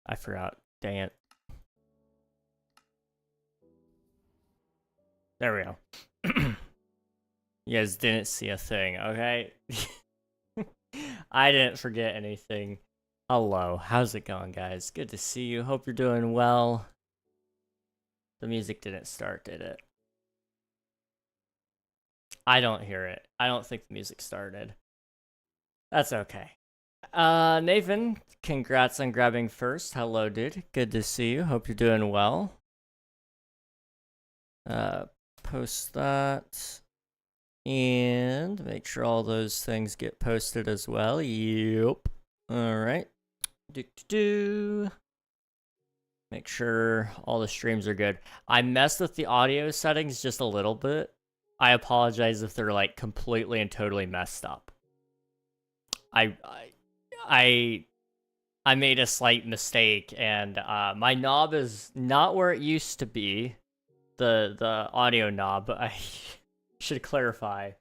I forgot. Dang it. There we go. You guys didn't see a thing, okay? I didn't forget anything. Hello, how's it going, guys? Good to see you. Hope you're doing well. The music didn't start, did it? I don't hear it. I don't think the music started. That's okay. Nathan, congrats on grabbing first. Hello, dude. Good to see you. Hope you're doing well. Post that. And make sure all those things get posted as well. Yep. Alright. Make sure all the streams are good. I messed with the audio settings just a little bit. I apologize if they're like completely and totally messed up. I made a slight mistake, and my knob is not where it used to be. The audio knob. I should clarify.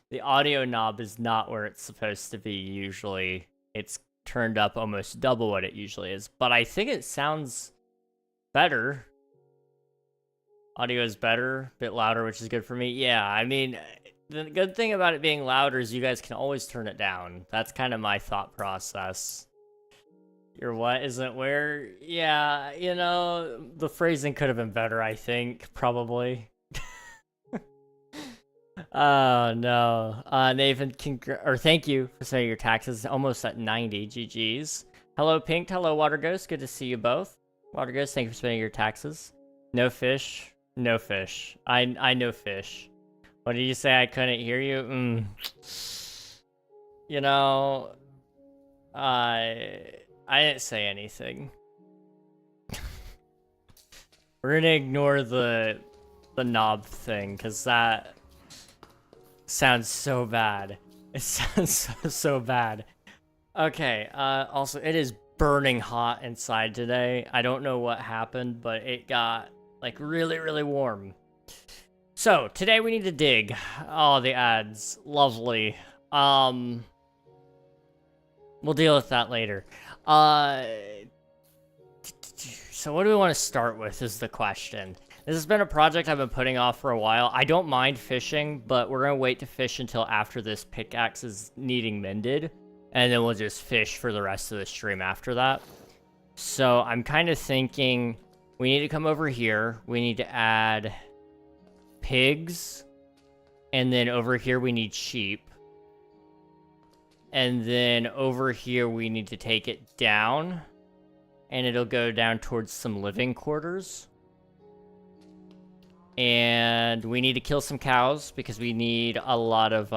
The audio knob is not where it's supposed to be usually. It's turned up almost double what it usually is, but I think it sounds better. Audio is better, a bit louder, which is good for me. Yeah, I mean, the good thing about it being louder is you guys can always turn it down. That's kind of my thought process. Your what isn't where? Yeah, you know, the phrasing could have been better, I think, probably. Oh, no. Nathan, thank you for saying your taxes. Almost at 90. GG's. Hello, Pink. Hello, Water Ghost. Good to see you both. Water Ghost, thank you for spending your taxes. No fish. No fish. I know fish. What did you say? I couldn't hear you? You know, I didn't say anything. We're gonna ignore the knob thing, because that sounds so bad. It sounds so bad. Okay, also, it is burning hot inside today. I don't know what happened, but it got, like, really, really warm. So, today we need to dig. Oh, the ads. Lovely. We'll deal with that later. So what do we want to start with is the question. This has been a project I've been putting off for a while. I don't mind fishing, but we're going to wait to fish until after this pickaxe is needing mended. And then we'll just fish for the rest of the stream after that. So I'm kind of thinking we need to come over here. We need to add pigs. And then over here we need sheep. And then over here we need to take it down. And it'll go down towards some living quarters. And we need to kill some cows because we need a lot of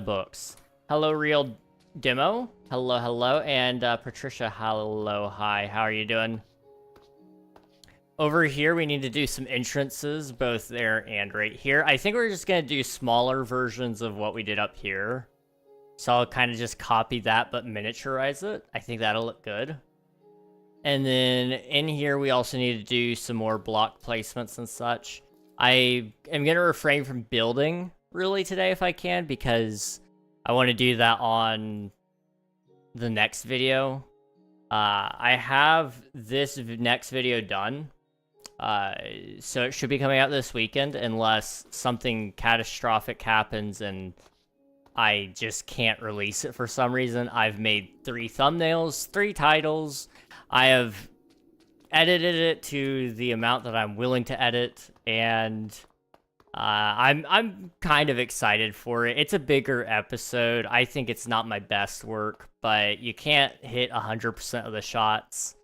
books. Hello, Real Demo. Hello, hello. And Patricia, hello, hi. How are you doing? Over here, we need to do some entrances, both there and right here. I think we're just going to do smaller versions of what we did up here. So I'll kind of just copy that, but miniaturize it. I think that'll look good. And then in here, we also need to do some more block placements and such. I am going to refrain from building, really, today if I can, because I want to do that on the next video. I have this next video done. So it should be coming out this weekend, unless something catastrophic happens and I just can't release it for some reason. I've made 3 thumbnails, 3 titles. I have edited it to the amount that I'm willing to edit, and I'm kind of excited for it. It's a bigger episode. I think it's not my best work, but you can't hit 100% of the shots.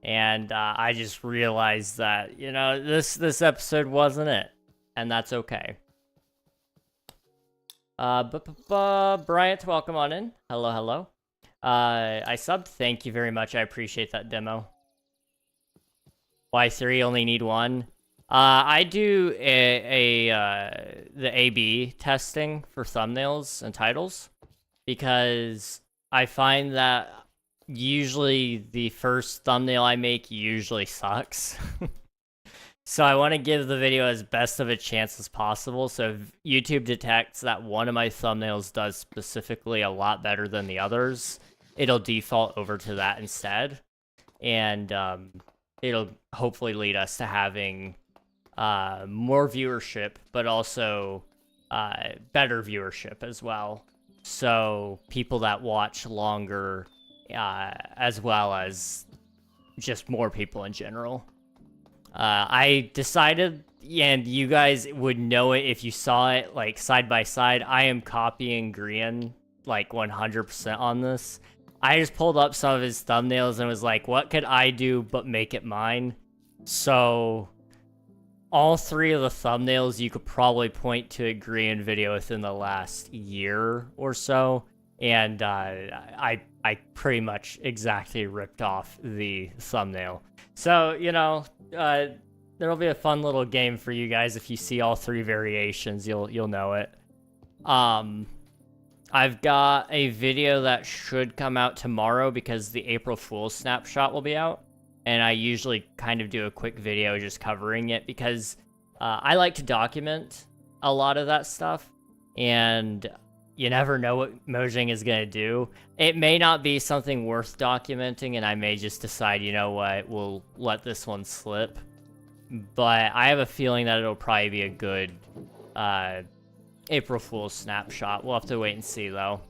And I just realized that, you know, this episode wasn't it, and that's okay. Bryant, welcome on in. Hello, hello. I subbed. Thank you very much. I appreciate that demo. Why 3 only need 1? I do the A/B testing for thumbnails and titles because I find that usually the first thumbnail I make usually sucks. So I want to give the video as best of a chance as possible. So if YouTube detects that one of my thumbnails does specifically a lot better than the others, it'll default over to that instead. and it'll hopefully lead us to having more viewership, but also better viewership as well. So people that watch longer, as well as just more people in general. I decided, and you guys would know it if you saw it, like, side by side, I am copying Grian, like, 100% on this. I just pulled up some of his thumbnails and was like, what could I do but make it mine? So, all 3 of the thumbnails you could probably point to a Grian video within the last year or so, and I pretty much exactly ripped off the thumbnail. So, you know, there'll be a fun little game for you guys. If you see all 3 variations, you'll know it. I've got a video that should come out tomorrow because the April Fool's snapshot will be out. And I usually kind of do a quick video just covering it because I like to document a lot of that stuff. And you never know what Mojang is going to do. It may not be something worth documenting, and I may just decide, you know what, we'll let this one slip. But I have a feeling that it'll probably be a good April Fool's snapshot. We'll have to wait and see, though.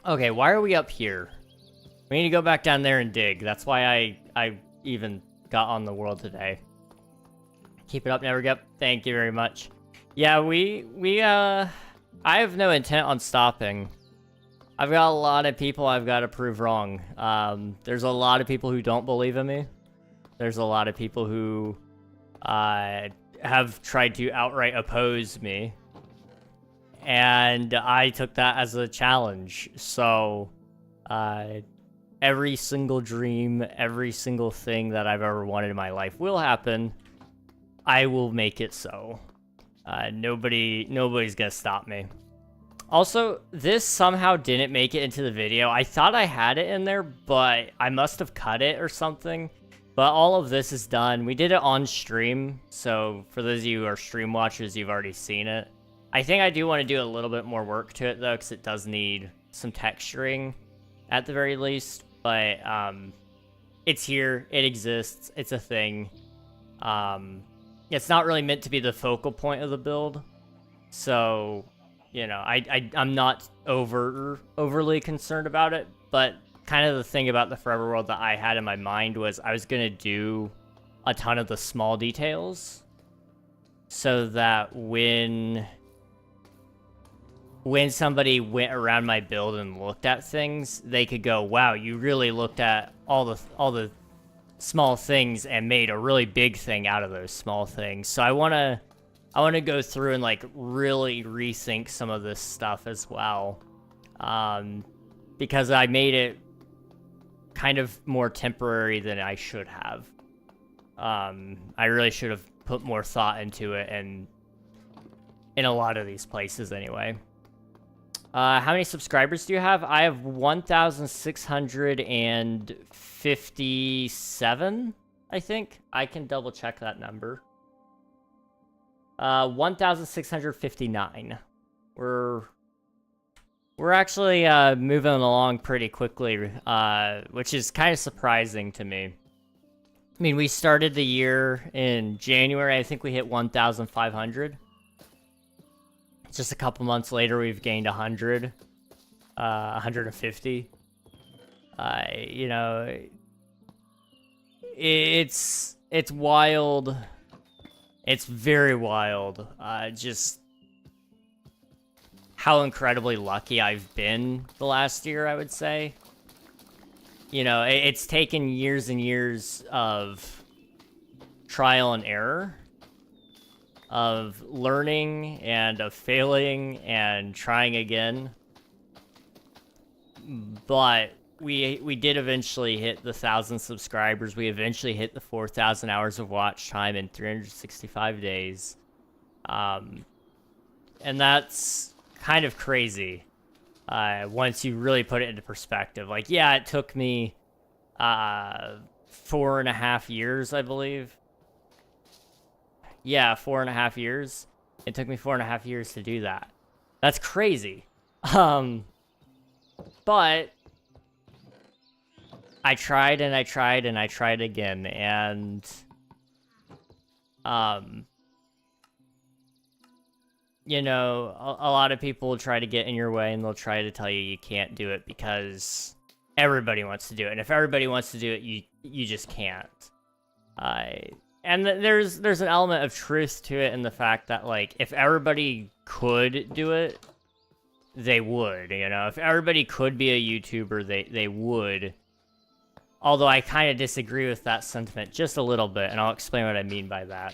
Okay, why are we up here? We need to go back down there and dig. That's why I even got on the world today. Keep it up, never give up. Thank you very much. Yeah, I have no intent on stopping. I've got a lot of people I've got to prove wrong. There's a lot of people who don't believe in me. There's a lot of people who have tried to outright oppose me. And I took that as a challenge. So, every single dream, every single thing that I've ever wanted in my life will happen. I will make it so. Nobody's gonna stop me. Also, this somehow didn't make it into the video. I thought I had it in there, but I must have cut it or something. But all of this is done. We did it on stream, so for those of you who are stream watchers, you've already seen it. I think I do want to do a little bit more work to it, though, because it does need some texturing, at the very least. But it's here, it exists, it's a thing. It's not really meant to be the focal point of the build, so, you know, I'm not overly concerned about it, but kind of the thing about the Forever World that I had in my mind was I was going to do a ton of the small details, so that when somebody went around my build and looked at things, they could go, wow, you really looked at all the small things and made a really big thing out of those small things. So I want to go through and like really rethink some of this stuff as well, because I made it kind of more temporary than I should have. I really should have put more thought into it, and in a lot of these places anyway. How many subscribers do you have? I have 1,657, I think. I can double check that number. 1,659. We're actually moving along pretty quickly, which is kind of surprising to me. I mean, we started the year in January. I think we hit 1,500. Just a couple months later, we've gained 100, 150. You know, it's wild. It's very wild. Just how incredibly lucky I've been the last year, I would say. You know, it's taken years and years of trial and error, of learning and of failing and trying again. But we did eventually hit the 1,000 subscribers. We eventually hit the 4,000 hours of watch time in 365 days. And that's kind of crazy once you really put it into perspective. Like, yeah, it took me 4.5 years, I believe. Yeah, 4.5 years. It took me 4.5 years to do that. That's crazy. But I tried and I tried and I tried again, and you know, a lot of people will try to get in your way and they'll try to tell you you can't do it because everybody wants to do it, and if everybody wants to do it, you just can't. And there's an element of truth to it in the fact that, like, if everybody could do it, they would, you know? If everybody could be a YouTuber, they would. Although I kind of disagree with that sentiment just a little bit, and I'll explain what I mean by that.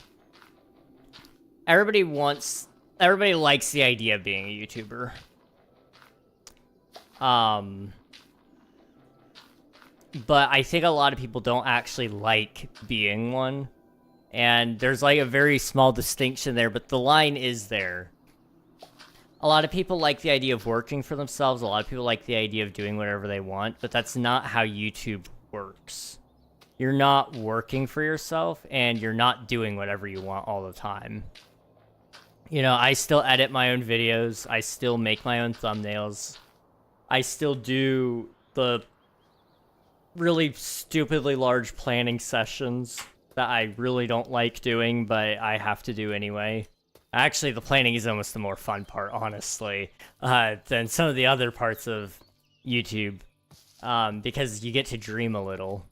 Everybody likes the idea of being a YouTuber. But I think a lot of people don't actually like being one. And there's like a very small distinction there, but the line is there. A lot of people like the idea of working for themselves. A lot of people like the idea of doing whatever they want, but that's not how YouTube works. You're not working for yourself, and you're not doing whatever you want all the time. You know, I still edit my own videos. I still make my own thumbnails. I still do the really stupidly large planning sessions that I really don't like doing, but I have to do anyway. Actually, the planning is almost the more fun part, honestly, than some of the other parts of YouTube, because you get to dream a little.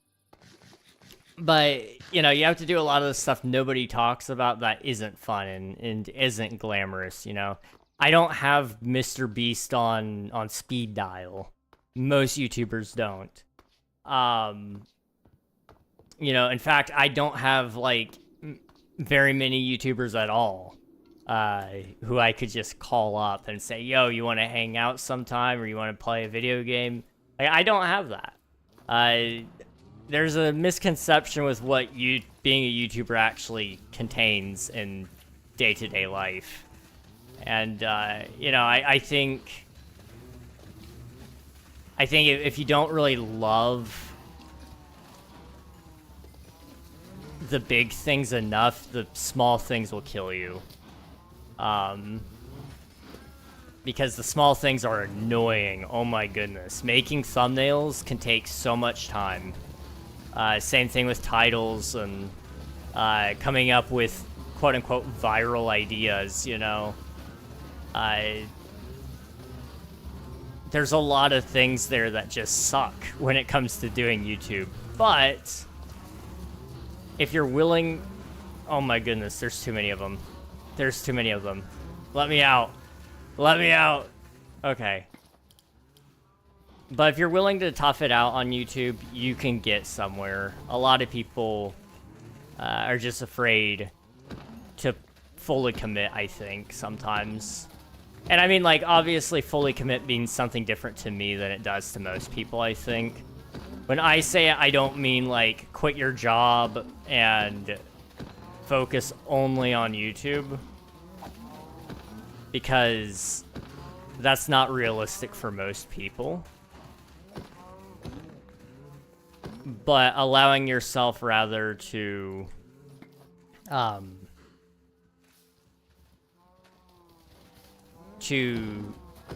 But, you know, you have to do a lot of the stuff nobody talks about that isn't fun and isn't glamorous, you know? I don't have Mr. Beast on speed dial. Most YouTubers don't. You know, in fact, I don't have, like, very many YouTubers at all, who I could just call up and say, yo, you want to hang out sometime, or you want to play a video game? Like, I don't have that. There's a misconception with what being a YouTuber actually contains in day-to-day life. And, you know, I think if you don't really love the big things enough, the small things will kill you. Because the small things are annoying. Oh my goodness. Making thumbnails can take so much time. Same thing with titles and coming up with quote-unquote viral ideas, you know. There's a lot of things there that just suck when it comes to doing YouTube. But if you're willing... Oh my goodness, there's too many of them. There's too many of them. Let me out. Let me out. Okay. But if you're willing to tough it out on YouTube, you can get somewhere. A lot of people are just afraid to fully commit, I think, sometimes. And I mean, like, obviously fully commit means something different to me than it does to most people, I think. When I say it, I don't mean, like, quit your job and focus only on YouTube. Because that's not realistic for most people. But allowing yourself, rather, to...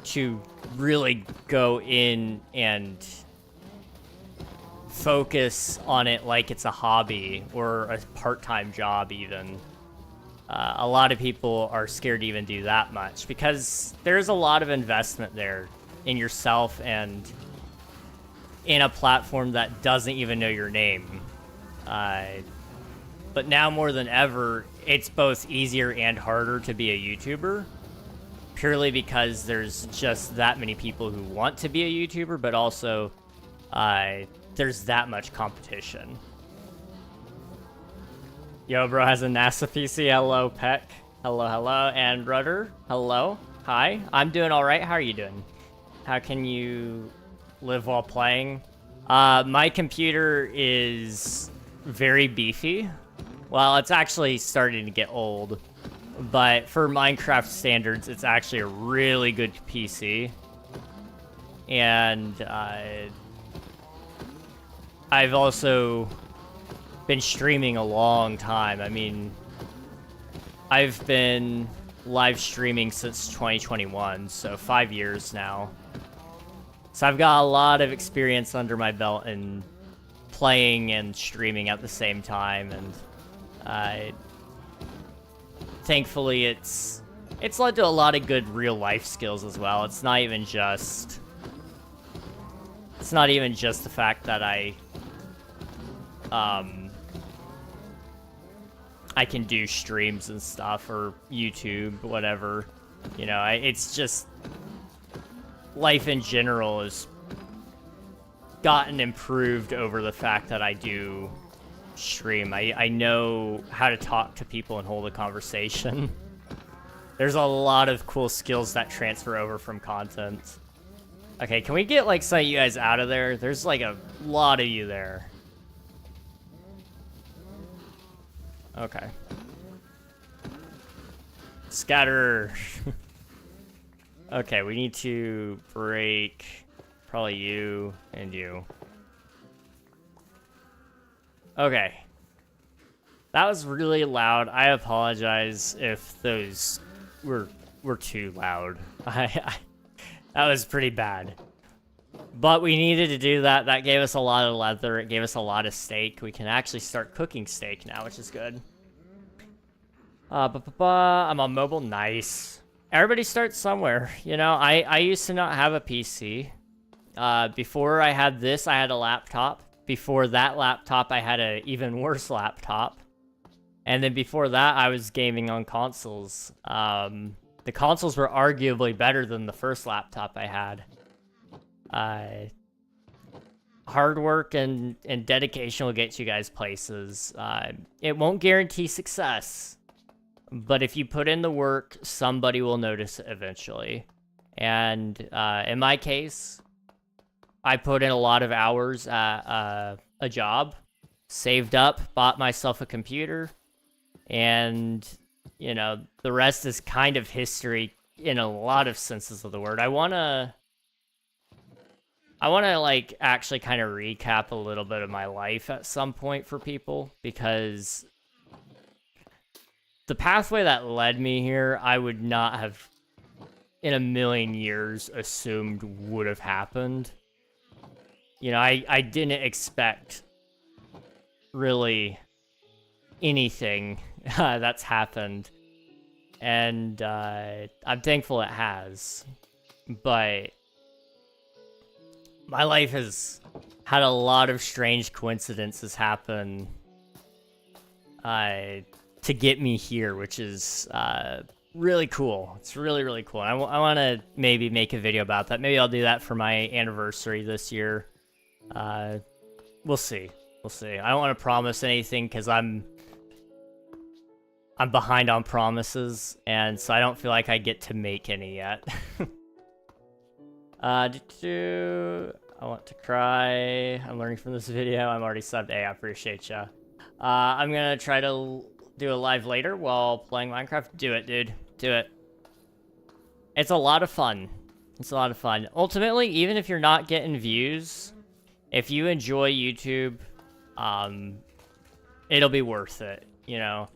to really go in and focus on it like it's a hobby or a part-time job even. A lot of people are scared to even do that much because there's a lot of investment there in yourself and in a platform that doesn't even know your name. But now more than ever, it's both easier and harder to be a YouTuber, purely because there's just that many people who want to be a YouTuber, but also there's that much competition. Yo, bro has a NASA PC. Hello, Peck. Hello, hello. And Rudder. Hello. Hi. I'm doing all right. How are you doing? How can you live while playing? My computer is very beefy. Well, it's actually starting to get old. But for Minecraft standards, it's actually a really good PC. And I've also been streaming a long time. I mean, I've been live streaming since 2021, so 5 years now. So I've got a lot of experience under my belt in playing and streaming at the same time, and thankfully it's led to a lot of good real life skills as well. It's not even just the fact that I can do streams and stuff, or YouTube, whatever. You know, it's just life in general has gotten improved over the fact that I do stream. I know how to talk to people and hold a conversation. There's a lot of cool skills that transfer over from content. Okay, can we get like some of you guys out of there? There's like a lot of you there. Okay. Scatter. Okay, we need to break probably you and you. Okay. That was really loud. I apologize if those were too loud. That was pretty bad. But we needed to do that. That gave us a lot of leather. It gave us a lot of steak. We can actually start cooking steak now, which is good. I'm on mobile. Nice. Everybody starts somewhere. You know, I used to not have a PC. Before I had this, I had a laptop. Before that laptop, I had an even worse laptop. And then before that, I was gaming on consoles. The consoles were arguably better than the first laptop I had. Hard work and dedication will get you guys places. It won't guarantee success, but if you put in the work, somebody will notice it eventually. And in my case, I put in a lot of hours at a job, saved up, bought myself a computer, and, you know, the rest is kind of history in a lot of senses of the word. I want to like actually kind of recap a little bit of my life at some point for people, because the pathway that led me here, I would not have in a million years assumed would have happened. You know, I didn't expect really anything that's happened, and I'm thankful it has, but my life has had a lot of strange coincidences happen to get me here, which is really cool. It's really, really cool. I want to maybe make a video about that. Maybe I'll do that for my anniversary this year. We'll see. We'll see. I don't want to promise anything because I'm behind on promises, and so I don't feel like I get to make any yet. I want to cry. I'm learning from this video. I'm already subbed. Hey, I appreciate ya. I'm gonna try to do a live later while playing Minecraft. Do it, dude. Do it. It's a lot of fun. It's a lot of fun. Ultimately, even if you're not getting views, if you enjoy YouTube, it'll be worth it. You know,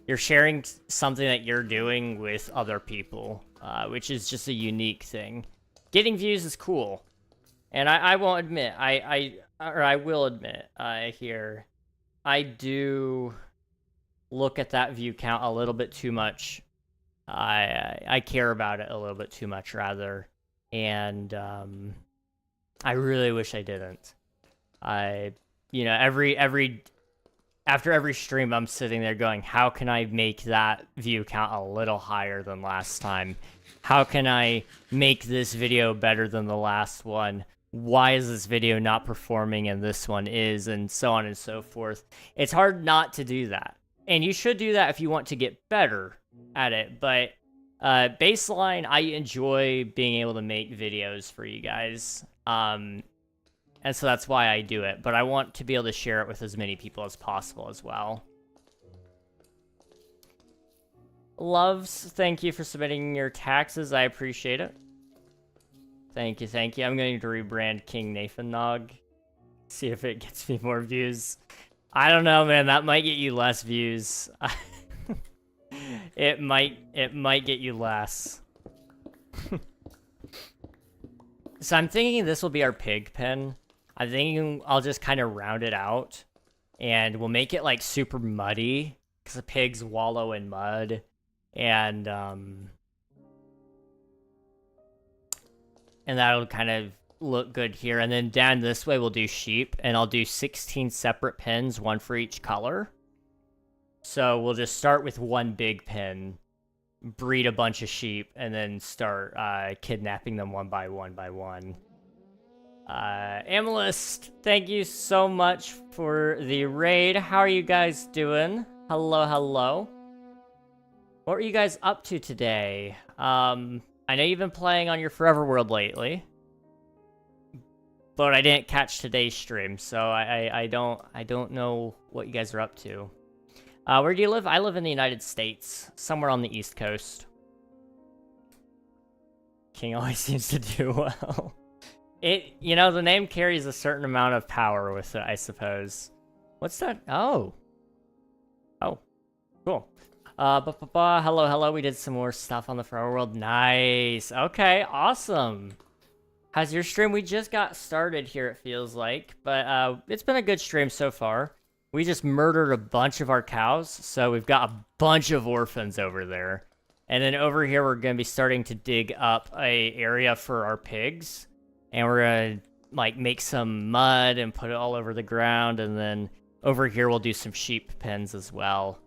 you're sharing something that you're doing with other people, which is just a unique thing. Getting views is cool. And I won't admit, I will admit here, I do look at that view count a little bit too much. I care about it a little bit too much, rather. And I really wish I didn't. You know, after every stream, I'm sitting there going, how can I make that view count a little higher than last time? How can I make this video better than the last one? Why is this video not performing and this one is, and so on and so forth. It's hard not to do that. And you should do that if you want to get better at it. But baseline, I enjoy being able to make videos for you guys. And so that's why I do it. But I want to be able to share it with as many people as possible as well. Loves, thank you for submitting your taxes. I appreciate it. Thank you, thank you. I'm going to rebrand KingRegNog. See if it gets me more views. I don't know, man. That might get you less views. It might get you less. So I'm thinking this will be our pig pen. I think I'll just kind of round it out, and we'll make it like super muddy because the pigs wallow in mud, and that'll kind of look good here. And then down this way we'll do sheep, and I'll do 16 separate pens, one for each color. So we'll just start with one big pen, breed a bunch of sheep, and then start kidnapping them one by one. Amethyst, thank you so much for the raid. How are you guys doing? Hello. What were you guys up to today? I know you've been playing on your Forever World lately, but I didn't catch today's stream, so I don't know what you guys are up to. Where do you live? I live in the United States, somewhere on the East Coast. King always seems to do well. The name carries a certain amount of power with it, I suppose. What's that? Oh, cool. Hello. We did some more stuff on the Forever World. Nice. Okay, awesome. How's your stream? We just got started here, it feels like, but it's been a good stream so far. We just murdered a bunch of our cows, so we've got a bunch of orphans over there. And then over here, we're going to be starting to dig up a area for our pigs. And we're going to, like, make some mud and put it all over the ground. And then over here, we'll do some sheep pens as well.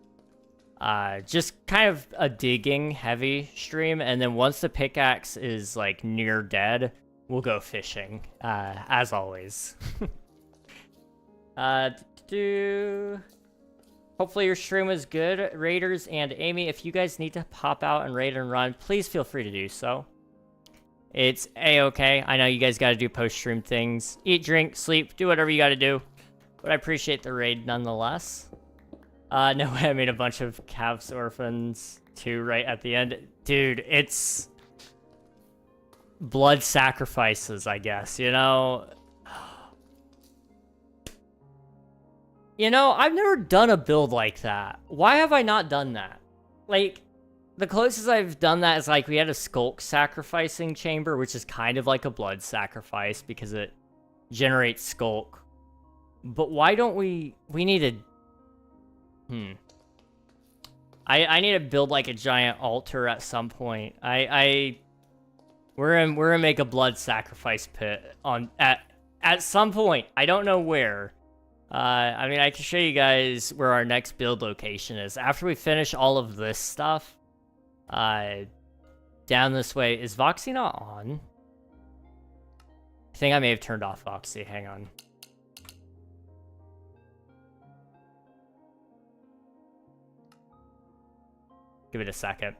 Just kind of a digging heavy stream. And then once the pickaxe is, like, near dead, we'll go fishing, as always. Hopefully your stream was good. Raiders and Amy, if you guys need to pop out and raid and run, please feel free to do so. It's a-okay. I know you guys got to do post-stream things. Eat, drink, sleep, do whatever you got to do. But I appreciate the raid nonetheless. No way, I made a bunch of calves orphans too right at the end. Dude, it's blood sacrifices, I guess, you know? I've never done a build like that. Why have I not done that? Like, the closest I've done that is, like, we had a skulk sacrificing chamber, which is kind of like a blood sacrifice because it generates skulk. But why don't we need to... I need to build, like, a giant altar at some point. We're gonna make a blood sacrifice pit at some point. I don't know where. I mean, I can show you guys where our next build location is. After we finish all of this stuff, down this way. Is Voxy not on? I think I may have turned off Voxy. Hang on. Give it a second.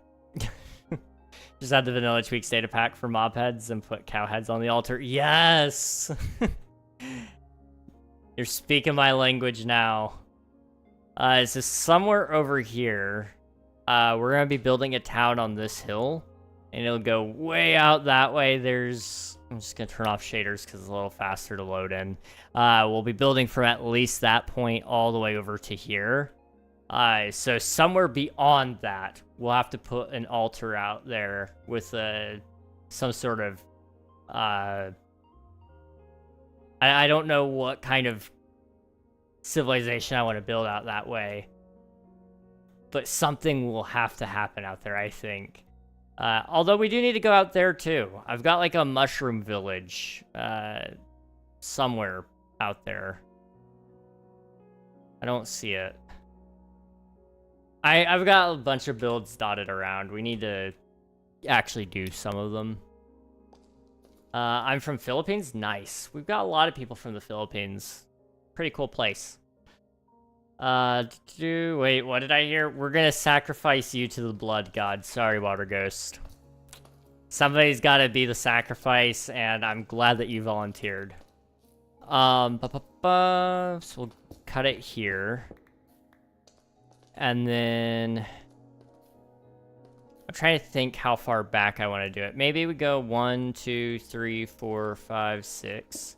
Just add the vanilla tweaks data pack for mob heads and put cow heads on the altar. Yes! You're speaking my language now. It's just somewhere over here. We're going to be building a town on this hill. And it'll go way out that way. I'm just going to turn off shaders because it's a little faster to load in. We'll be building from at least that point all the way over to here. So somewhere beyond that, we'll have to put an altar out there with some sort of... I don't know what kind of civilization I want to build out that way. But something will have to happen out there, I think. Although we do need to go out there, too. I've got, like, a mushroom village somewhere out there. I don't see it. I've got a bunch of builds dotted around. We need to actually do some of them. I'm from Philippines? Nice. We've got a lot of people from the Philippines. Pretty cool place. Wait, what did I hear? We're gonna sacrifice you to the blood god. Sorry, Water Ghost. Somebody's gotta be the sacrifice, and I'm glad that you volunteered. So we'll cut it here. And then... I'm trying to think how far back I want to do it. Maybe we go 1, 2, 3, 4, 5, 6,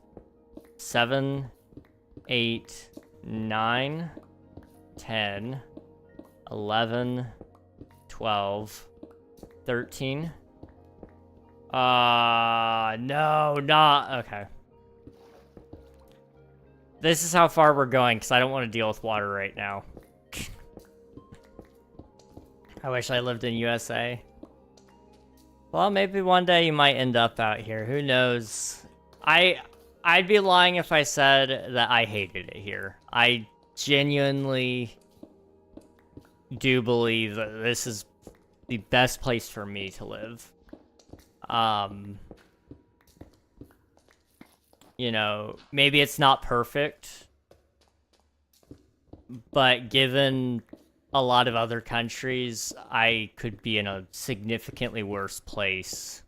7, 8, 9, 10, 11, 12, 13. No, not... Okay. This is how far we're going, because I don't want to deal with water right now. I wish I lived in USA. Well, maybe one day you might end up out here. Who knows? I'd be lying if I said that I hated it here. I genuinely do believe that this is the best place for me to live. You know, maybe it's not perfect, but given a lot of other countries, I could be in a significantly worse place.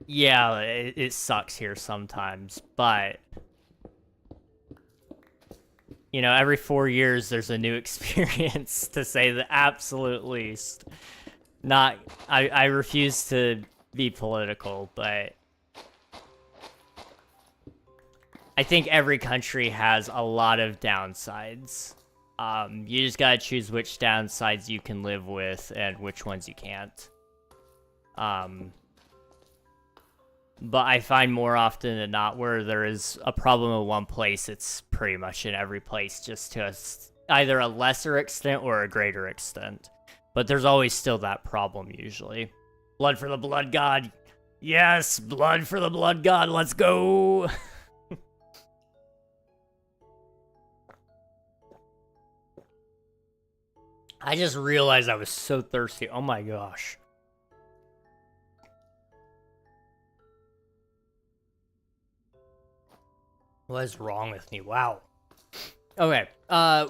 Yeah, it sucks here sometimes, but you know, every 4 years there's a new experience, to say the absolute least. I refuse to be political, but I think every country has a lot of downsides. You just gotta choose which downsides you can live with and which ones you can't. But I find more often than not where there is a problem in one place, it's pretty much in every place, just to either a lesser extent or a greater extent. But there's always still that problem, usually. Blood for the blood god. Yes, blood for the blood god, let's go! I just realized I was so thirsty. Oh my gosh. What is wrong with me? Wow. Okay,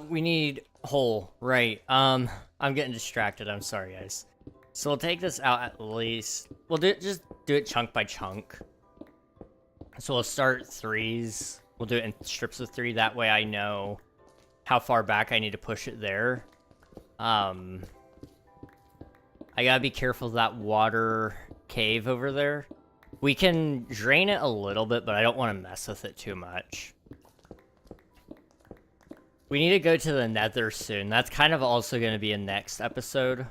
we need hole, right. I'm getting distracted, I'm sorry, guys. So we'll take this out at least. We'll just do it chunk by chunk. So we'll start 3s. We'll do it in strips of 3, that way I know how far back I need to push it there. I gotta be careful of that water cave over there. We can drain it a little bit, but I don't want to mess with it too much. We need to go to the Nether soon. That's kind of also going to be a next episode.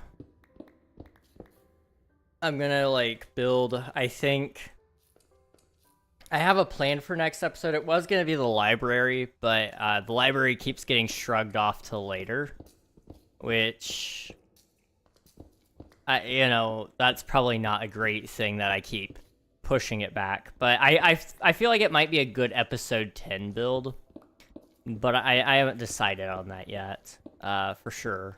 I'm gonna, like, build, I think... I have a plan for next episode. It was gonna be the library, but the library keeps getting shrugged off till later. Which... you know, that's probably not a great thing that I keep pushing it back. But I feel like it might be a good episode 10 build. But I haven't decided on that yet, for sure.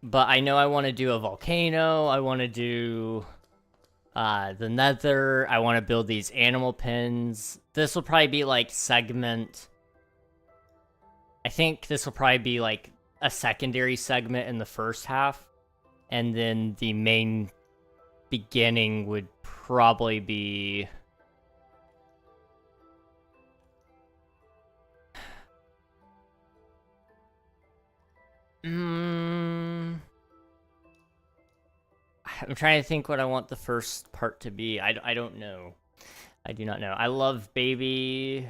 But I know I want to do a volcano, I want to do the Nether, I want to build these animal pens. This will probably be like segment... I think this will probably be like a secondary segment in the first half. And then the main beginning would probably be... I'm trying to think what I want the first part to be. I don't know. I do not know. I love baby...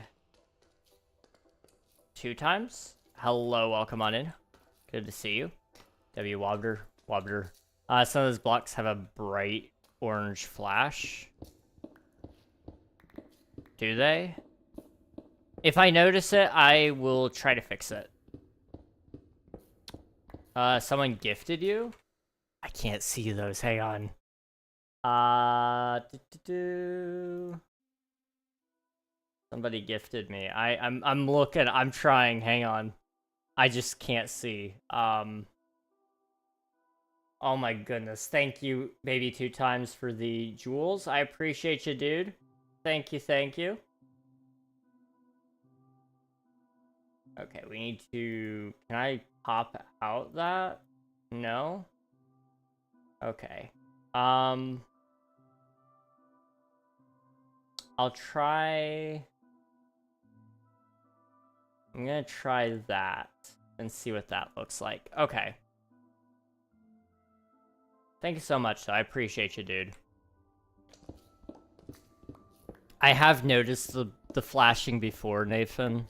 2 times? Hello, welcome on in. Good to see you. W Wobbler. Some of those blocks have a bright orange flash. Do they? If I notice it, I will try to fix it. Someone gifted you? I can't see those, hang on. Somebody gifted me. I'm looking, I'm trying, hang on. I just can't see. Oh my goodness. Thank you, baby 2 times for the jewels. I appreciate you, dude. Thank you. Okay, we need to... Can I pop out that? No? Okay. I'll try... I'm gonna try that and see what that looks like. Okay. Thank you so much, though. I appreciate you, dude. I have noticed the flashing before, Nathan.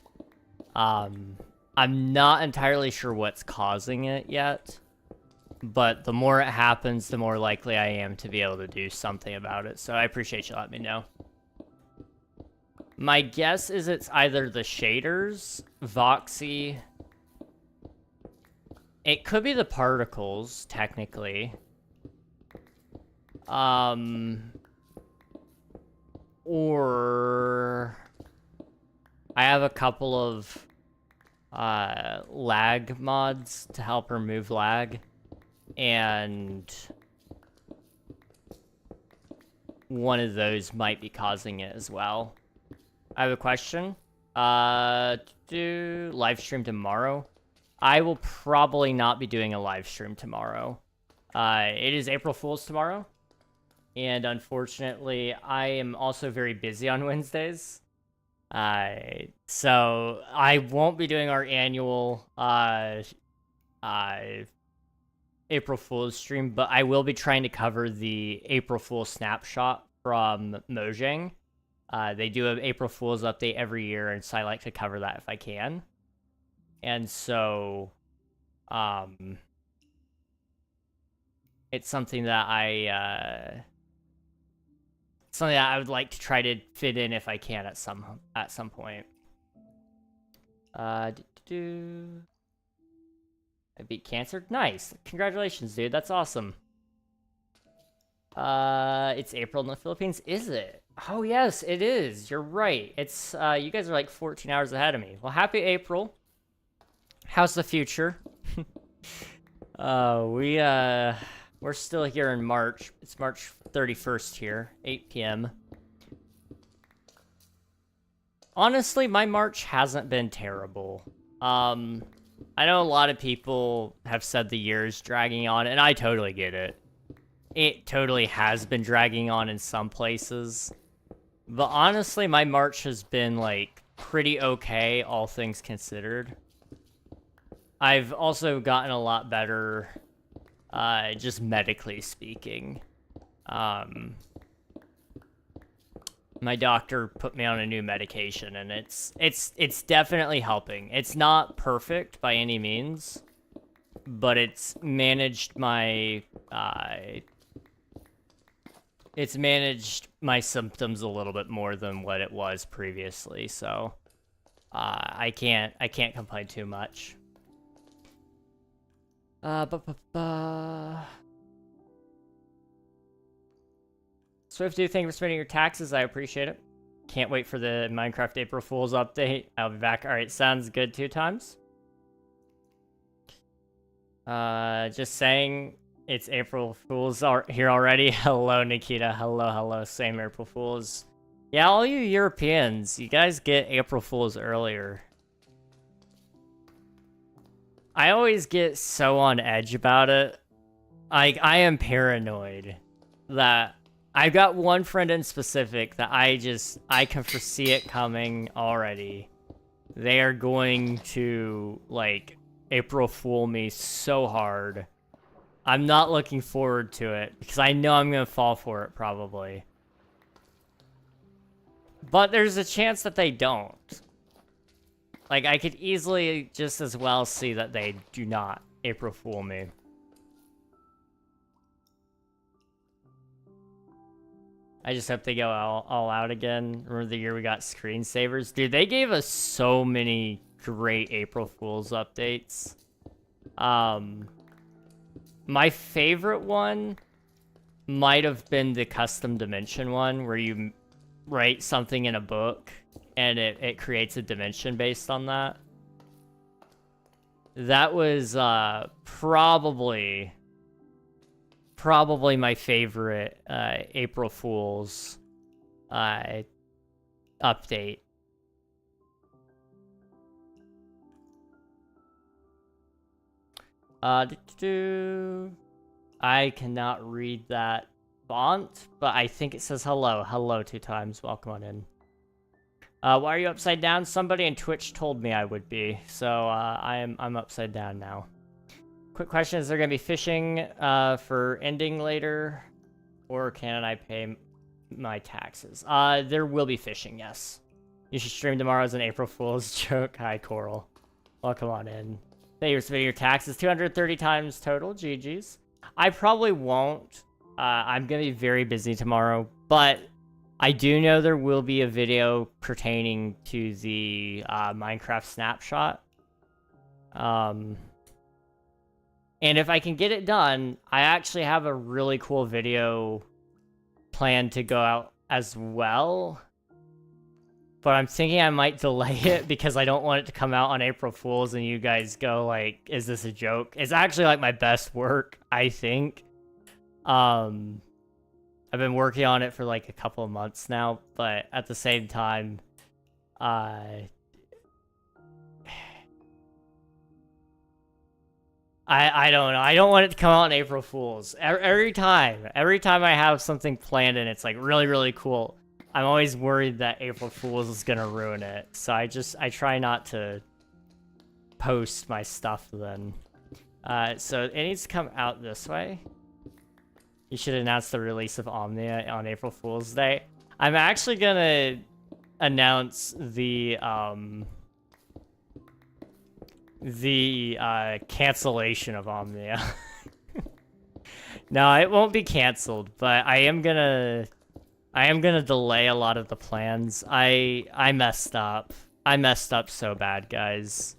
I'm not entirely sure what's causing it yet. But the more it happens, the more likely I am to be able to do something about it. So I appreciate you letting me know. My guess is it's either the shaders, Voxy. It could be the particles, technically. Or I have a couple of lag mods to help remove lag, and one of those might be causing it as well. I have a question. Do live stream tomorrow? I will probably not be doing a live stream tomorrow. It is April Fool's tomorrow, and unfortunately, I am also very busy on Wednesdays. So I won't be doing our annual April Fool's stream, but I will be trying to cover the April Fool's snapshot from Mojang. They do an April Fool's update every year, and so I like to cover that if I can. And so, it's something that I would like to try to fit in if I can at some point. I beat cancer. Nice. Congratulations, dude. That's awesome. It's April in the Philippines. Is it? Oh yes, it is. You're right. It's you guys are like 14 hours ahead of me. Well, happy April. How's the future? We're still here in March. It's March 31st here, 8 p.m. Honestly, my March hasn't been terrible. I know a lot of people have said the year's dragging on, and I totally get it. It totally has been dragging on in some places. But honestly, my March has been, like, pretty okay, all things considered. I've also gotten a lot better, just medically speaking. My doctor put me on a new medication, and it's definitely helping. It's not perfect by any means, but it's managed my symptoms a little bit more than what it was previously. So I can't complain too much. Swift, do thank you for spending your taxes. I appreciate it. Can't wait for the Minecraft April Fool's update. I'll be back. All right, sounds good 2 times. Just saying, it's April Fool's here already. Hello, Nikita. Hello. Same April Fool's. Yeah, all you Europeans, you guys get April Fool's earlier. I always get so on edge about it. I am paranoid that I've got one friend in specific that I can foresee it coming already. They are going to, like, April Fool me so hard. I'm not looking forward to it because I know I'm going to fall for it probably. But there's a chance that they don't. Like, I could easily just as well see that they do not April Fool me. I just hope they go all out again. Remember the year we got screensavers? Dude, they gave us so many great April Fool's updates. My favorite one might have been the custom dimension one, where you write something in a book and it creates a dimension based on that. That was probably my favorite April Fool's update. I cannot read that font, but I think it says hello. Hello 2 times. Welcome on in. Why are you upside down? Somebody in Twitch told me I would be, so I'm upside down now. Quick question, is there going to be fishing for ending later, or can I pay my taxes? There will be fishing, yes. You should stream tomorrow as an April Fool's joke. Hi, Coral. Welcome on in. Thank you for submitting your taxes. 230 times total. GG's. I probably won't. I'm gonna be very busy tomorrow, but I do know there will be a video pertaining to the Minecraft snapshot. And if I can get it done, I actually have a really cool video planned to go out as well. But I'm thinking I might delay it because I don't want it to come out on April Fool's and you guys go like, is this a joke? It's actually like my best work, I think. I've been working on it for like a couple of months now, but at the same time, I don't know. I don't want it to come out on April Fool's. Every time I have something planned and it's like really, really cool, I'm always worried that April Fool's is gonna ruin it. So I try not to post my stuff then. So it needs to come out this way. You should announce the release of Omnia on April Fool's Day. I'm actually gonna announce the cancellation of Omnia. No, it won't be canceled, but I am gonna delay a lot of the plans. I messed up. I messed up so bad, guys.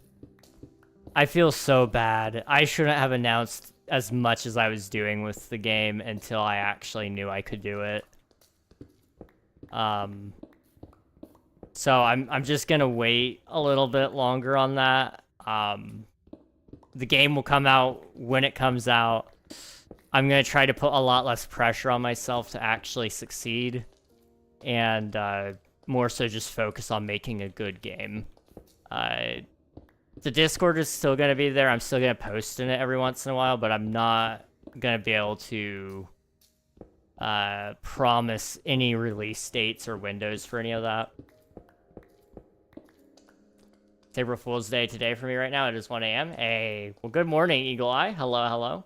I feel so bad. I shouldn't have announced as much as I was doing with the game until I actually knew I could do it. So I'm just gonna wait a little bit longer on that. The game will come out when it comes out. I'm gonna try to put a lot less pressure on myself to actually succeed, and more so just focus on making a good game. The Discord is still gonna be there. I'm still gonna post in it every once in a while, but I'm not gonna be able to promise any release dates or windows for any of that. It's April Fool's Day today for me right now. It is 1 a.m. Hey, well, good morning, Eagle Eye. Hello, hello.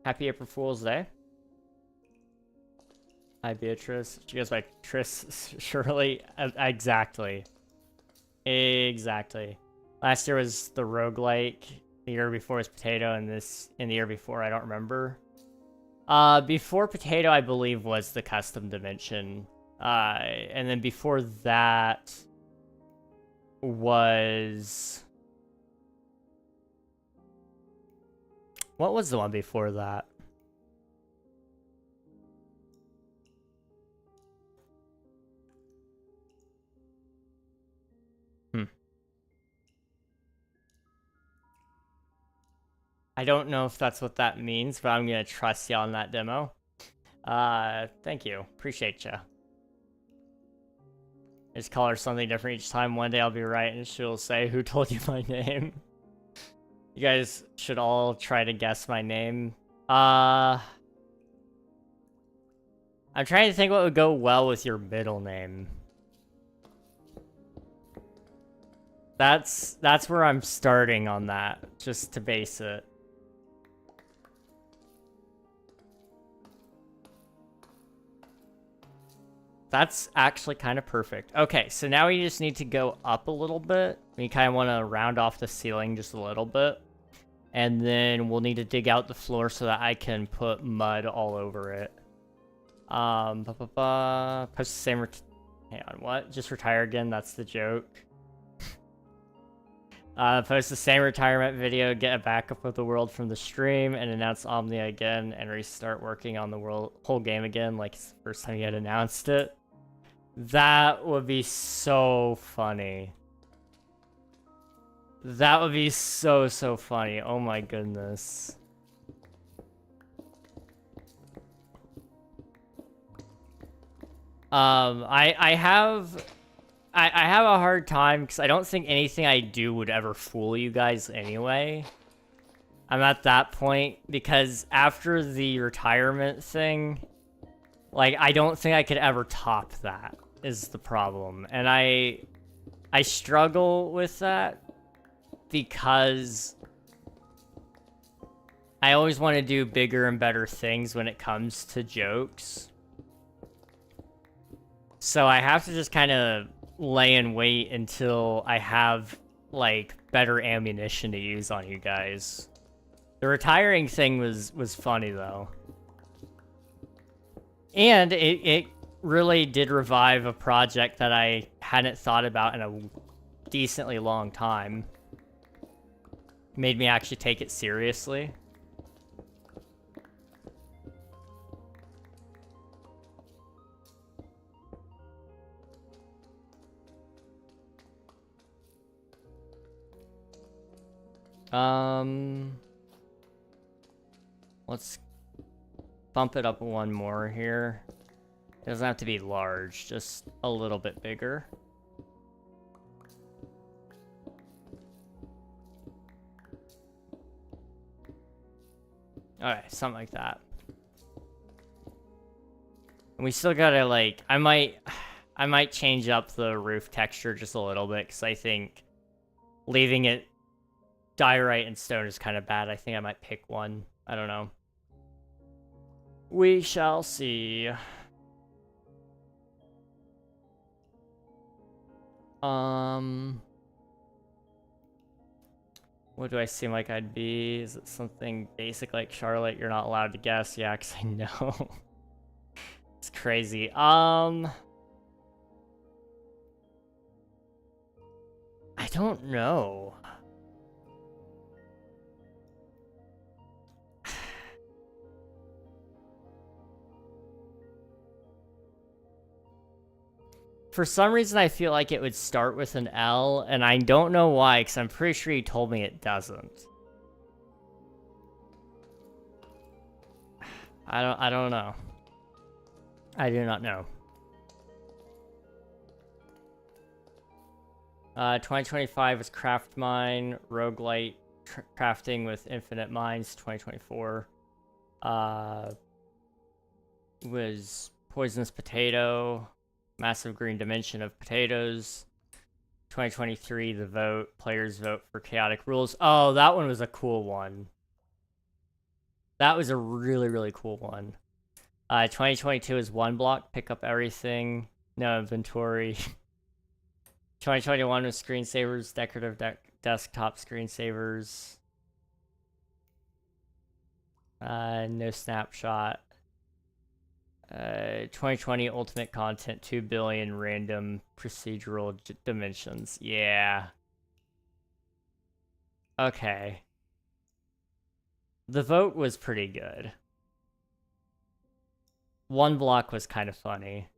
Happy April Fool's Day. Hi, Beatrice. She goes by Tris Shirley. Exactly. Exactly. Last year was the roguelike. The year before was Potato, and the year before, I don't remember. Before Potato, I believe, was the Custom Dimension. And then before that was... What was the one before that? I don't know if that's what that means, but I'm gonna trust you on that demo. Thank you. Appreciate you. Just call her something different each time. One day I'll be right and she'll say, "Who told you my name?" You guys should all try to guess my name. I'm trying to think what would go well with your middle name. That's where I'm starting on that, just to base it. That's actually kind of perfect. Okay, so now we just need to go up a little bit. We kind of want to round off the ceiling just a little bit. And then we'll need to dig out the floor so that I can put mud all over it. Post the same... Hang on, what? Just retire again? That's the joke. Post the same retirement video, get a backup of the world from the stream, and announce Omnia again, and restart working on the whole game again, like it's the first time you had announced it. That would be so funny. That would be so funny. Oh my goodness. I have a hard time because I don't think anything I do would ever fool you guys anyway. I'm at that point because after the retirement thing, like, I don't think I could ever top that is the problem. And I struggle with that because I always want to do bigger and better things when it comes to jokes. So I have to just kind of lay in wait until I have, like, better ammunition to use on you guys. The retiring thing was funny though. And it really did revive a project that I hadn't thought about in a decently long time. Made me actually take it seriously. Let's bump it up one more here. It doesn't have to be large, just a little bit bigger. Alright, something like that. And we still gotta, like, I might change up the roof texture just a little bit, because I think leaving it diorite and stone is kind of bad. I think I might pick one. I don't know. We shall see. What do I seem like I'd be? Is it something basic like Charlotte? You're not allowed to guess. Yeah, because I know. It's crazy. I don't know. For some reason, I feel like it would start with an L, and I don't know why, because I'm pretty sure he told me it doesn't. I don't know. I do not know. 2025 is Craft Mine, Roguelite, Crafting with Infinite Mines. 2024 was Poisonous Potato, Massive Green Dimension of Potatoes. 2023, The Vote, Players Vote for Chaotic Rules. Oh, that one was a cool one. That was a really, really cool one. 2022 is One Block, Pick Up Everything, No Inventory. 2021 was Screensavers, Decorative Desktop Screensavers. No Snapshot. 2020 Ultimate Content, 2 billion random procedural dimensions. Yeah. Okay. The Vote was pretty good. One Block was kind of funny.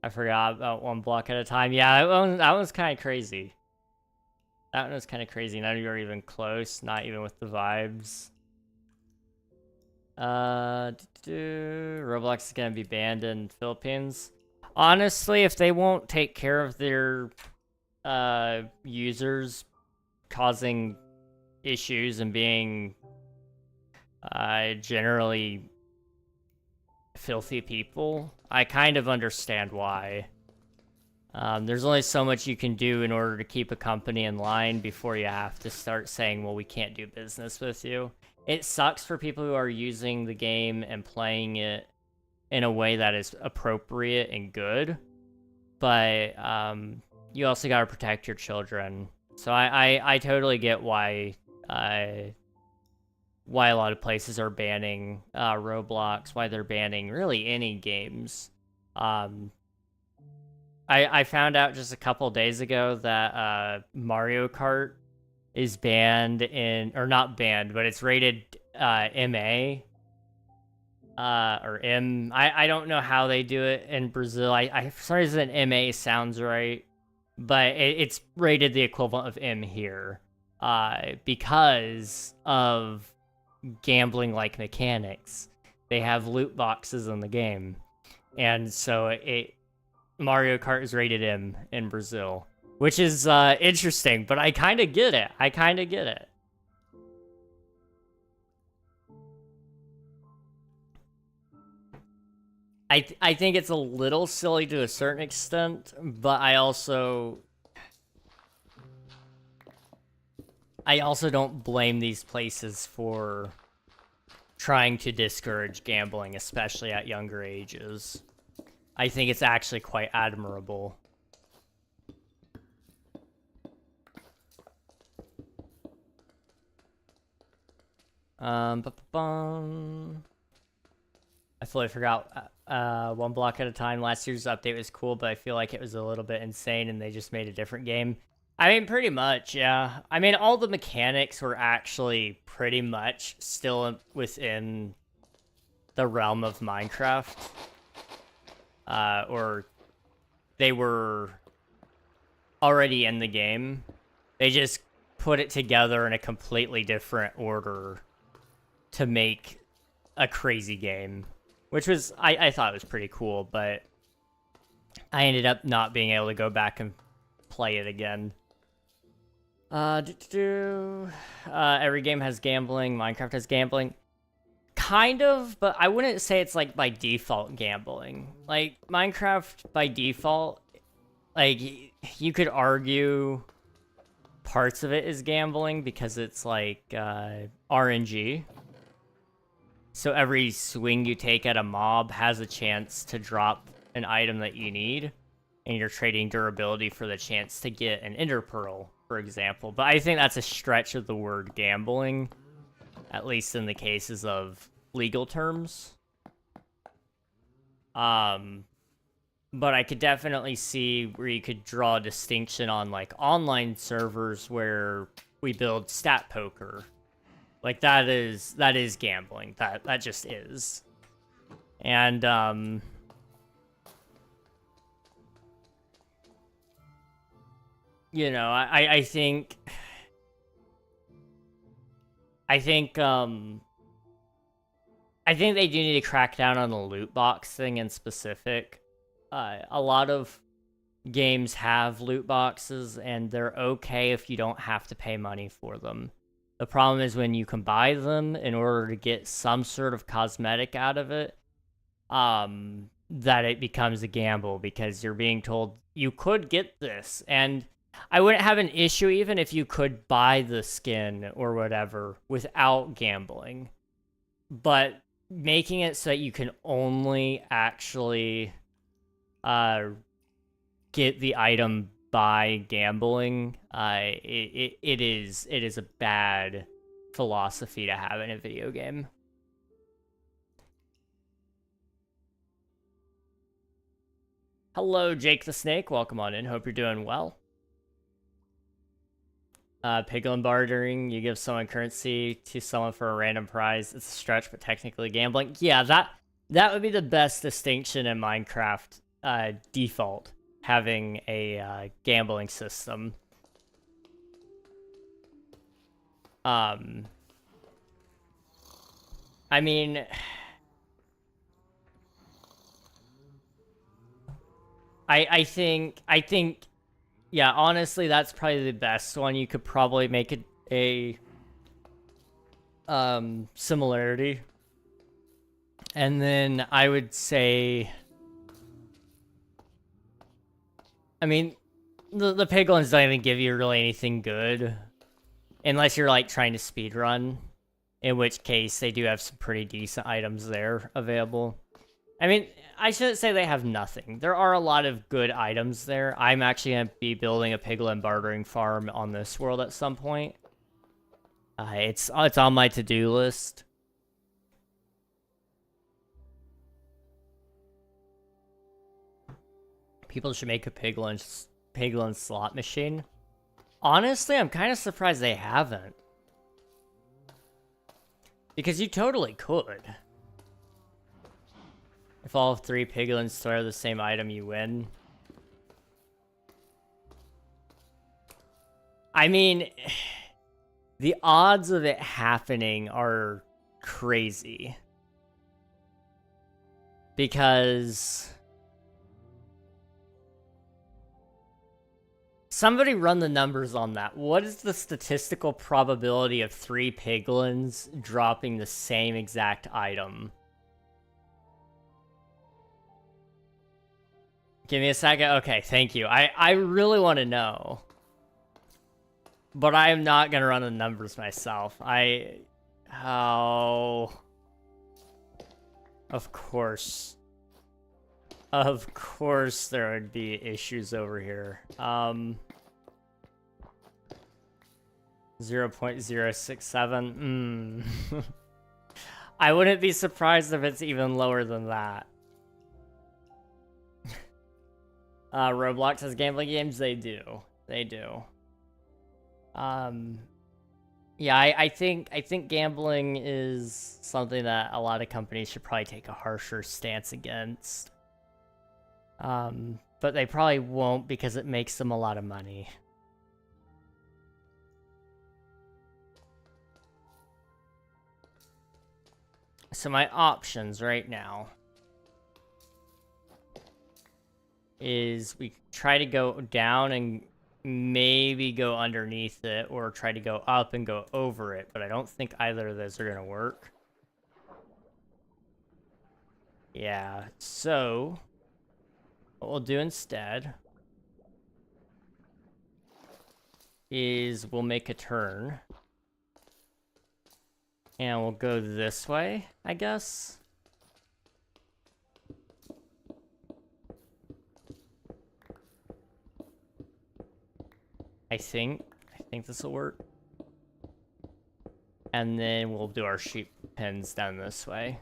I forgot about One Block at a Time. Yeah, that one was kind of crazy. That one was kind of crazy. None of you are even close, not even with the vibes. Roblox is gonna be banned in Philippines. Honestly, if they won't take care of their users causing issues and being generally filthy people, I kind of understand why. There's only so much you can do in order to keep a company in line before you have to start saying, well, we can't do business with you. It sucks for people who are using the game and playing it in a way that is appropriate and good, but you also gotta protect your children. So I totally get why a lot of places are banning Roblox, why they're banning really any games. I found out just a couple days ago that Mario Kart is banned in, or not banned, but it's rated MA. Or M. I don't know how they do it in Brazil. I for some reason MA sounds right, but it's rated the equivalent of M here. Because of gambling-like mechanics. They have loot boxes in the game. And so Mario Kart is rated M in Brazil. Which is interesting, but I kind of get it. I think it's a little silly to a certain extent, but I also don't blame these places for trying to discourage gambling, especially at younger ages. I think it's actually quite admirable. I fully forgot. One block at a time. Last year's update was cool, but I feel like it was a little bit insane, and they just made a different game. I mean, pretty much, yeah. I mean, all the mechanics were actually pretty much still within the realm of Minecraft. Or they were already in the game. They just put it together in a completely different order to make a crazy game, which was, I thought it was pretty cool, but I ended up not being able to go back and play it again. Every game has gambling. Minecraft has gambling. Kind of, but I wouldn't say it's like by default gambling. Like Minecraft by default, like you could argue parts of it is gambling because it's like RNG. So every swing you take at a mob has a chance to drop an item that you need, and you're trading durability for the chance to get an ender pearl, for example. But I think that's a stretch of the word gambling, at least in the cases of legal terms. But I could definitely see where you could draw a distinction on like online servers where we build stat poker. Like that is gambling. That just is. And you know, I think they do need to crack down on the loot box thing in specific. A lot of games have loot boxes, and they're okay if you don't have to pay money for them. The problem is when you can buy them in order to get some sort of cosmetic out of it, that it becomes a gamble because you're being told you could get this. And I wouldn't have an issue even if you could buy the skin or whatever without gambling. But making it so that you can only actually get the item by gambling, it is a bad philosophy to have in a video game. Hello, Jake the Snake. Welcome on in. Hope you're doing well. Piglin bartering, you give someone currency to someone for a random prize. It's a stretch, but technically gambling. Yeah, that would be the best distinction in Minecraft default, having a gambling system. I mean, I think, yeah, honestly, that's probably the best one. You could probably make a similarity. And then I would say, I mean, the piglins don't even give you really anything good. Unless you're, like, trying to speedrun. In which case, they do have some pretty decent items there available. I mean, I shouldn't say they have nothing. There are a lot of good items there. I'm actually going to be building a piglin bartering farm on this world at some point. It's on my to-do list. People should make a piglin slot machine. Honestly, I'm kind of surprised they haven't. Because you totally could. If all 3 piglins throw the same item, you win. I mean, the odds of it happening are crazy. Because somebody run the numbers on that. What is the statistical probability of 3 piglins dropping the same exact item? Give me a second. Okay, thank you. I really want to know. But I am not going to run the numbers myself. Oh. Of course. Of course there would be issues over here. 0.067. I wouldn't be surprised if it's even lower than that. Roblox has gambling games? They do. They do. Yeah, I think gambling is something that a lot of companies should probably take a harsher stance against. But they probably won't because it makes them a lot of money. So my options right now is we try to go down and maybe go underneath it, or try to go up and go over it, but I don't think either of those are gonna work. Yeah, so what we'll do instead is we'll make a turn. And we'll go this way, I guess. I think this will work. And then we'll do our sheep pens down this way.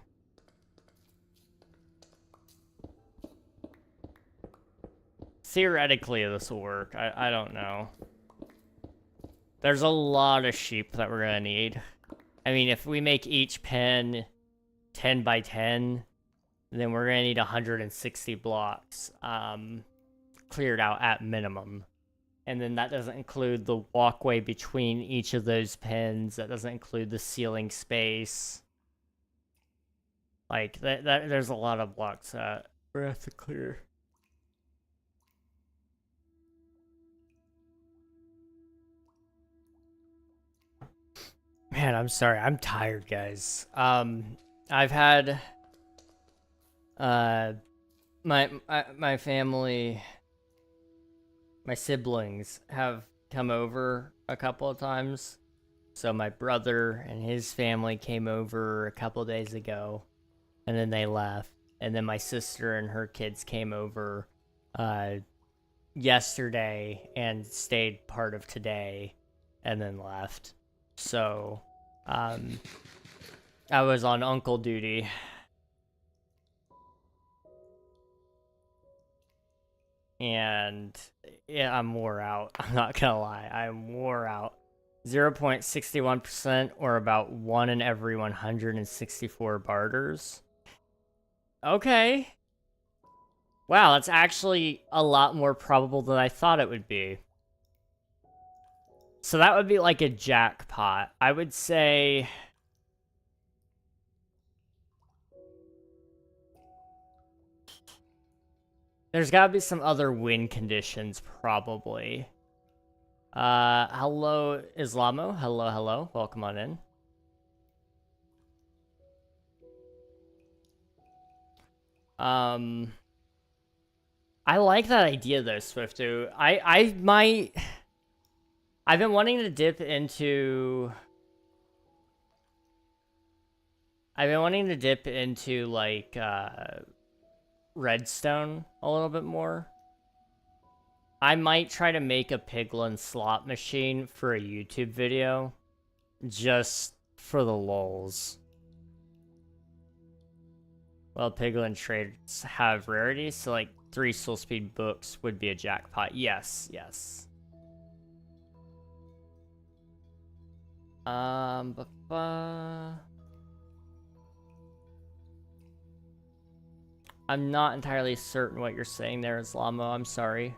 Theoretically, this will work. I don't know. There's a lot of sheep that we're gonna need. I mean, if we make each pen 10 by 10, then we're gonna need 160 blocks cleared out at minimum. And then that doesn't include the walkway between each of those pens. That doesn't include the ceiling space. Like, there's a lot of blocks that we have to clear. Man, I'm sorry. I'm tired, guys. I've had my family, my siblings have come over a couple of times. So my brother and his family came over a couple of days ago, and then they left. And then my sister and her kids came over yesterday and stayed part of today, and then left. So, I was on uncle duty. And, yeah, I'm wore out. I'm not gonna lie. I'm wore out. 0.61%, or about 1 in every 164 barters. Okay. Wow, that's actually a lot more probable than I thought it would be. So that would be like a jackpot. I would say... there's gotta be some other win conditions, probably. Hello, Islamo. Hello, hello. Welcome on in. I like that idea, though, Swiftu. I might... I've been wanting to dip into... like, redstone a little bit more. I might try to make a piglin slot machine for a YouTube video, just for the lulz. Well, piglin trades have rarities, so like 3 soul speed books would be a jackpot. Yes, yes. I'm not entirely certain what you're saying there, Islamo. I'm sorry.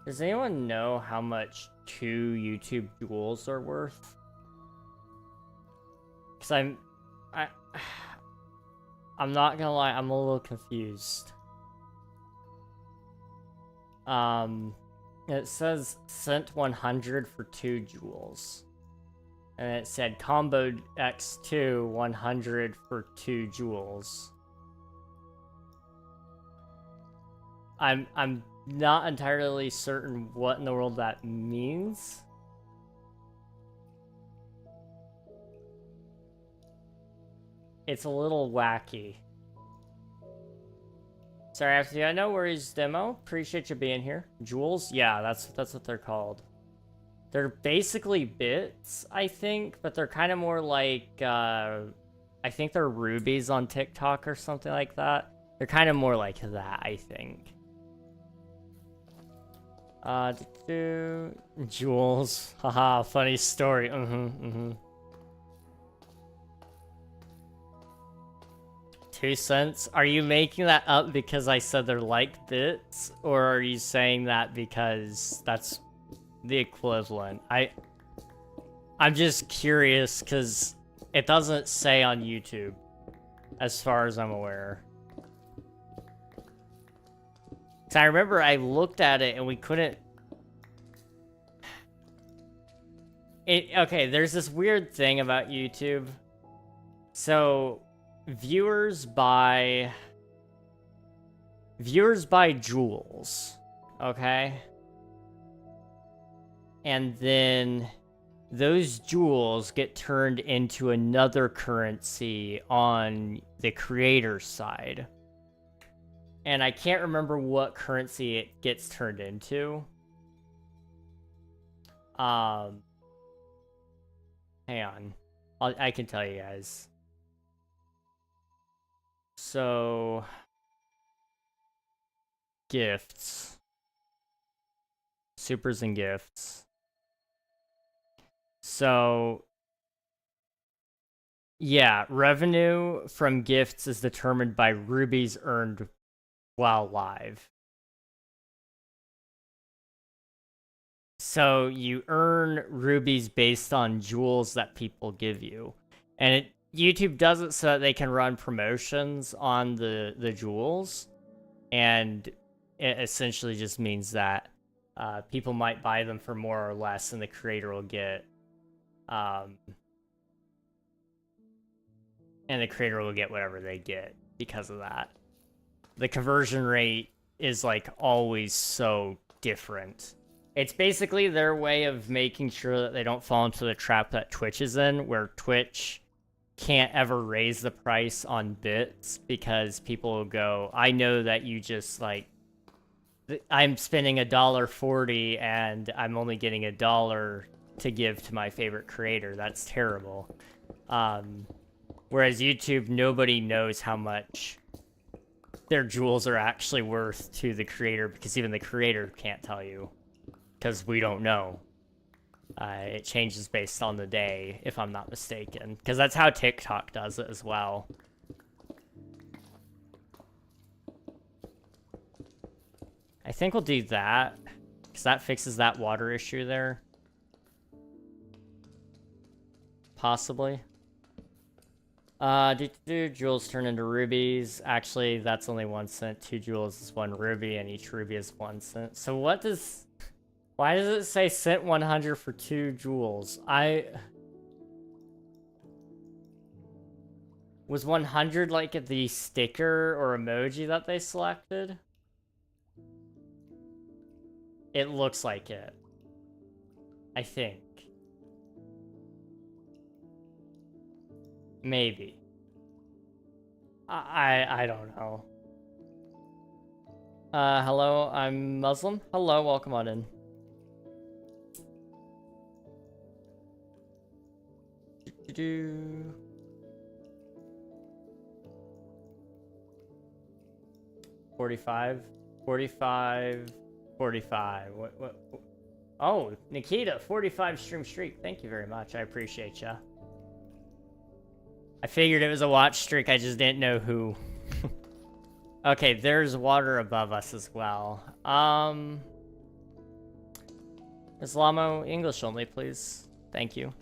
Does anyone know how much 2 YouTube jewels are worth? Because I'm not gonna lie, I'm a little confused. It says sent 100 for 2 jewels. And it said combo X2 100 for 2 jewels. I'm not entirely certain what in the world that means. It's a little wacky. Sorry, I have to do. No worries, demo. Appreciate you being here. Jewels? Yeah, that's what they're called. They're basically bits, I think, but they're kind of more like, I think they're rubies on TikTok or something like that. They're kind of more like that, I think. Jewels. Haha, funny story. 2 cents? Are you making that up because I said they're like bits? Or are you saying that because that's the equivalent? I'm just curious because it doesn't say on YouTube, as far as I'm aware. So I remember I looked at it and we couldn't... Okay, there's this weird thing about YouTube. So, viewers buy jewels, okay? And then those jewels get turned into another currency on the creator's side. And I can't remember what currency it gets turned into. Hang on. I can tell you guys. So, gifts. Supers and gifts. So, yeah, revenue from gifts is determined by rubies earned while live. So you earn rubies based on jewels that people give you. And YouTube does it so that they can run promotions on the jewels. And it essentially just means that people might buy them for more or less, and the creator will get... and the creator will get whatever they get because of that. The conversion rate is like always so different. It's basically their way of making sure that they don't fall into the trap that Twitch is in, where Twitch can't ever raise the price on bits because people will go, I know that you just like, I'm spending $1.40 and I'm only getting $1 to give to my favorite creator. That's terrible. Whereas YouTube, nobody knows how much their jewels are actually worth to the creator, because even the creator can't tell you, because we don't know. It changes based on the day, if I'm not mistaken, because that's how TikTok does it as well. I think we'll do that, because that fixes that water issue there. Possibly. Jewels turn into rubies. Actually, that's only 1 cent. 2 jewels is 1 ruby, and each ruby is 1 cent. So what does... Why does it say cent 100 for 2 jewels? Was 100 like the sticker or emoji that they selected? It looks like it. I think. Maybe. I don't know. Hello, I'm Muslim. Hello, welcome on in. Do 45, 45, 45. What? Oh, Nikita, 45 stream streak. Thank you very much. I appreciate ya. I figured it was a watch streak. I just didn't know who. Okay, there's water above us as well. Islamo, English only, please. Thank you.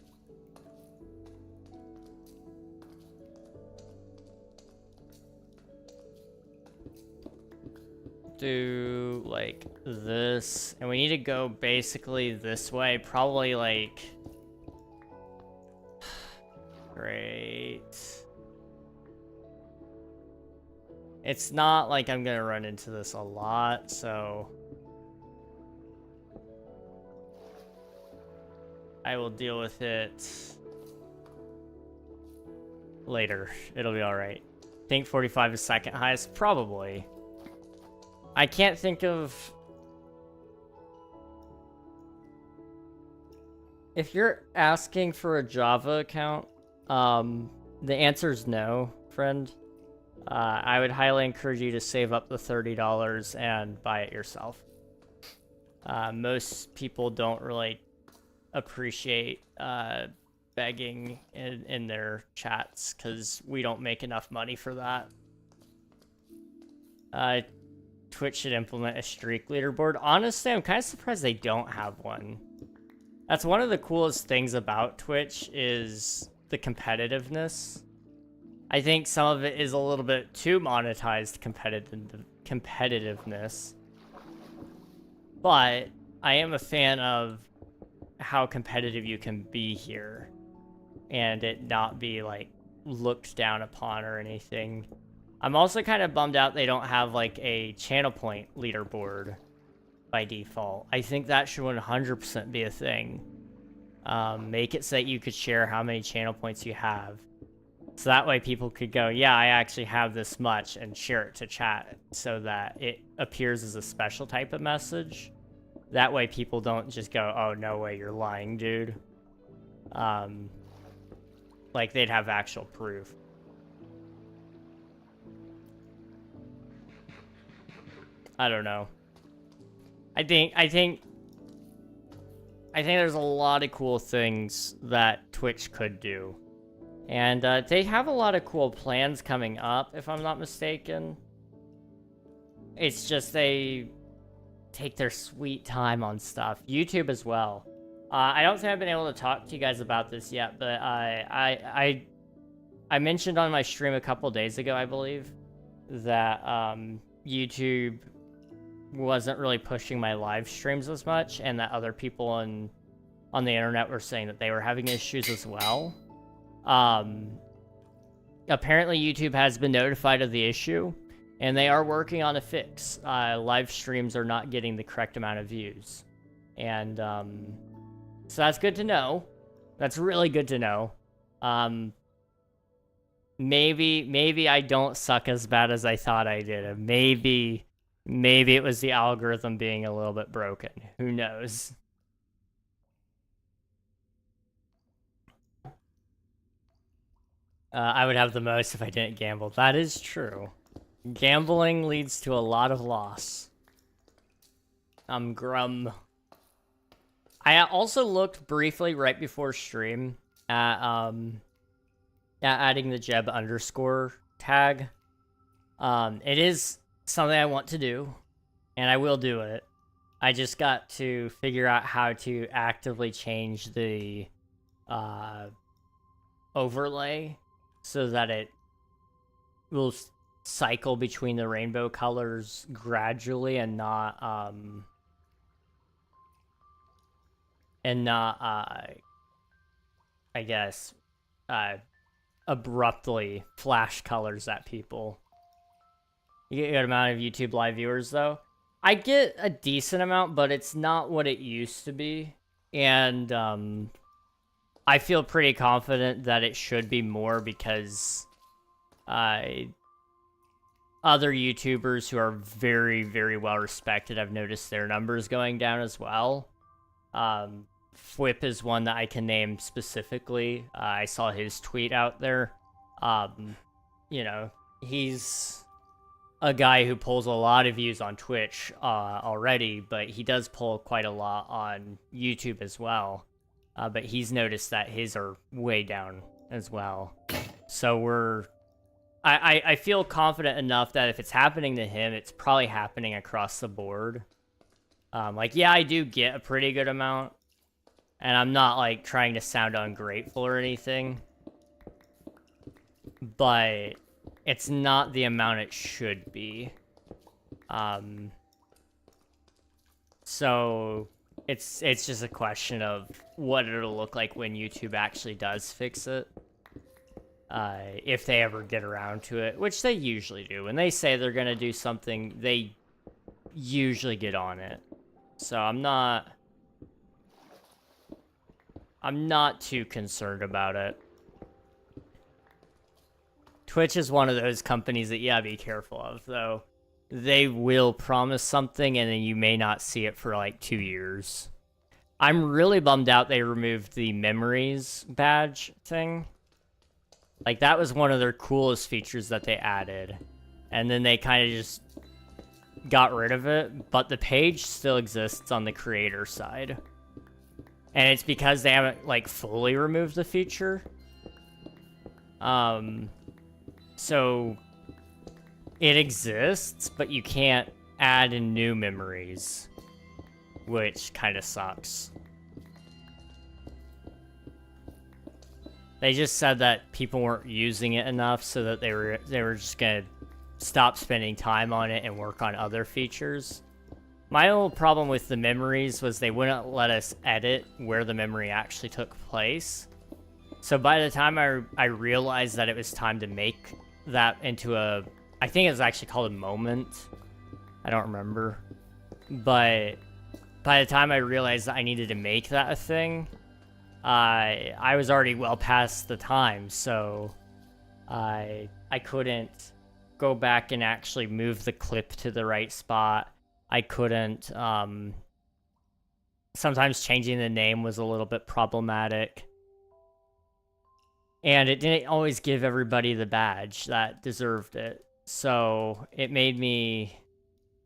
Do like this, and we need to go basically this way, probably like... Great. It's not like I'm gonna run into this a lot, so I will deal with it later. It'll be alright. Think 45 is second highest? Probably. I can't think of... If you're asking for a Java account, the answer is no, friend. I would highly encourage you to save up the $30 and buy it yourself. Most people don't really appreciate begging in their chats because we don't make enough money for that. Twitch should implement a streak leaderboard. Honestly, I'm kind of surprised they don't have one. That's one of the coolest things about Twitch is the competitiveness. I think some of it is a little bit too monetized competitiveness. But I am a fan of how competitive you can be here and it not be like looked down upon or anything. I'm also kind of bummed out they don't have like a channel point leaderboard by default. I think that should 100% be a thing. Make it so that you could share how many channel points you have. So that way people could go, yeah, I actually have this much, and share it to chat so that it appears as a special type of message. That way people don't just go, oh, no way, you're lying, dude. Like, they'd have actual proof. I don't know. I think there's a lot of cool things that Twitch could do. And they have a lot of cool plans coming up, if I'm not mistaken. It's just they take their sweet time on stuff. YouTube as well. I don't think I've been able to talk to you guys about this yet, but I mentioned on my stream a couple days ago, I believe, that YouTube wasn't really pushing my live streams as much, and that other people on the internet were saying that they were having issues as well. Apparently YouTube has been notified of the issue, and they are working on a fix. Live streams are not getting the correct amount of views. And, so that's good to know. That's really good to know. Maybe I don't suck as bad as I thought I did. Maybe it was the algorithm being a little bit broken. Who knows? I would have the most if I didn't gamble. That is true. Gambling leads to a lot of loss. Grum. I also looked briefly right before stream at adding the Jeb underscore tag. It is something I want to do, and I will do it. I just got to figure out how to actively change the overlay so that it will cycle between the rainbow colors gradually and not I guess abruptly flash colors at people. You get a good amount of YouTube live viewers though. I get a decent amount, but it's not what it used to be, and I feel pretty confident that it should be more because other YouTubers who are very, very well respected, I've noticed their numbers going down as well. Fwip is one that I can name specifically. I saw his tweet out there. You know, he's a guy who pulls a lot of views on Twitch already, but he does pull quite a lot on YouTube as well. But he's noticed that his are way down as well. So I feel confident enough that if it's happening to him, it's probably happening across the board. Like, yeah, I do get a pretty good amount, and I'm not, like, trying to sound ungrateful or anything, but it's not the amount it should be. So it's just a question of what it'll look like when YouTube actually does fix it. If they ever get around to it, which they usually do. When they say they're gonna do something, they usually get on it. So I'm not too concerned about it. Twitch is one of those companies that you gotta be careful of, though. they will promise something and then you may not see it for like 2 years. I'm really bummed out they removed the memories badge thing. Like, that was one of their coolest features that they added. And then they kind of just got rid of it, but the page still exists on the creator side. And it's because they haven't, like, fully removed the feature. So it exists, but you can't add in new memories, which kind of sucks. They just said that people weren't using it enough, so that they were just gonna stop spending time on it and work on other features. My whole problem with the memories was they wouldn't let us edit where the memory actually took place. So by the time I realized that it was time to make that into a, I think it's actually called a moment. I don't remember. But by the time I realized that I needed to make that a thing, I was already well past the time, so I couldn't go back and actually move the clip to the right spot. I couldn't, sometimes changing the name was a little bit problematic. And it didn't always give everybody the badge that deserved it. So it made me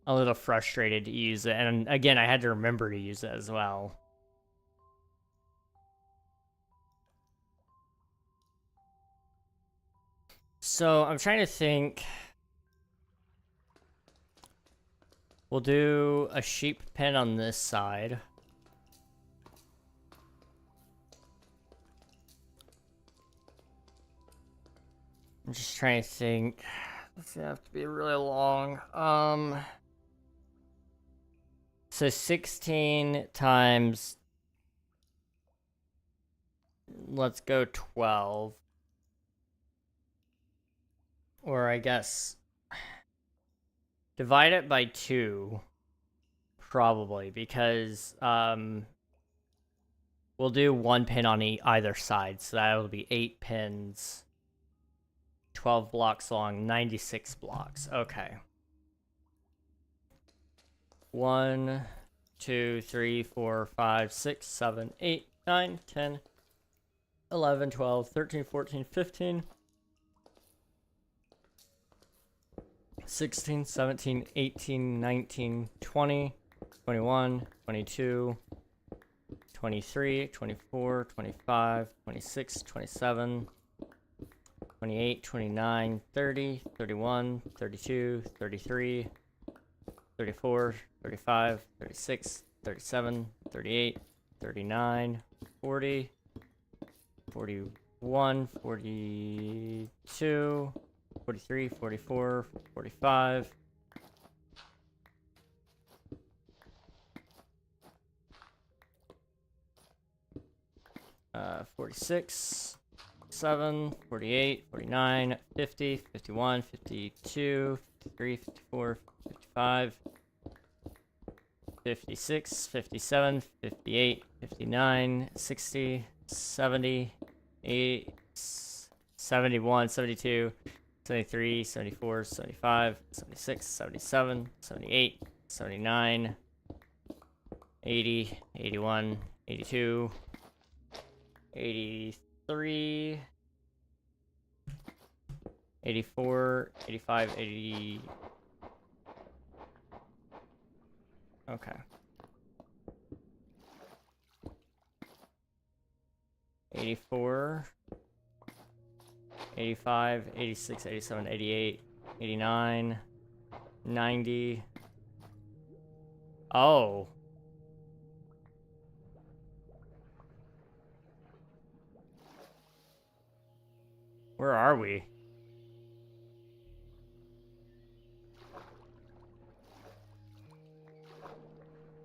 a little frustrated to use it. And again, I had to remember to use it as well. So I'm trying to think. We'll do a sheep pen on this side. I'm just trying to think. This is gonna have to be really long. So 16 times, let's go 12. Or I guess divide it by 2, probably, because we'll do 1 pin on either side, so that'll be 8 pins, 12 blocks long, 96 blocks. Okay. 1, 2, 3, 4, 5, 6, 7, 8, 9, 10, 11, 12, 13, 14, 15, 16, 17, 18, 19, 20, 21, 22, 23, 24, 25, 26, 27, 28, 29, 30, 31, 32, 33, 34, 35, 36, 37, 38, 39, 40, 41, 42, 43, 44, 45, 46, 7, 48, 49, 50, 51, 52, 53, 54, 55, 56, 57, 58, 59, 60, 70, 8, 71, 72, 73, 74, 75, 76, 77, 78, 79, 80, 81, 82, 83, 84, 85, 80. Okay. 84, 85, 86, 87, 88, 89, 90. Oh. Where are we?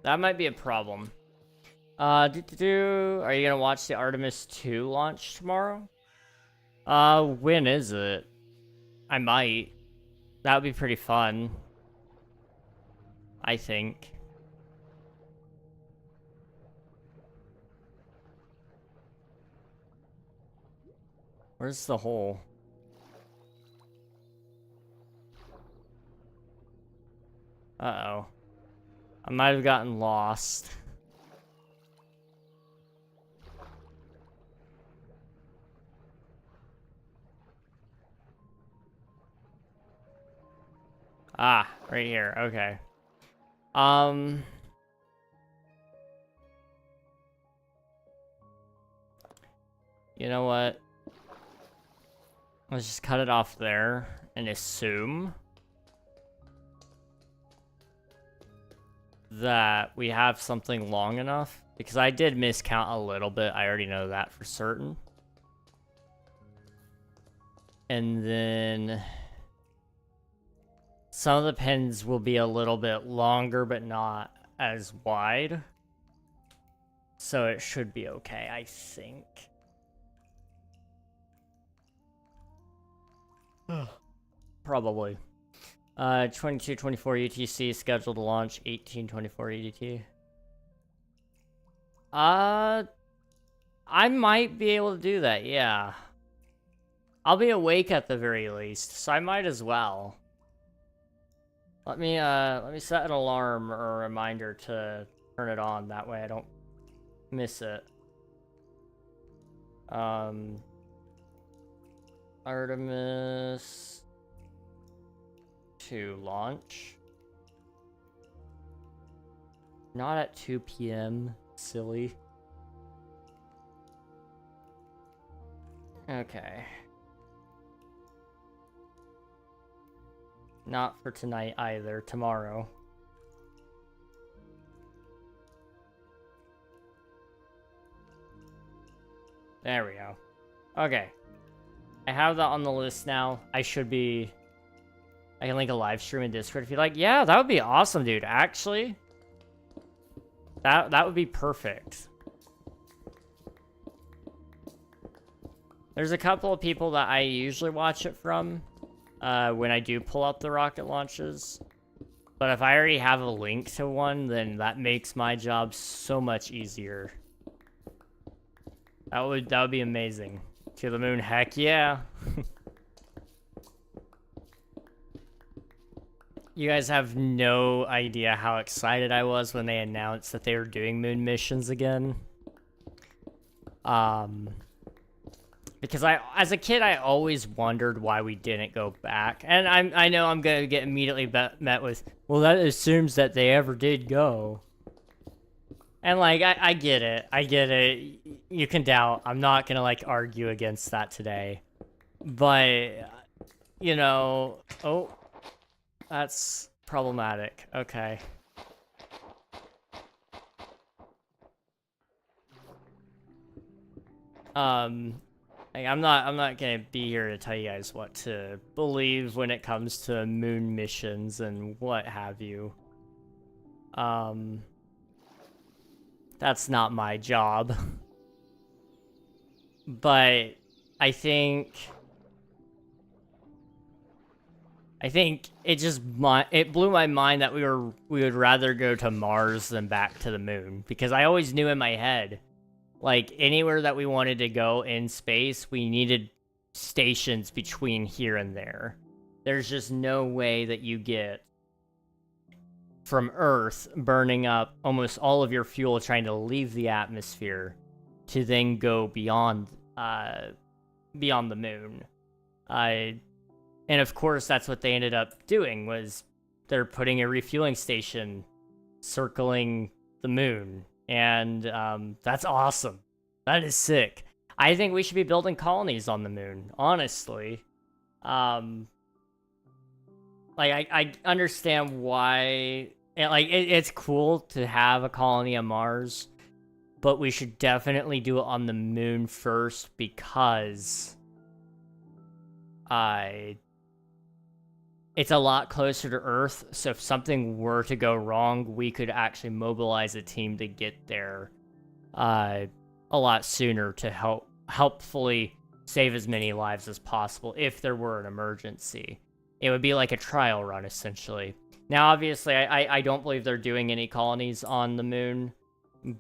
That might be a problem. Are you gonna watch the Artemis 2 launch tomorrow? When is it? I might. That would be pretty fun. I think. Where's the hole? Uh-oh. I might have gotten lost. Ah, right here. Okay. You know what? Let's just cut it off there and assume that we have something long enough, because I did miscount a little bit. I already know that for certain. And then some of the pins will be a little bit longer, but not as wide. So it should be okay, I think. Probably. 2224 UTC scheduled to launch 1824 EDT. I might be able to do that, yeah. I'll be awake at the very least, so I might as well. Let me set an alarm or a reminder to turn it on, that way I don't miss it. Artemis to launch. Not at 2 p.m. Silly. Okay. Not for tonight either. Tomorrow. There we go. Okay. I have that on the list now. I can link a live stream in Discord if you like. Yeah, that would be awesome, dude. Actually, that would be perfect. There's a couple of people that I usually watch it from when I do pull up the rocket launches. But if I already have a link to one, then that makes my job so much easier. That would be amazing. To the moon, heck yeah. You guys have no idea how excited I was when they announced that they were doing moon missions again. Because as a kid, I always wondered why we didn't go back. And I know I'm going to get immediately met with, well, that assumes that they ever did go. And, like, I get it. I get it. You can doubt. I'm not going to, like, argue against that today. But, you know... Oh, that's problematic. Okay. Like, I'm not going to be here to tell you guys what to believe when it comes to moon missions and what have you. That's not my job. But I think it blew my mind that we would rather go to Mars than back to the moon, because I always knew in my head, like, anywhere that we wanted to go in space, we needed stations between here and there. There's just no way that you get from Earth burning up almost all of your fuel trying to leave the atmosphere to then go beyond the moon. And of course, that's what they ended up doing, was they're putting a refueling station circling the moon. And that's awesome. That is sick. I think we should be building colonies on the moon, honestly. Like, I understand why... And, like, it's cool to have a colony on Mars, but we should definitely do it on the moon first, because... It's a lot closer to Earth, so if something were to go wrong, we could actually mobilize a team to get there a lot sooner to helpfully save as many lives as possible if there were an emergency. It would be like a trial run, essentially. Now, obviously, I don't believe they're doing any colonies on the moon,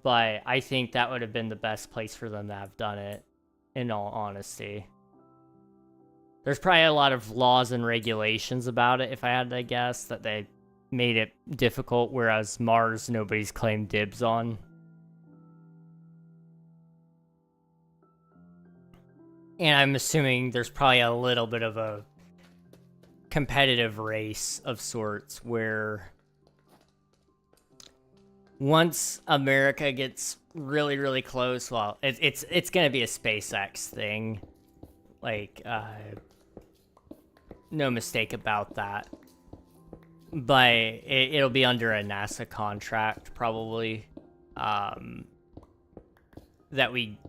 but I think that would have been the best place for them to have done it, in all honesty. There's probably a lot of laws and regulations about it, if I had to guess, that they made it difficult, whereas Mars, nobody's claimed dibs on. And I'm assuming there's probably a little bit of a competitive race of sorts where once America gets really, really close, well, it's going to be a SpaceX thing. Like, no mistake about that. But it'll be under a NASA contract, probably, that we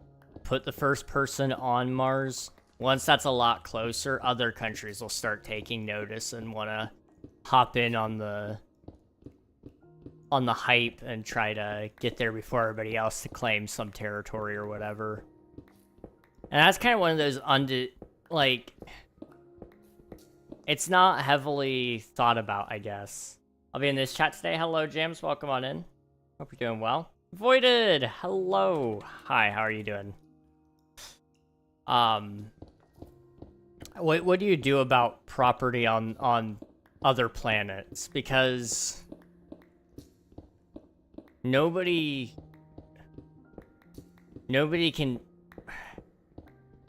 put the first person on Mars. Once that's a lot closer, other countries will start taking notice and want to hop in on the hype and try to get there before everybody else to claim some territory or whatever. And that's kind of one of those like, it's not heavily thought about, I guess. I'll be in this chat today. Hello, James. Welcome on in. Hope you're doing well. Voided. Hello. Hi. How are you doing? What do you do about property on other planets? Because nobody can.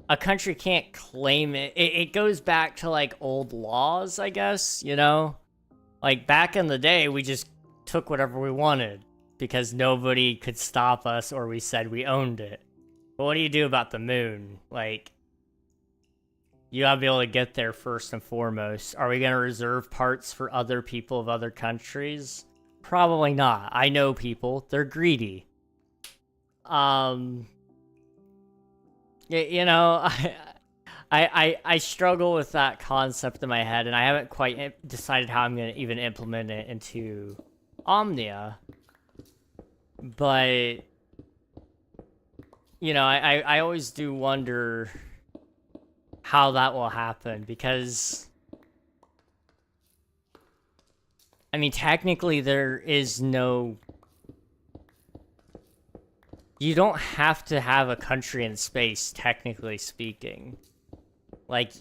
A country can't claim it. It goes back to, like, old laws, I guess, you know? Like, back in the day, we just took whatever we wanted because nobody could stop us or we said we owned it. But what do you do about the moon? Like, you gotta be able to get there first and foremost. Are we gonna reserve parts for other people of other countries? Probably not. I know people. They're greedy. You know, I struggle with that concept in my head, and I haven't quite decided how I'm going to even implement it into Omnia. But, you know, I always do wonder how that will happen, because, I mean, technically there is no... You don't have to have a country in space, technically speaking. Like,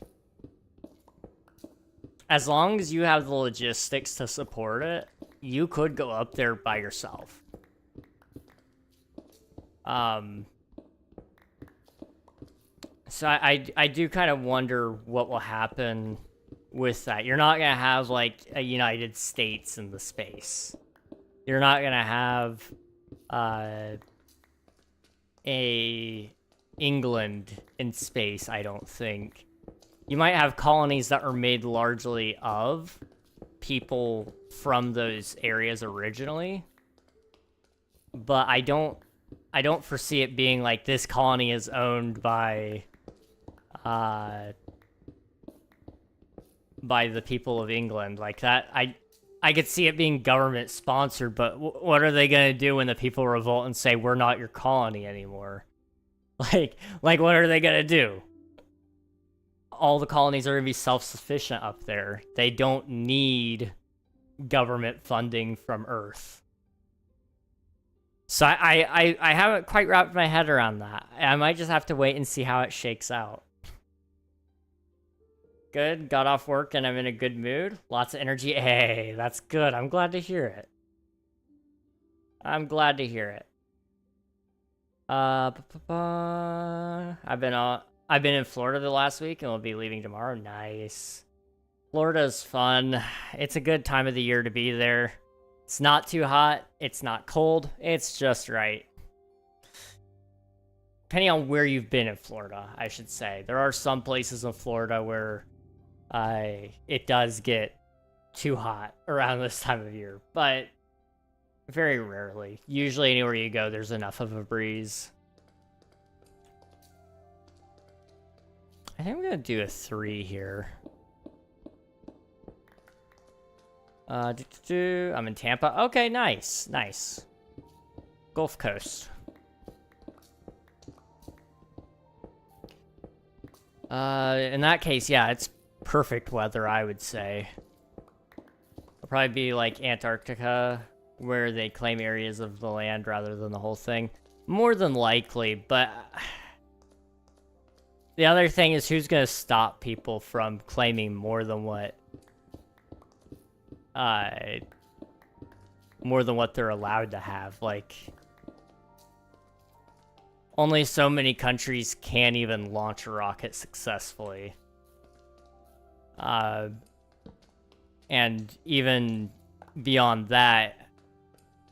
as long as you have the logistics to support it, you could go up there by yourself. So I do kind of wonder what will happen with that. You're not going to have, like, a United States in the space. You're not going to have... a England in space, I don't think. You might have colonies that are made largely of people from those areas originally, but I don't foresee it being like this colony is owned by the people of England like that. I could see it being government sponsored, but what are they going to do when the people revolt and say, we're not your colony anymore? Like what are they going to do? All the colonies are going to be self-sufficient up there. They don't need government funding from Earth. So I haven't quite wrapped my head around that. I might just have to wait and see how it shakes out. Good. Got off work and I'm in a good mood. Lots of energy. Hey, that's good. I'm glad to hear it. I'm glad to hear it. I've been in Florida the last week and we'll be leaving tomorrow. Nice. Florida's fun. It's a good time of the year to be there. It's not too hot. It's not cold. It's just right. Depending on where you've been in Florida, I should say. There are some places in Florida where it does get too hot around this time of year, but very rarely. Usually anywhere you go, there's enough of a breeze. I think I'm going to do a 3 here. I'm in Tampa. Okay, nice. Nice. Gulf Coast. In that case, yeah, it's perfect weather, I would say. It'll probably be like Antarctica, where they claim areas of the land rather than the whole thing. More than likely, but the other thing is who's going to stop people from claiming more than what more than what they're allowed to have. Like, only so many countries can even launch a rocket successfully. And even beyond that,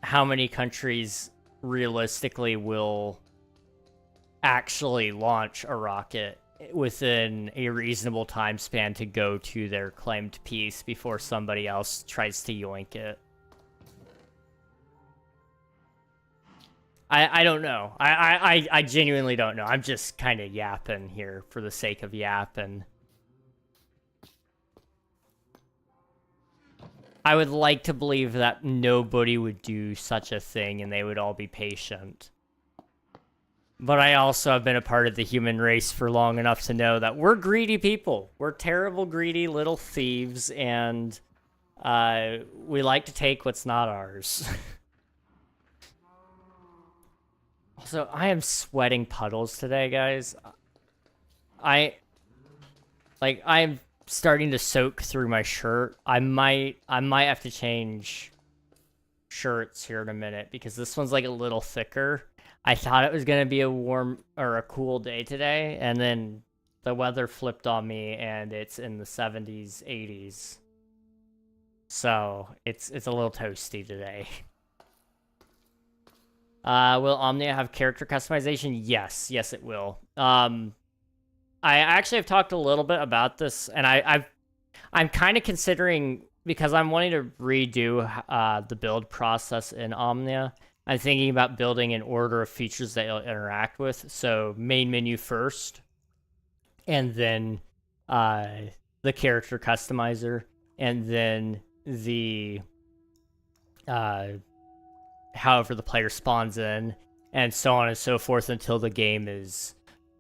how many countries realistically will actually launch a rocket within a reasonable time span to go to their claimed peace before somebody else tries to yoink it? I don't know. I genuinely don't know. I'm just kind of yapping here for the sake of yapping. I would like to believe that nobody would do such a thing and they would all be patient. But I also have been a part of the human race for long enough to know that we're greedy people. We're terrible, greedy little thieves, and we like to take what's not ours. Also, I am sweating puddles today, guys. I'm starting to soak through my shirt. I might have to change shirts here in a minute because this one's like a little thicker. I thought it was gonna be a warm or a cool day today, and then the weather flipped on me and it's in the 70s, 80s. So it's a little toasty today. Will Omnia have character customization? Yes, it will. I actually have talked a little bit about this, and I'm kind of considering, because I'm wanting to redo the build process in Omnia. I'm thinking about building an order of features that you'll interact with. So main menu first, and then the character customizer, and then the however the player spawns in, and so on and so forth until the game is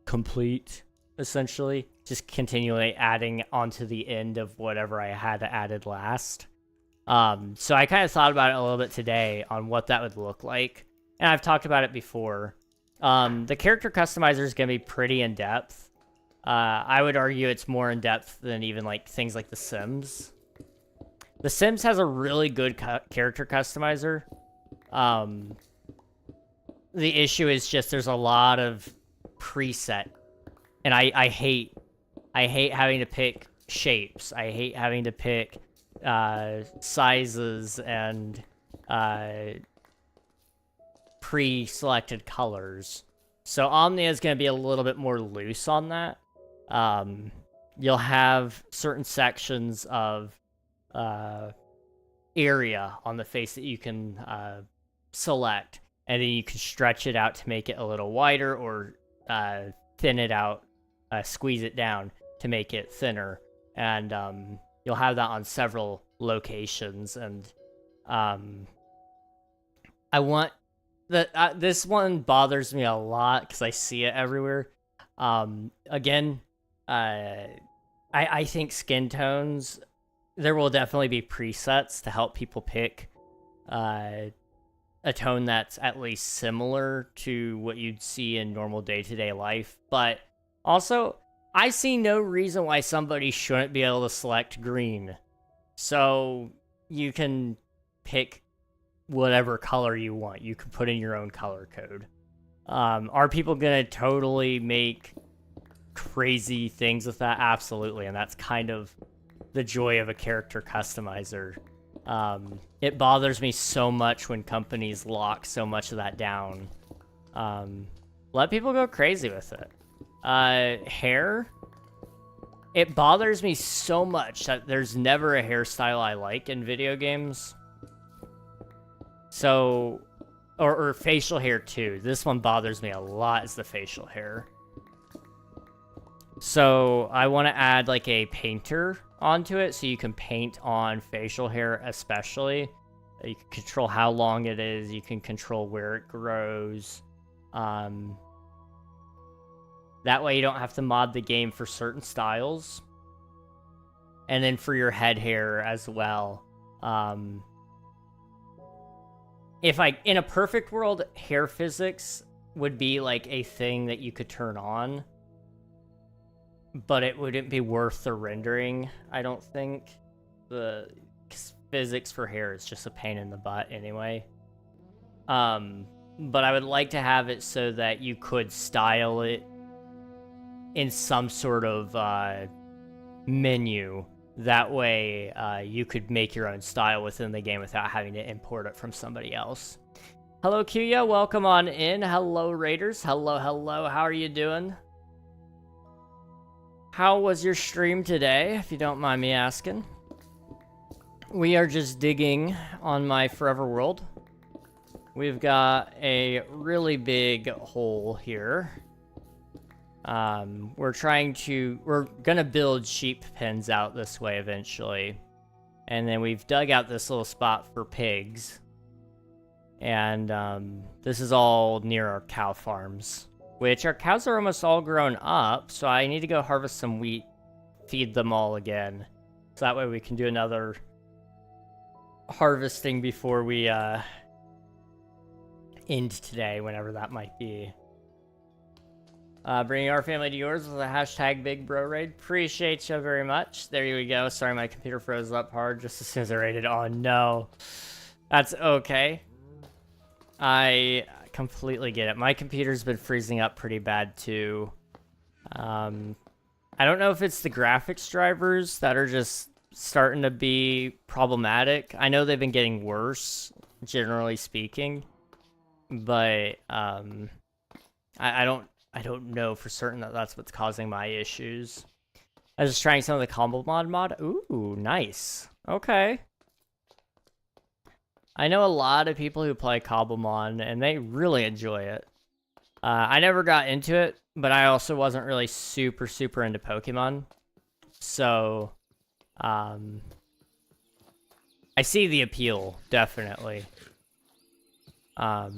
complete, essentially. Just continually adding onto the end of whatever I had added last. So I kind of thought about it a little bit today on what that would look like. And I've talked about it before. The character customizer is going to be pretty in-depth. I would argue it's more in-depth than even like things like The Sims. The Sims has a really good character customizer. The issue is just there's a lot of preset. And I hate having to pick shapes. I hate having to pick sizes and pre-selected colors. So Omnia is going to be a little bit more loose on that. You'll have certain sections of area on the face that you can select, and then you can stretch it out to make it a little wider, or thin it out, squeeze it down to make it thinner. And you'll have that on several locations. And I want that. This one bothers me a lot because I see it everywhere. Again, I think skin tones, there will definitely be presets to help people pick a tone that's at least similar to what you'd see in normal day-to-day life. But also, I see no reason why somebody shouldn't be able to select green. So you can pick whatever color you want. You can put in your own color code. Are people going to totally make crazy things with that? Absolutely. And that's kind of the joy of a character customizer. It bothers me so much when companies lock so much of that down. Let people go crazy with it. Hair, it bothers me so much that there's never a hairstyle I like in video games. So, or facial hair too. This one bothers me a lot, is the facial hair. So I want to add like a painter onto it, so you can paint on facial hair especially. You can control how long it is, you can control where it grows. That way you don't have to mod the game for certain styles. And then for your head hair as well. If in a perfect world, hair physics would be like a thing that you could turn on. But it wouldn't be worth the rendering, I don't think. physics for hair is just a pain in the butt anyway. But I would like to have it so that you could style it in some sort of menu. That way you could make your own style within the game without having to import it from somebody else. Hello, Kuya. Welcome on in. Hello, Raiders. Hello, hello. How are you doing? How was your stream today, if you don't mind me asking? We are just digging on my Forever World. We've got a really big hole here. We're gonna build sheep pens out this way eventually. And then we've dug out this little spot for pigs. And this is all near our cow farms, which our cows are almost all grown up. So I need to go harvest some wheat, feed them all again. So that way we can do another harvesting before we end today, whenever that might be. Bringing our family to yours with a hashtag Big Bro Raid. Appreciate you very much. There you go. Sorry, my computer froze up hard just as soon as I raided. Oh no, that's okay. I completely get it. My computer's been freezing up pretty bad too. I don't know if it's the graphics drivers that are just starting to be problematic. I know they've been getting worse, generally speaking, but I don't know for certain that that's what's causing my issues. I was just trying some of the combo mod. Ooh, nice. Okay. I know a lot of people who play Cobblemon, and they really enjoy it. I never got into it, but I also wasn't really super into Pokemon. So, I see the appeal, definitely. I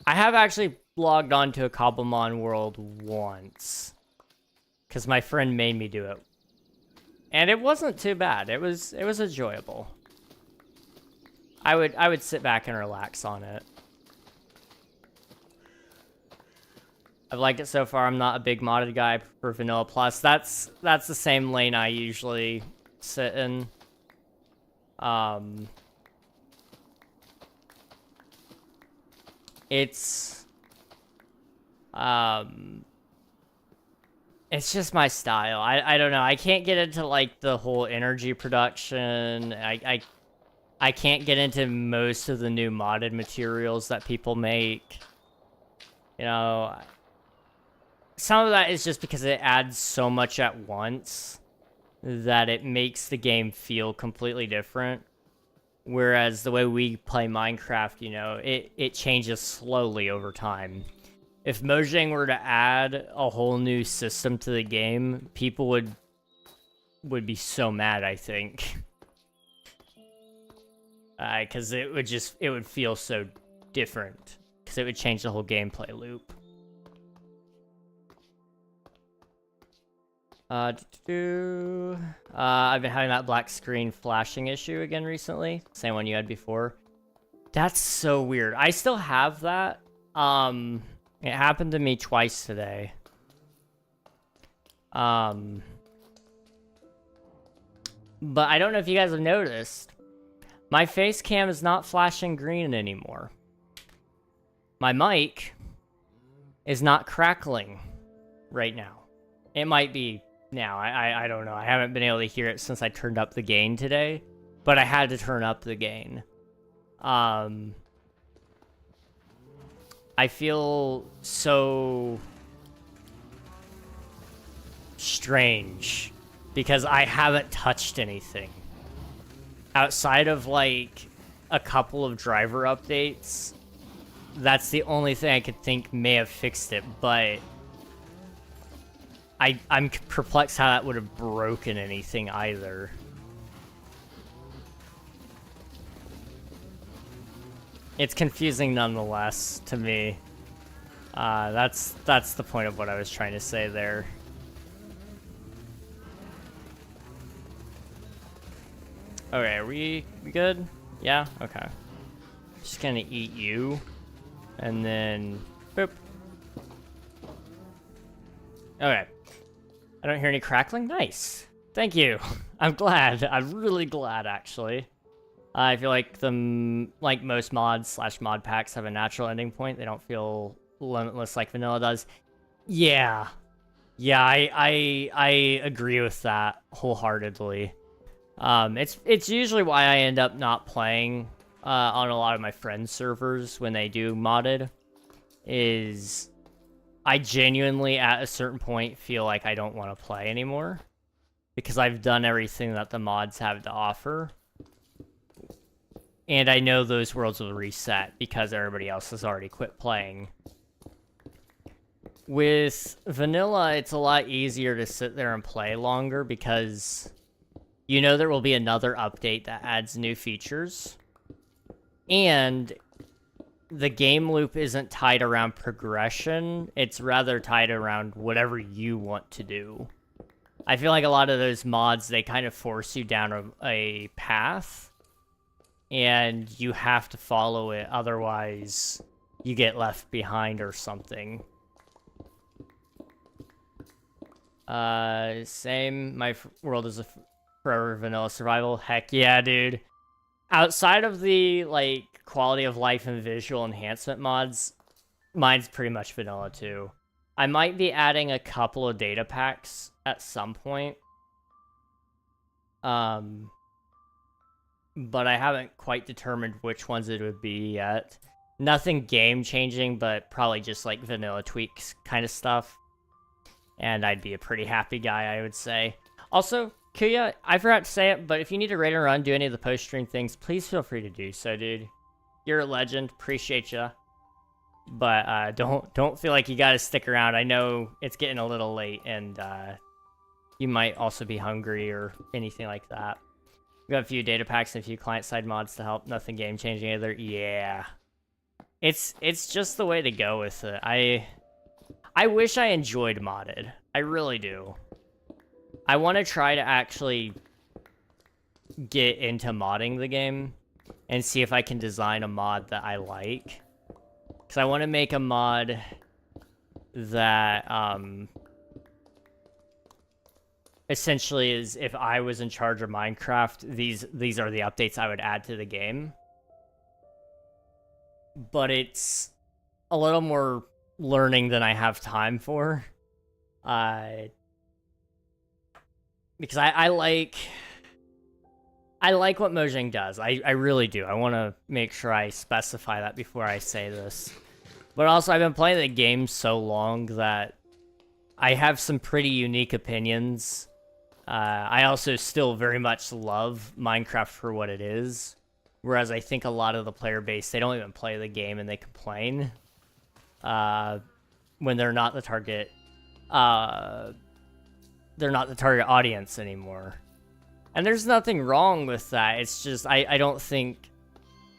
have actually logged on to a Cobblemon world once, because my friend made me do it. And it wasn't too bad. It was enjoyable. I would sit back and relax on it. I've liked it so far. I'm not a big modded guy for Vanilla Plus. That's the same lane I usually sit in. It's just my style. I don't know. I can't get into like the whole energy production. I can't get into most of the new modded materials that people make. You know, some of that is just because it adds so much at once that it makes the game feel completely different. Whereas the way we play Minecraft, you know, it changes slowly over time. If Mojang were to add a whole new system to the game, people would be so mad, I think. Because it would feel so different. Because it would change the whole gameplay loop. I've been having that black screen flashing issue again recently. Same one you had before. That's so weird. I still have that. It happened to me twice today. But I don't know if you guys have noticed. My face cam is not flashing green anymore. My mic is not crackling right now. It might be now. I don't know. I haven't been able to hear it since I turned up the gain today. But I had to turn up the gain. I feel so strange because I haven't touched anything. Outside of, like, a couple of driver updates, that's the only thing I could think may have fixed it, but I'm perplexed how that would have broken anything either. It's confusing nonetheless to me. That's the point of what I was trying to say there. Okay, are we good? Yeah? Okay. Just gonna eat you. And then... boop. Okay. I don't hear any crackling? Nice. Thank you. I'm glad. I'm really glad, actually. I feel like like most mods slash mod packs have a natural ending point. They don't feel limitless like vanilla does. Yeah. Yeah, I agree with that wholeheartedly. It's usually why I end up not playing on a lot of my friends' servers when they do modded, is I genuinely at a certain point feel like I don't want to play anymore because I've done everything that the mods have to offer. And I know those worlds will reset because everybody else has already quit playing. With vanilla, it's a lot easier to sit there and play longer because you know there will be another update that adds new features. And the game loop isn't tied around progression. It's rather tied around whatever you want to do. I feel like a lot of those mods, they kind of force you down a path. And you have to follow it, otherwise you get left behind or something. Same. My world is a forever vanilla survival. Heck yeah, dude. Outside of the, like, quality of life and visual enhancement mods, mine's pretty much vanilla, too. I might be adding a couple of data packs at some point. But I haven't quite determined which ones it would be yet. Nothing game-changing, but probably just, like, vanilla tweaks kind of stuff. And I'd be a pretty happy guy, I would say. Also, Kuya, I forgot to say it, but if you need to raid and run, do any of the post-stream things, please feel free to do so, dude. You're a legend. Appreciate ya. But don't feel like you gotta stick around. I know it's getting a little late, and you might also be hungry or anything like that. We got a few data packs and a few client-side mods to help. Nothing game-changing either. Yeah. It's just the way to go with it. I wish I enjoyed modded. I really do. I want to try to actually get into modding the game and see if I can design a mod that I like. Because I want to make a mod that essentially is, if I was in charge of Minecraft, these are the updates I would add to the game. But it's a little more learning than I have time for. Because I like what Mojang does. I really do. I want to make sure I specify that before I say this. But also, I've been playing the game so long that I have some pretty unique opinions. I also still very much love Minecraft for what it is. Whereas I think a lot of the player base, they don't even play the game and they complain. When they're not the target... they're not the target audience anymore. And there's nothing wrong with that. It's just, I don't think...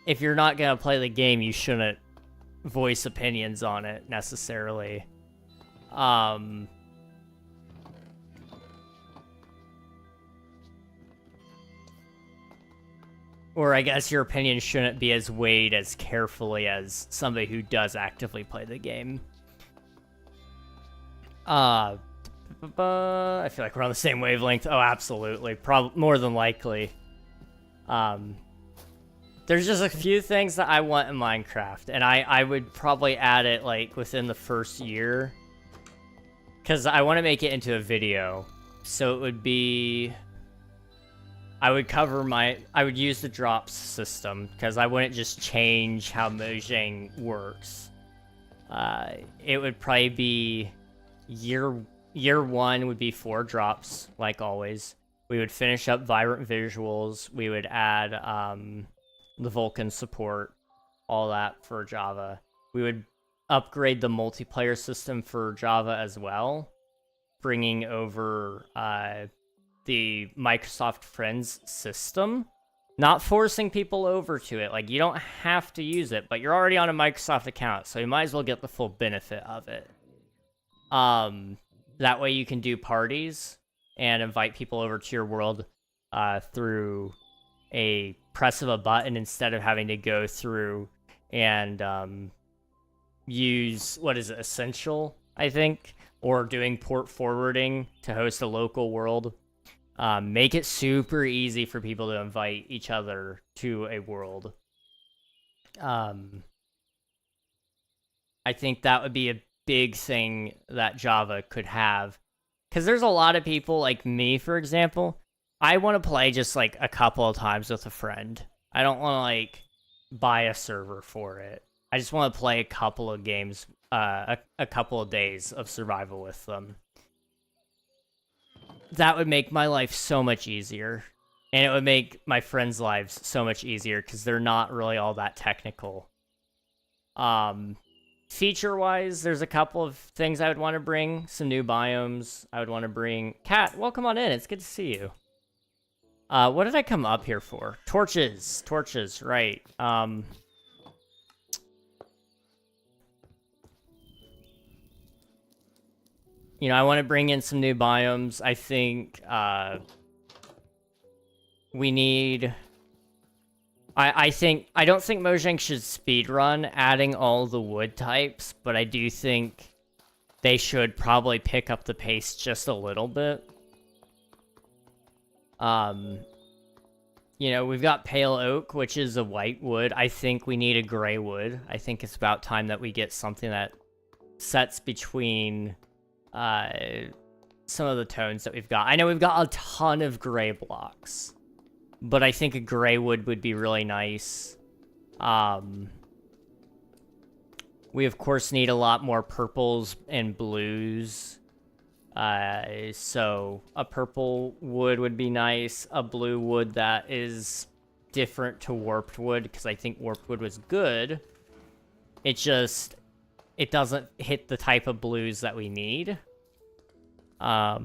If you're not going to play the game, you shouldn't voice opinions on it, necessarily. Or I guess your opinion shouldn't be as weighed as carefully as somebody who does actively play the game. I feel like we're on the same wavelength. Oh, absolutely. More than likely. There's just a few things that I want in Minecraft, and I would probably add it, like, within the first year. Because I want to make it into a video. So it would be... I would use the drops system, because I wouldn't just change how Mojang works. It would probably be year one would be 4 drops, like always. We would finish up Vibrant Visuals. We would add the Vulkan support, all that for Java. We would upgrade the multiplayer system for Java as well, bringing over the Microsoft Friends system. Not forcing people over to it. Like, you don't have to use it, but you're already on a Microsoft account, so you might as well get the full benefit of it. That way you can do parties and invite people over to your world through a press of a button instead of having to go through and use, what is it, Essential, I think, or doing port forwarding to host a local world. Make it super easy for people to invite each other to a world. I think that would be a big thing that Java could have. Because there's a lot of people like me, for example. I want to play just like a couple of times with a friend. I don't want to like buy a server for it. I just want to play a couple of games, a couple of days of survival with them. That would make my life so much easier. And it would make my friends' lives so much easier because they're not really all that technical. Feature-wise, there's a couple of things I would want to bring. Some new biomes. I would want to bring... Cat, welcome on in. It's good to see you. What did I come up here for? Torches. Torches, right. You know, I want to bring in some new biomes. I think, we need... I don't think Mojang should speedrun adding all the wood types, but I do think they should probably pick up the pace just a little bit. You know, we've got pale oak, which is a white wood. I think we need a gray wood. I think it's about time that we get something that sets between some of the tones that we've got. I know we've got a ton of gray blocks, but I think a gray wood would be really nice. We, of course, need a lot more purples and blues. So a purple wood would be nice. A blue wood that is different to warped wood, because I think warped wood was good. It doesn't hit the type of blues that we need. I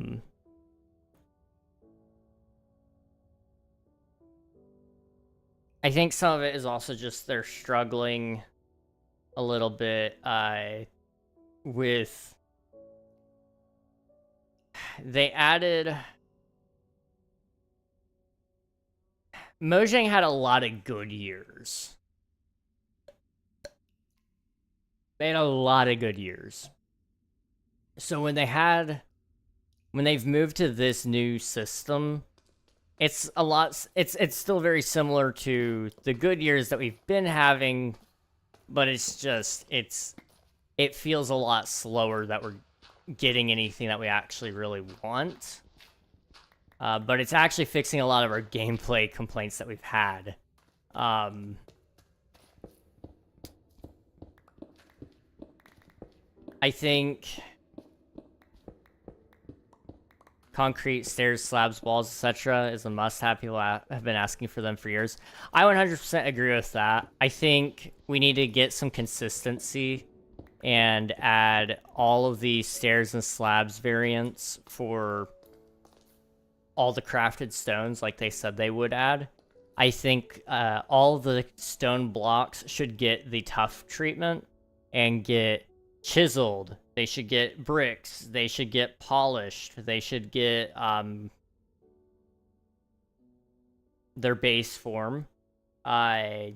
think some of it is also just they're struggling a little bit with... They added... Mojang had a lot of good years. They had a lot of good years. So when they've moved to this new system, it's still very similar to the good years that we've been having, but it feels a lot slower that we're getting anything that we actually really want. But it's actually fixing a lot of our gameplay complaints that we've had. I think concrete, stairs, slabs, walls, etc. is a must-have. People have been asking for them for years. I 100% agree with that. I think we need to get some consistency and add all of the stairs and slabs variants for all the crafted stones like they said they would add. I think all the stone blocks should get the tough treatment and get chiseled. They should get bricks. They should get polished. They should get their base form. I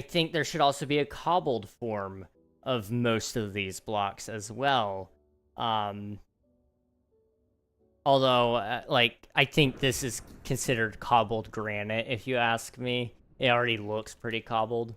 think there should also be a cobbled form of most of these blocks as well. Although, like, I think this is considered cobbled granite, if you ask me. It already looks pretty cobbled.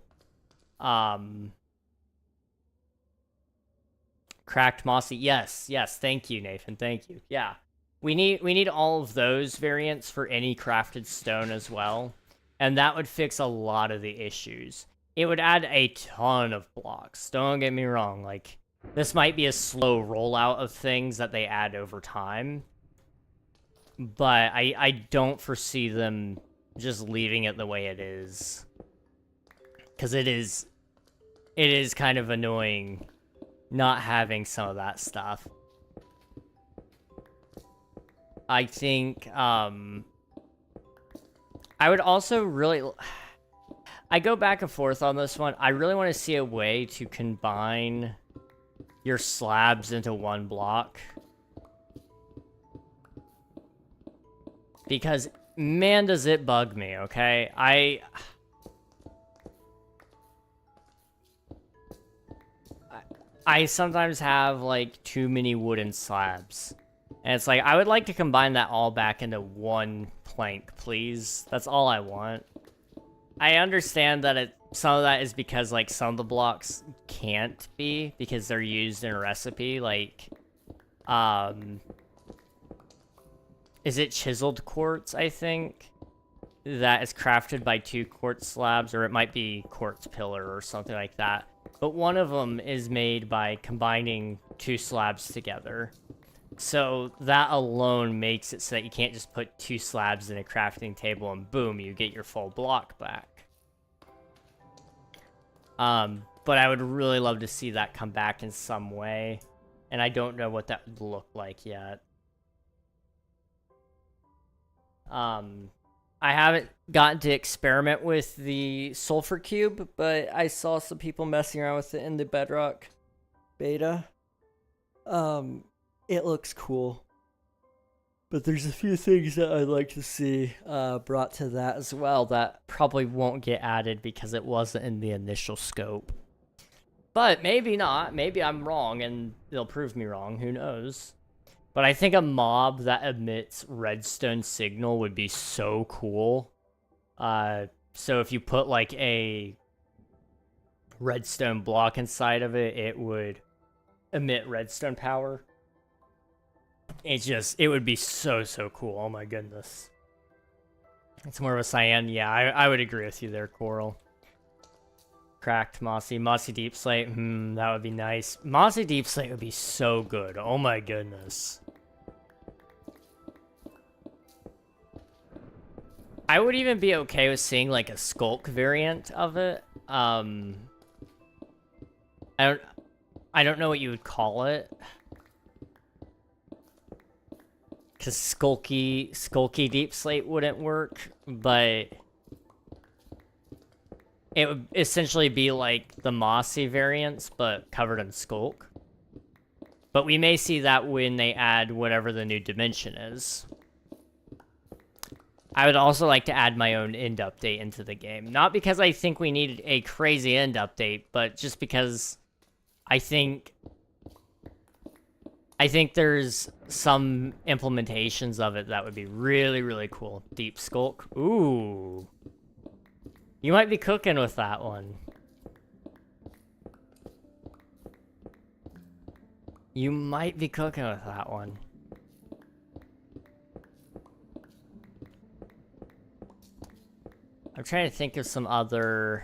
Cracked mossy. Yes, thank you, Nathan. Thank you. Yeah. We need all of those variants for any crafted stone as well. And that would fix a lot of the issues. It would add a ton of blocks. Don't get me wrong. Like, this might be a slow rollout of things that they add over time. But I don't foresee them just leaving it the way it is. Because it is kind of annoying not having some of that stuff. I think, I would also really... I go back and forth on this one. I really want to see a way to combine your slabs into one block. Because, man, does it bug me, okay? I sometimes have, like, too many wooden slabs. And it's like, I would like to combine that all back into one plank, please. That's all I want. I understand that some of that is because, like, some of the blocks can't be because they're used in a recipe, like, is it chiseled quartz, I think? That is crafted by 2 quartz slabs, or it might be quartz pillar or something like that. But one of them is made by combining 2 slabs together. So that alone makes it so that you can't just put 2 slabs in a crafting table and boom, you get your full block back. But I would really love to see that come back in some way. And I don't know what that would look like yet. I haven't gotten to experiment with the sulfur cube, but I saw some people messing around with it in the Bedrock beta. It looks cool. But there's a few things that I'd like to see brought to that as well that probably won't get added because it wasn't in the initial scope. But maybe not. Maybe I'm wrong and they'll prove me wrong. Who knows? But I think a mob that emits redstone signal would be so cool. So if you put like a redstone block inside of it, it would emit redstone power. It would be so cool. Oh my goodness. It's more of a cyan. Yeah, I would agree with you there, Coral. Cracked Mossy Deep Slate. That would be nice. Mossy Deep Slate would be so good. Oh my goodness. I would even be okay with seeing like a Skulk variant of it. I don't know what you would call it. Because Skulky Deep Slate wouldn't work, but it would essentially be like the Mossy variants, but covered in Skulk. But we may see that when they add whatever the new dimension is. I would also like to add my own end update into the game. Not because I think we need a crazy end update, but just because I think there's some implementations of it that would be really cool. Deep Skulk. Ooh. You might be cooking with that one. You might be cooking with that one. I'm trying to think of some other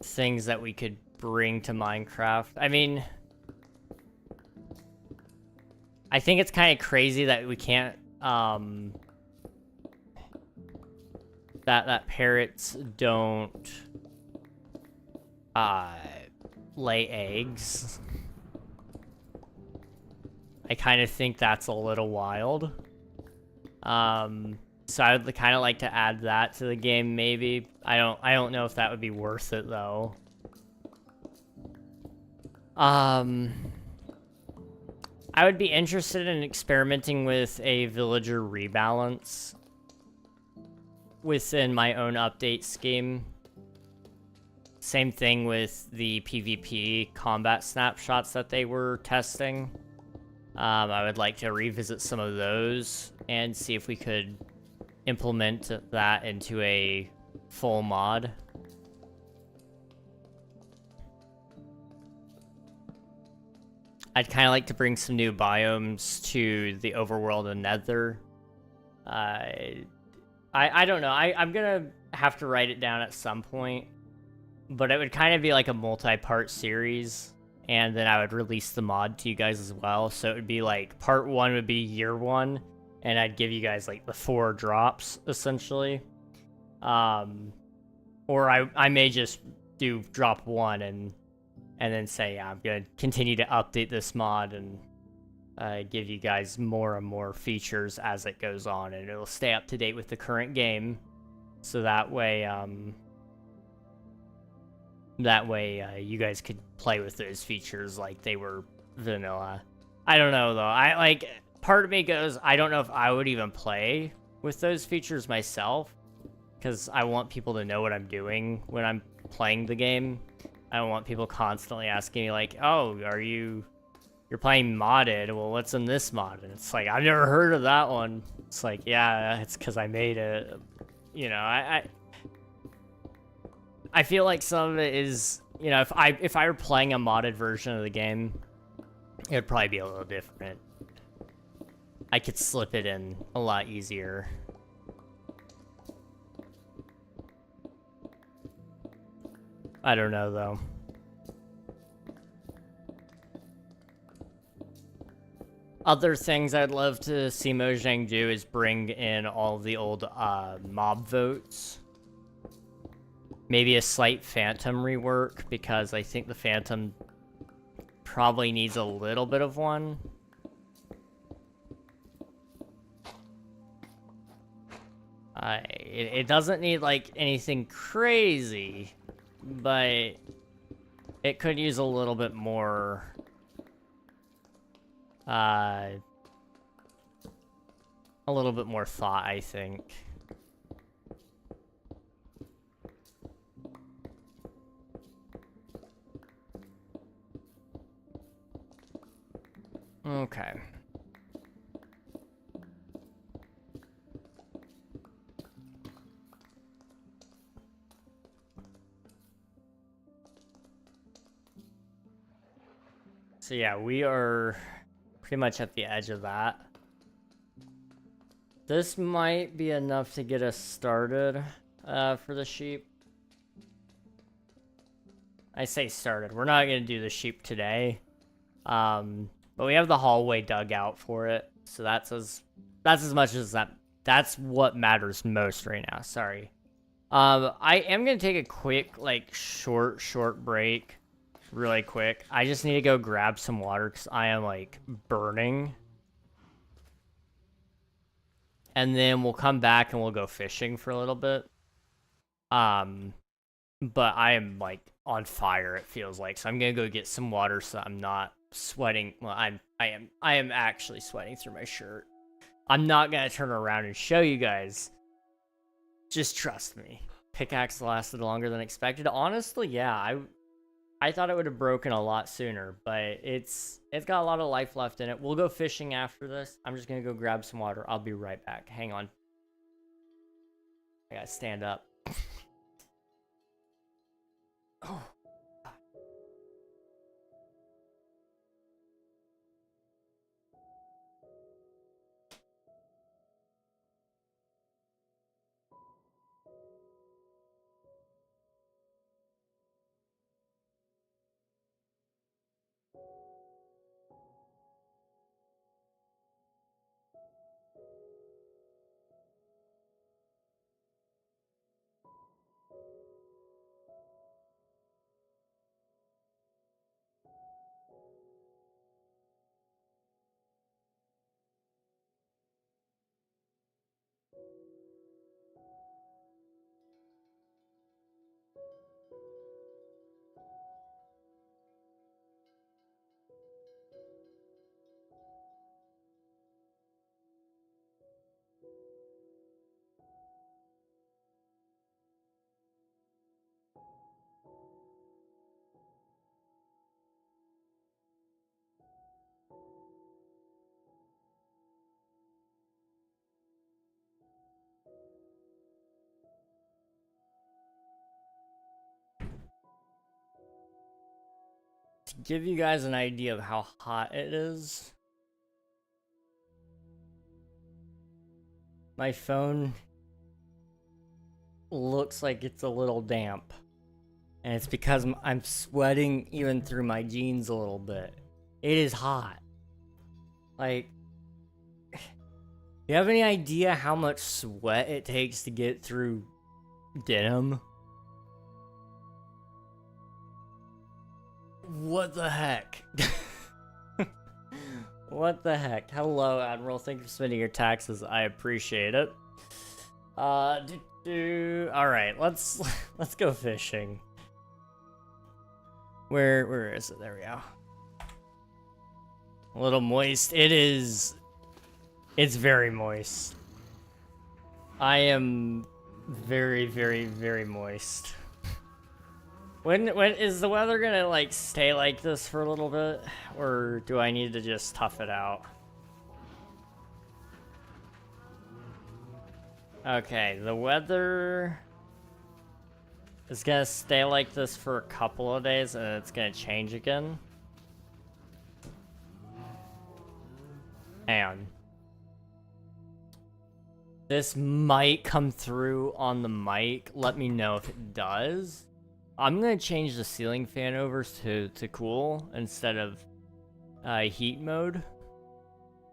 things that we could bring to Minecraft. I mean, I think it's kind of crazy that we can't, that parrots don't, lay eggs. I kind of think that's a little wild. So I would kind of like to add that to the game, maybe. I don't know if that would be worth it, though. I would be interested in experimenting with a villager rebalance within my own update scheme. Same thing with the PvP combat snapshots that they were testing. I would like to revisit some of those and see if we could implement that into a full mod. I'd kind of like to bring some new biomes to the overworld and Nether. I don't know. I'm gonna have to write it down at some point, but it would kind of be like a multi-part series, and then I would release the mod to you guys as well. So it would be like part 1 would be year 1, and I'd give you guys like the 4 drops essentially. Or I may just do drop 1 and then say, yeah, I'm gonna continue to update this mod and give you guys more and more features as it goes on, and it'll stay up to date with the current game. So that way, you guys could play with those features like they were vanilla. I don't know though. Part of me goes, I don't know if I would even play with those features myself, because I want people to know what I'm doing when I'm playing the game. I don't want people constantly asking me like, oh, are you you're playing modded. Well, what's in this mod? And it's like, I've never heard of that one. It's like, yeah, it's because I made it. You know, I feel like some of it is, you know, if I were playing a modded version of the game, it'd probably be a little different. I could slip it in a lot easier. I don't know, though. Other things I'd love to see Mojang do is bring in all of the old mob votes. Maybe a slight Phantom rework, because I think the Phantom probably needs a little bit of one. It doesn't need, like, anything crazy, but it could use a little bit more, a little bit more thought, I think. Okay. So yeah, we are pretty much at the edge of that. This might be enough to get us started for the sheep. I say started. We're not going to do the sheep today. But we have the hallway dug out for it. So that's as much as that's what matters most right now. Sorry. I am going to take a quick, like, short break. Really quick. I just need to go grab some water because I am, like, burning. And then we'll come back and we'll go fishing for a little bit. But I am, like, on fire, it feels like. So I'm gonna go get some water so I'm not sweating. Well, I am actually sweating through my shirt. I'm not gonna turn around and show you guys. Just trust me. Pickaxe lasted longer than expected. Honestly, yeah, I thought it would have broken a lot sooner, but it's got a lot of life left in it. We'll go fishing after this. I'm just gonna go grab some water. I'll be right back. Hang on. I gotta stand up. Oh. To give you guys an idea of how hot it is, my phone looks like it's a little damp. And it's because I'm sweating even through my jeans a little bit. It is hot. Like, you have any idea how much sweat it takes to get through denim? What the heck? What the heck? Hello, Admiral. Thank you for spending your taxes. I appreciate it. Alright, let's go fishing. Where is it? There we go. A little moist. It's very moist. I am very, very, very moist. When is the weather gonna like stay like this for a little bit, or do I need to just tough it out? Okay, the weather is gonna stay like this for a couple of days, and it's gonna change again. Hang on. This might come through on the mic. Let me know if it does. I'm gonna change the ceiling fan over to cool instead of heat mode,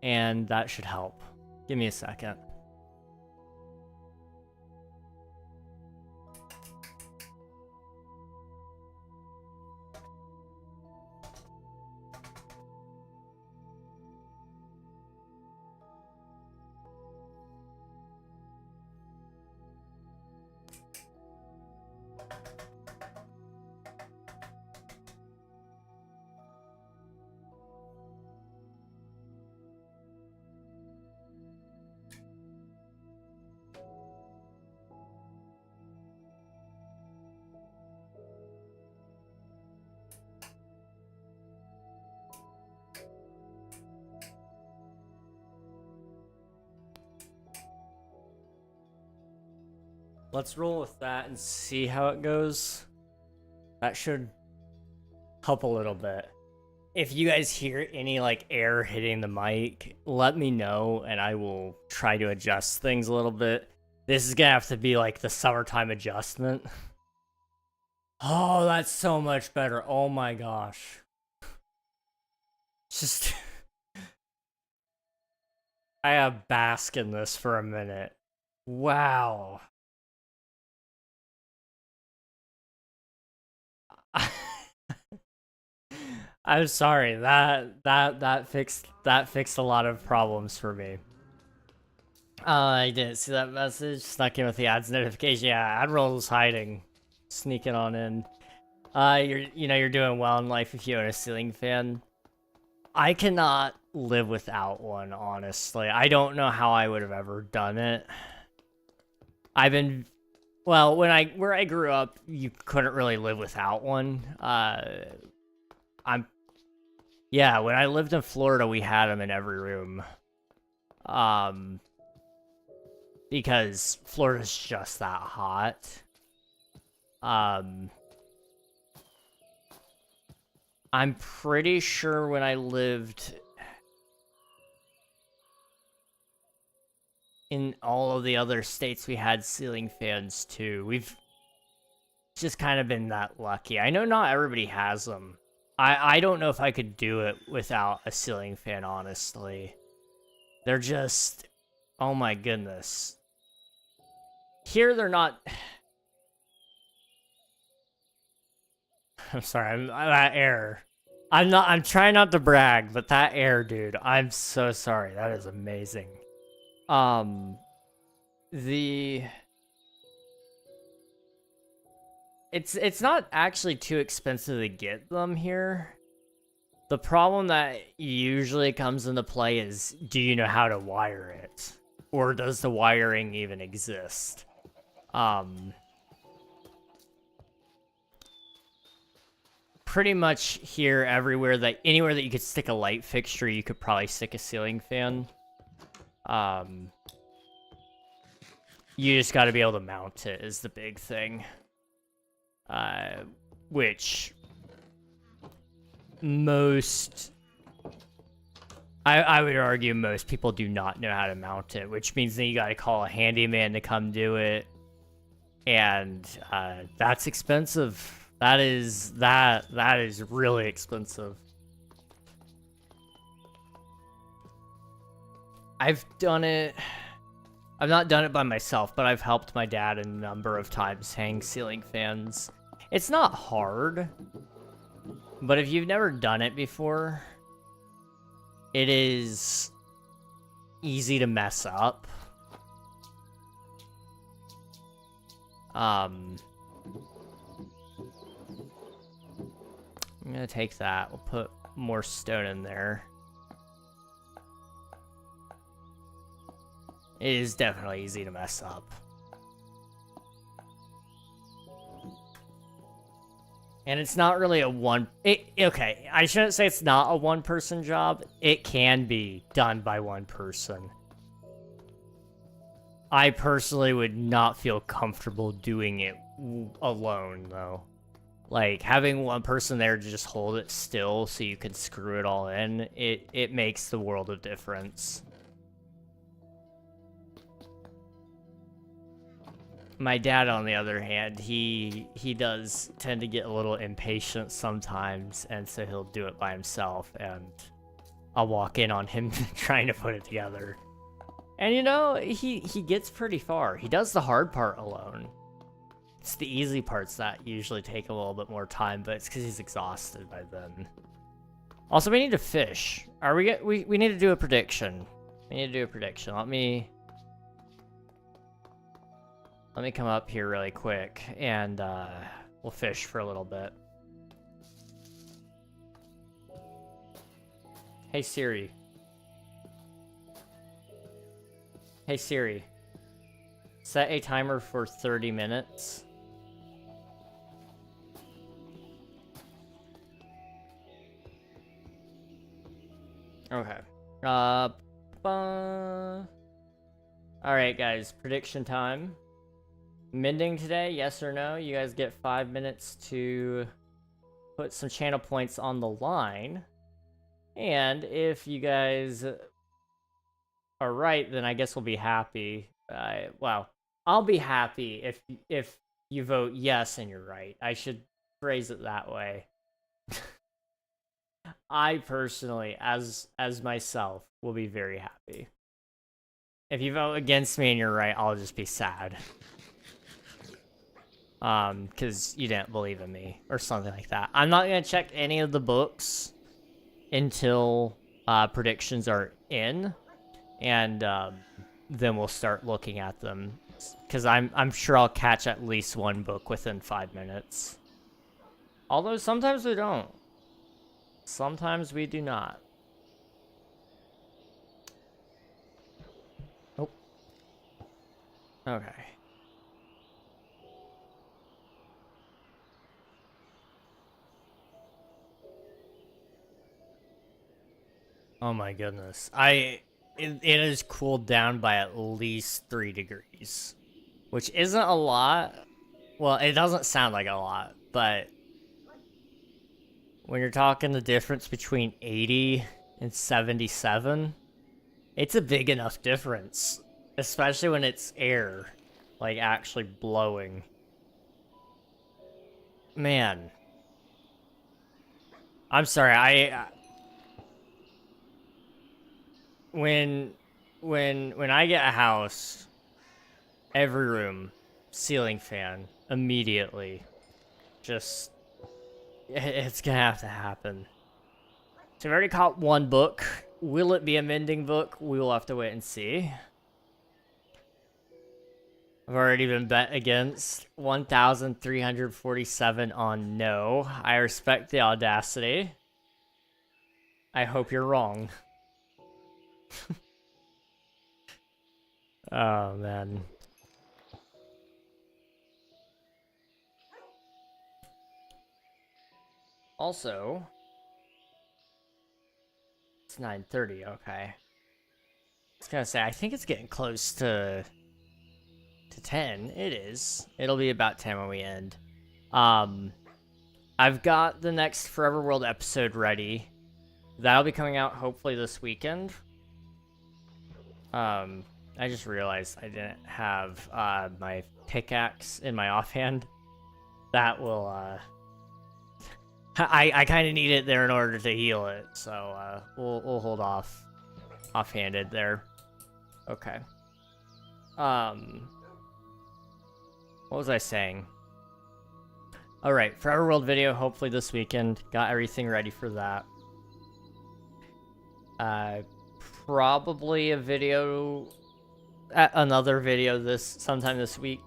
and that should help. Give me a second. Let's roll with that and see how it goes. That should help a little bit. If you guys hear any like air hitting the mic, let me know and I will try to adjust things a little bit. This is gonna have to be like the summertime adjustment. Oh, that's so much better. Oh my gosh. Just I have bask in this for a minute. Wow. I'm sorry. That fixed a lot of problems for me. I didn't see that message. Snuck in with the ads notification. Yeah, Admiral's hiding, sneaking on in. You're doing well in life if you own a ceiling fan. I cannot live without one, honestly. I don't know how I would have ever done it. Well, where I grew up, you couldn't really live without one. Yeah, when I lived in Florida, we had them in every room. Because Florida's just that hot. I'm pretty sure when I lived in all of the other states, we had ceiling fans too. We've just kind of been that lucky. I know not everybody has them. I don't know if I could do it without a ceiling fan, honestly. They're just... Oh my goodness. Here they're not... I'm sorry, that air. I'm trying not to brag, but that air, dude, I'm so sorry. That is amazing. It's not actually too expensive to get them here. The problem that usually comes into play is, do you know how to wire it? Or does the wiring even exist? Pretty much here, anywhere that you could stick a light fixture, you could probably stick a ceiling fan. You just gotta be able to mount it is the big thing. Which I would argue most people do not know how to mount it, which means that you gotta call a handyman to come do it, and that's expensive. That is really expensive. I've not done it by myself, but I've helped my dad a number of times hang ceiling fans. It's not hard, but if you've never done it before, it is easy to mess up. I'm gonna take that. We'll put more stone in there. It is definitely easy to mess up. And it's not really a okay, I shouldn't say it's not a one-person job. It can be done by one person. I personally would not feel comfortable doing it alone, though. Like, having one person there to just hold it still so you can screw it all in, it makes the world of difference. My dad, on the other hand, he does tend to get a little impatient sometimes, and so he'll do it by himself, and I'll walk in on him trying to put it together. And you know, he gets pretty far. He does the hard part alone. It's the easy parts that usually take a little bit more time, but it's because he's exhausted by then. Also, we need to fish. We need to do a prediction. We need to do a prediction. Let me come up here really quick, and we'll fish for a little bit. Hey Siri. Hey Siri. Set a timer for 30 minutes. Okay. Alright guys, prediction time. Mending today, yes or no? You guys get 5 minutes to put some channel points on the line. And if you guys are right, then I guess we'll be happy. Well, I'll be happy if you vote yes and you're right. I should phrase it that way. I personally, as myself, will be very happy. If you vote against me and you're right, I'll just be sad. Because you didn't believe in me, or something like that. I'm not gonna check any of the books until predictions are in, and then we'll start looking at them. Because I'm sure I'll catch at least one book within 5 minutes. Although sometimes we don't. Sometimes we do not. Oh. Okay. Oh my goodness. It is cooled down by at least 3 degrees. Which isn't a lot. Well, it doesn't sound like a lot, but when you're talking the difference between 80 and 77, it's a big enough difference. Especially when it's air, like, actually blowing. Man. I'm sorry, when I get a house, every room, ceiling fan, immediately. Just, it's gonna have to happen. So I've already caught one book. Will it be a mending book? We will have to wait and see. I've already been bet against. 1,347 on no. I respect the audacity. I hope you're wrong. Oh, man. Also, it's 9:30, okay. I was gonna say, I think it's getting close to 10. It is. It'll be about 10 when we end. I've got the next Forever World episode ready. That'll be coming out hopefully this weekend. I just realized I didn't have my pickaxe in my offhand. That will I kind of need it there in order to heal it, so we'll hold off offhanded there. Okay. What was I saying? Alright, Forever World video hopefully this weekend. Got everything ready for that. Probably a video, another video sometime this week.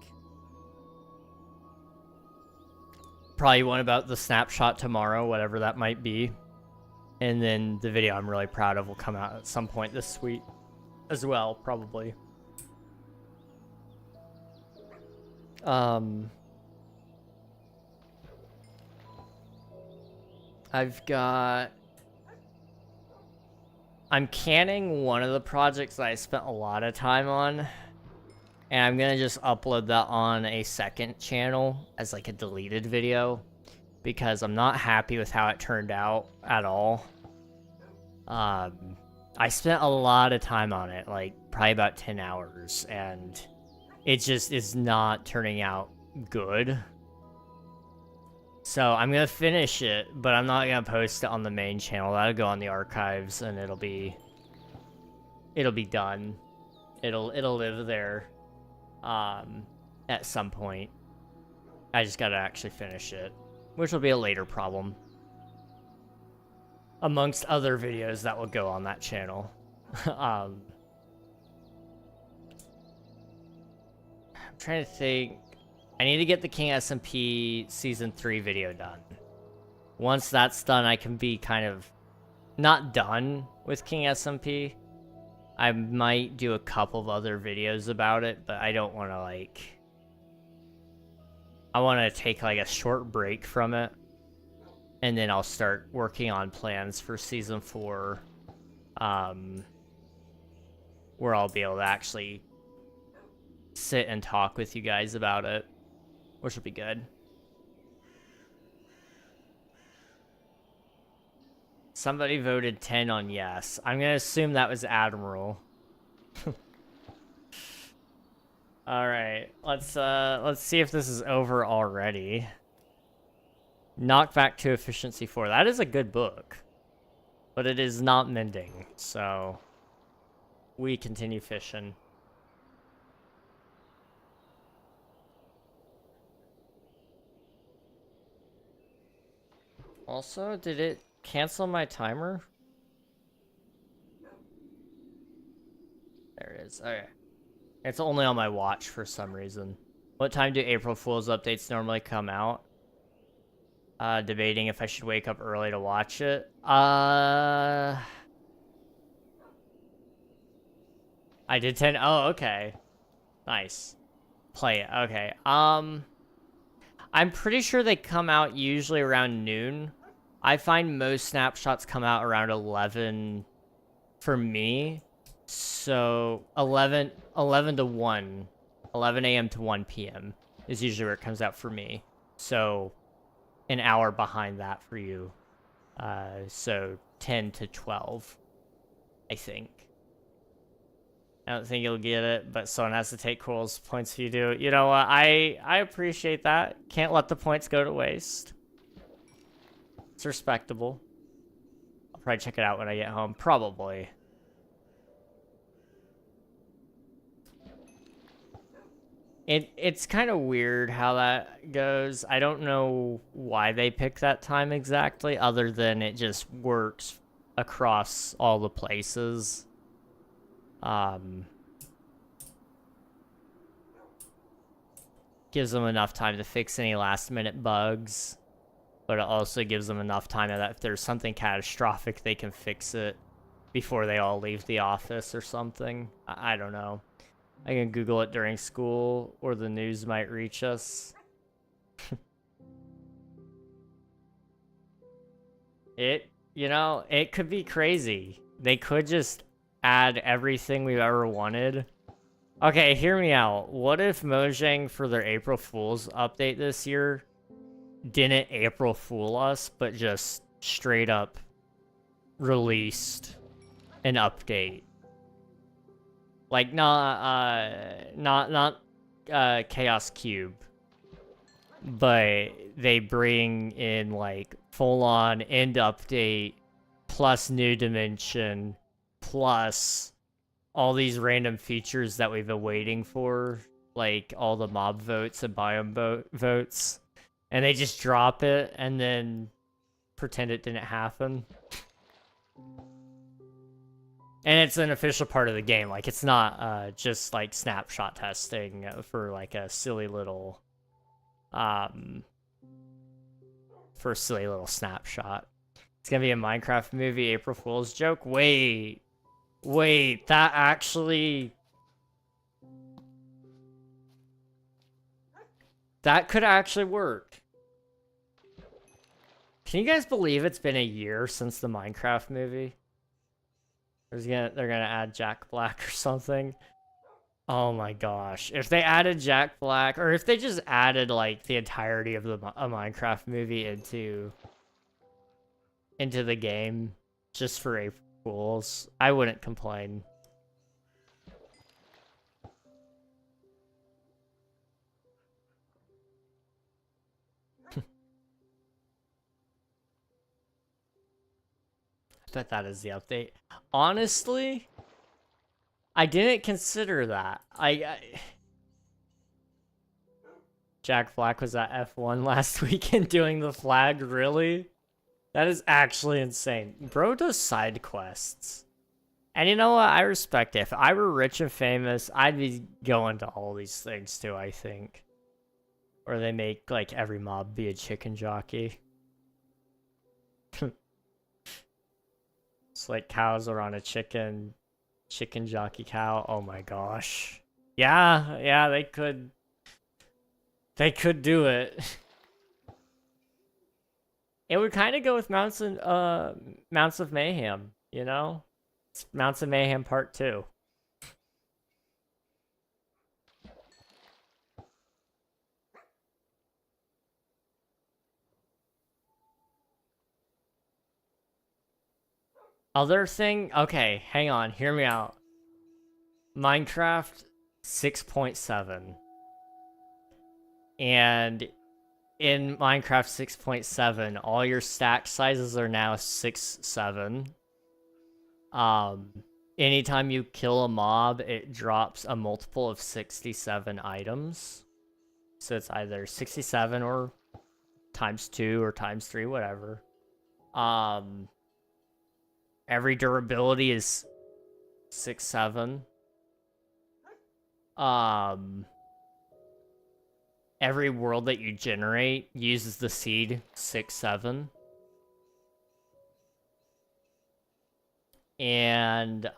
Probably one about the snapshot tomorrow, whatever that might be. And then the video I'm really proud of will come out at some point this week as well, probably. I've got... I'm canning one of the projects that I spent a lot of time on. And I'm gonna just upload that on a second channel as like a deleted video. Because I'm not happy with how it turned out at all. I spent a lot of time on it, like probably about 10 hours, and it just is not turning out good. So I'm gonna finish it, but I'm not gonna post it on the main channel. That'll go on the archives, and it'll be done. It'll live there, at some point. I just gotta actually finish it, which will be a later problem. Amongst other videos that will go on that channel. I'm trying to think. I need to get the King SMP Season 3 video done. Once that's done, I can be kind of not done with King SMP. I might do a couple of other videos about it, but I don't want to, like... I want to take, like, a short break from it. And then I'll start working on plans for Season 4. Where I'll be able to actually sit and talk with you guys about it. Which will be good. Somebody voted 10 on yes. I'm gonna assume that was Admiral. Alright, let's see if this is over already. Knockback to Efficiency 4. That is a good book. But it is not mending, so we continue fishing. Also, did it cancel my timer? There it is. Okay. It's only on my watch for some reason. What time do April Fool's updates normally come out? Debating if I should wake up early to watch it. I did 10. Oh, okay. Nice. Play it. Okay. I'm pretty sure they come out usually around noon. I find most snapshots come out around 11 for me. So 11 to 1. 11 a.m. to 1 p.m. is usually where it comes out for me. So an hour behind that for you. So 10 to 12, I think. I don't think you'll get it, but someone has to take Coral's points if you do. You know what? I appreciate that. Can't let the points go to waste. It's respectable. I'll probably check it out when I get home. Probably. It's kind of weird how that goes. I don't know why they pick that time exactly, other than it just works across all the places. Gives them enough time to fix any last-minute bugs, but it also gives them enough time that if there's something catastrophic, they can fix it before they all leave the office or something. I don't know. I can Google it during school, or the news might reach us. It could be crazy. They could just add everything we've ever wanted. Okay, hear me out. What if Mojang, for their April Fool's update this year, didn't April Fool us, but just straight up released an update? Like, not Chaos Cube, but they bring in, like, full-on end update, plus new dimension, plus all these random features that we've been waiting for, like all the mob votes and biome votes, and they just drop it and then pretend it didn't happen. And it's an official part of the game. Like, it's not just like snapshot testing for like a silly little snapshot. It's gonna be a Minecraft movie April Fool's joke. Wait, that actually... That could actually work. Can you guys believe it's been a year since the Minecraft movie? They're gonna add Jack Black or something. Oh my gosh. If they added Jack Black, or if they just added like the entirety of the Minecraft movie into the game just for April Fools, I wouldn't complain. I bet that is the update. Honestly, I didn't consider that. Jack Black was at F1 last weekend doing the flag, really? That is actually insane. Bro does side quests. And you know what? I respect it. If I were rich and famous, I'd be going to all these things too, I think. Or they make, like, every mob be a chicken jockey. It's like cows are on a chicken jockey cow. Oh my gosh. Yeah, they could do it. It would kind of go with Mounts of Mayhem, you know? It's Mounts of Mayhem Part 2. Other thing, okay, hang on, hear me out. Minecraft 6.7. And in Minecraft 6.7, all your stack sizes are now 6, 7. Anytime you kill a mob, it drops a multiple of 67 items. So it's either 67 or times 2 or times 3, whatever. Every durability is 6, 7. Every world that you generate uses the seed 6, 7. And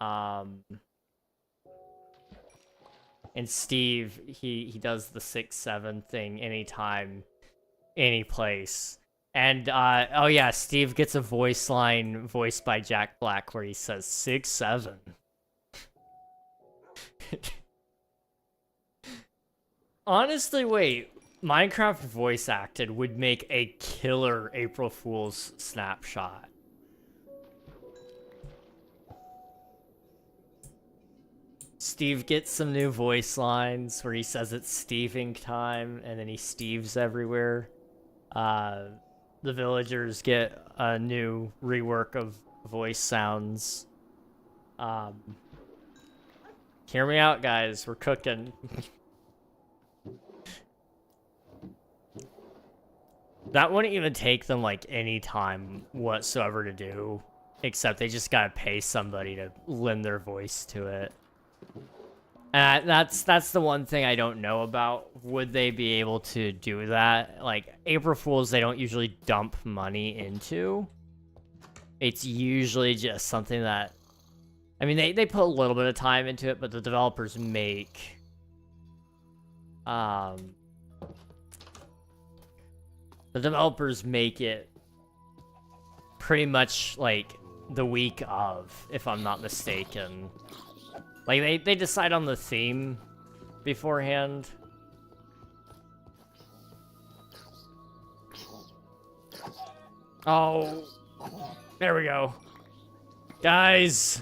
Steve, he does the 6, 7 thing anytime, any place. And oh yeah, Steve gets a voice line voiced by Jack Black where he says 6, 7. Honestly, wait, Minecraft voice acted would make a killer April Fool's snapshot. Steve gets some new voice lines where he says it's Steving time, and then he Steves everywhere. The villagers get a new rework of voice sounds. Hear me out, guys. We're cooking. That wouldn't even take them, like, any time whatsoever to do, except they just gotta pay somebody to lend their voice to it. And that's the one thing I don't know about. Would they be able to do that? Like, April Fools, they don't usually dump money into. It's usually just something that... I mean, they put a little bit of time into it, but the developers make... The developers make it pretty much, like, the week of, if I'm not mistaken. Like, they decide on the theme beforehand. Oh, there we go. Guys!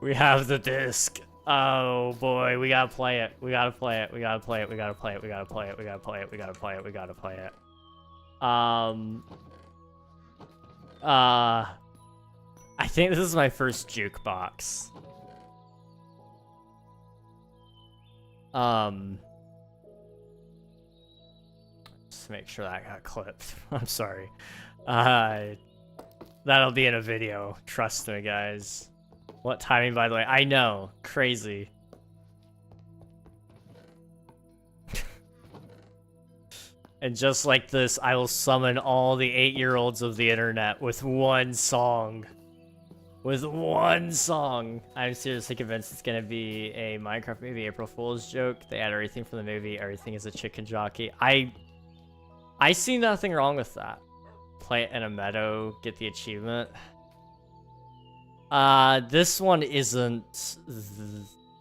We have the disc. Oh boy, we gotta play it. We gotta play it. We gotta play it. We gotta play it. We gotta play it. We gotta play it. We gotta play it. We gotta play it. I think this is my first jukebox. Just make sure that got clipped. I'm sorry. That'll be in a video. Trust me, guys. What timing, by the way? I know. Crazy. And just like this, I will summon all the 8-year-olds of the internet with one song. With one song. I'm seriously convinced it's gonna be a Minecraft movie April Fool's joke. They add everything from the movie. Everything is a chicken jockey. I see nothing wrong with that. Play it in a meadow, get the achievement. This one isn't.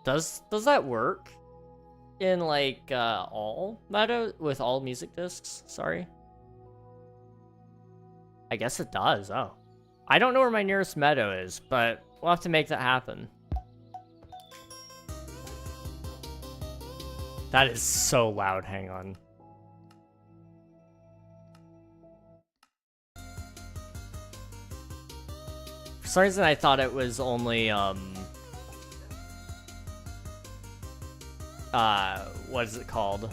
Does that work in like all meadow with all music discs? Sorry. I guess it does. Oh. I don't know where my nearest meadow is, but we'll have to make that happen. That is so loud, hang on. For some reason I thought it was only, what is it called?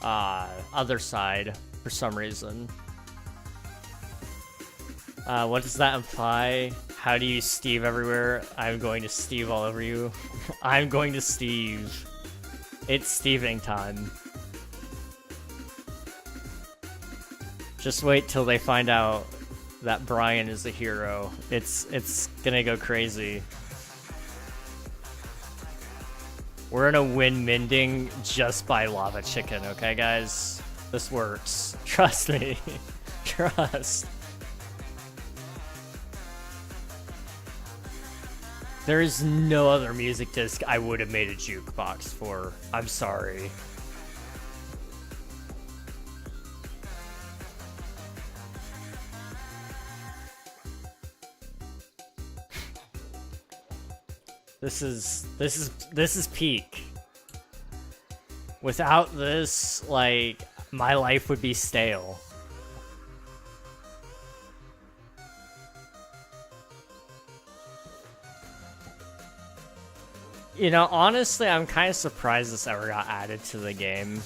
Other side, for some reason. What does that imply? How do you Steve everywhere? I'm going to Steve all over you. I'm going to Steve. It's Steving time. Just wait till they find out that Brian is a hero. It's gonna go crazy. We're gonna win Mending just by Lava Chicken, okay guys? This works. Trust me. Trust. There is no other music disc I would have made a jukebox for. I'm sorry. This is peak. Without this, like, my life would be stale. You know, honestly, I'm kind of surprised this ever got added to the game.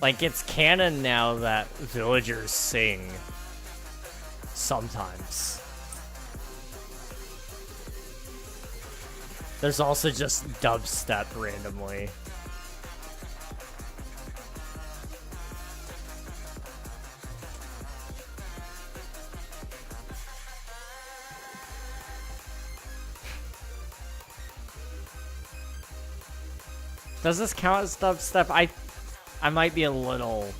Like, it's canon now that villagers sing. Sometimes. There's also just dubstep randomly. Does this count as dubstep? I might be a little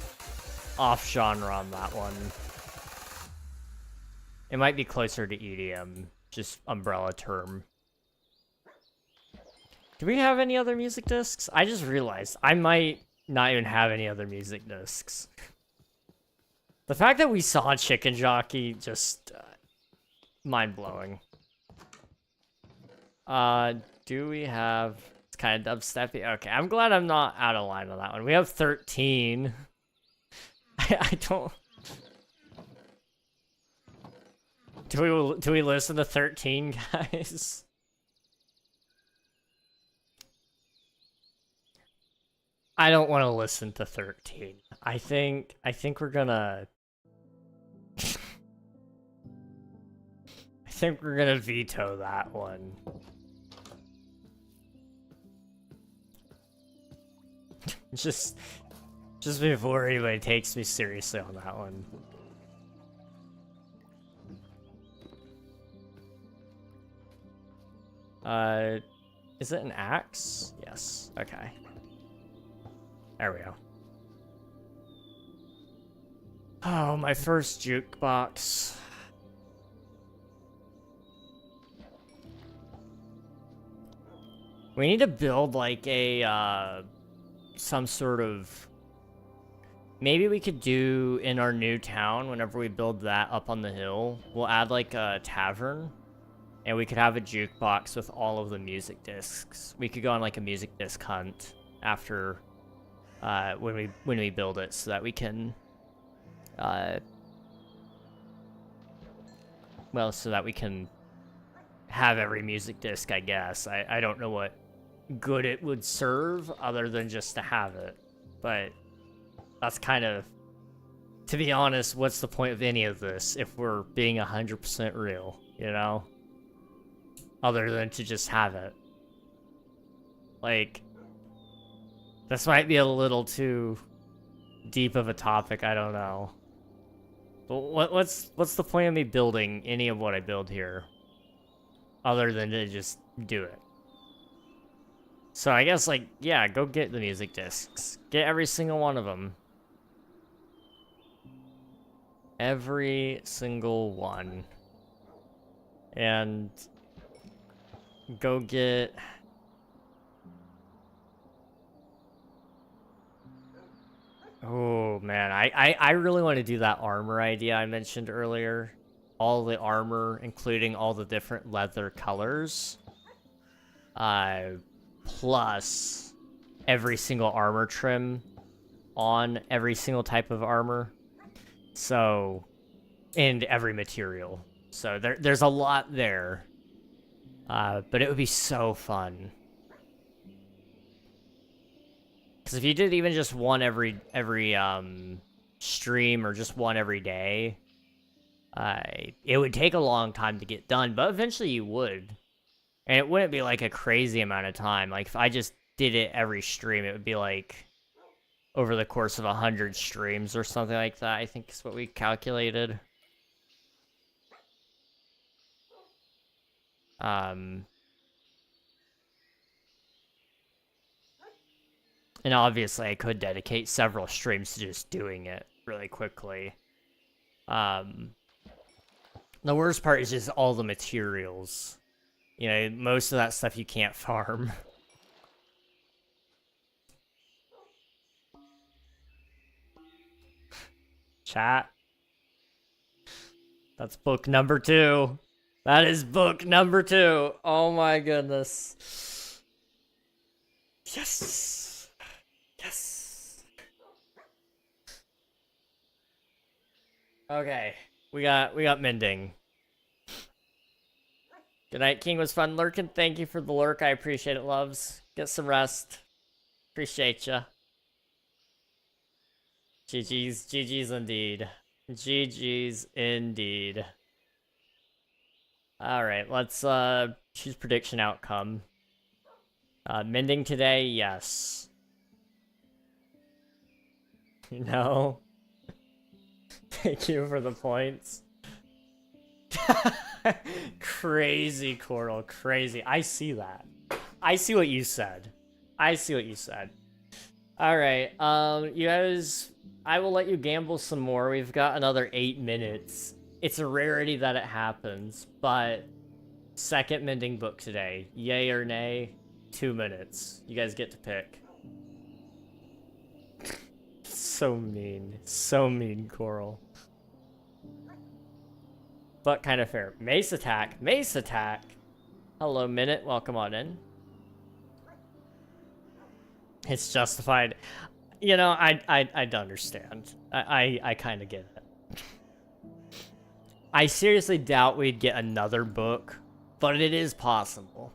off genre on that one. It might be closer to EDM, just umbrella term. Do we have any other music discs? I just realized I might not even have any other music discs. The fact that we saw Chicken Jockey, just mind-blowing. Do we have... It's kind of dubsteppy. Okay, I'm glad I'm not out of line on that one. We have 13. I don't... Do we listen to 13, guys? I don't want to listen to 13. I think we're gonna... I think we're gonna veto that one. Just before anybody takes me seriously on that one. Is it an axe? Yes. Okay. There we go. Oh, my first jukebox. We need to build like a some sort of... Maybe we could do in our new town, whenever we build that up on the hill, we'll add like a tavern, and we could have a jukebox with all of the music discs. We could go on like a music disc hunt after when we build it, so that we can well, so that we can have every music disc, I guess. I don't know what good it would serve other than just to have it, but that's kind of, to be honest, what's the point of any of this if we're being 100% real, you know? Other than to just have it. Like, this might be a little too deep of a topic, I don't know. But what's the point of me building any of what I build here? Other than to just do it. So I guess, like, yeah, go get the music discs. Get every single one of them. Every single one. And go get... Oh, man. I really want to do that armor idea I mentioned earlier. All the armor, including all the different leather colors. Plus every single armor trim on every single type of armor. So, and every material. So there's a lot there. But it would be so fun. Because if you did even just one every stream or just one every day, it would take a long time to get done, but eventually you would. And it wouldn't be like a crazy amount of time. Like if I just did it every stream, it would be like over the course of 100 streams or something like that, I think is what we calculated. And obviously I could dedicate several streams to just doing it really quickly. The worst part is just all the materials. You know, most of that stuff you can't farm. Chat. That's book number 2. That is book number 2. Oh my goodness. Yes. Yes. Okay. We got mending. Good night, King. Was fun lurking. Thank you for the lurk. I appreciate it, loves. Get some rest. Appreciate ya. GG's. GG's indeed. GG's indeed. Alright, let's choose prediction outcome. Mending today, yes. No. Thank you for the points. Crazy, Coral, crazy. I see that. I see what you said. I see what you said. Alright, you guys, I will let you gamble some more. We've got another 8 minutes. It's a rarity that it happens, but second mending book today. Yay or nay? 2 minutes. You guys get to pick. So mean. So mean, Coral. But kind of fair. Mace attack. Mace attack. Hello, Minute. Welcome on in. It's justified. You know, I don't understand. I kind of get it. I seriously doubt we'd get another book, but it is possible.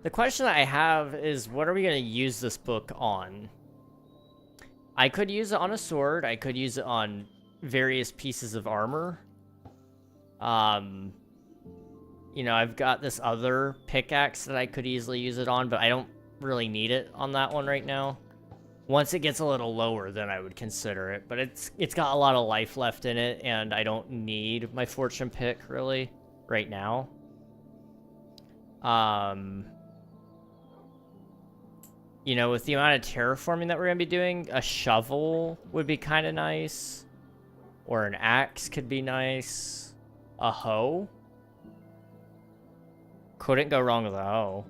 The question I have is, what are we going to use this book on? I could use it on a sword. I could use it on various pieces of armor. You know, I've got this other pickaxe that I could easily use it on, but I don't really need it on that one right now. Once it gets a little lower, then I would consider it, but it's got a lot of life left in it, and I don't need my fortune pick, really, right now. You know, with the amount of terraforming that we're going to be doing, a shovel would be kind of nice. Or an axe could be nice. A hoe? Couldn't go wrong with a hoe.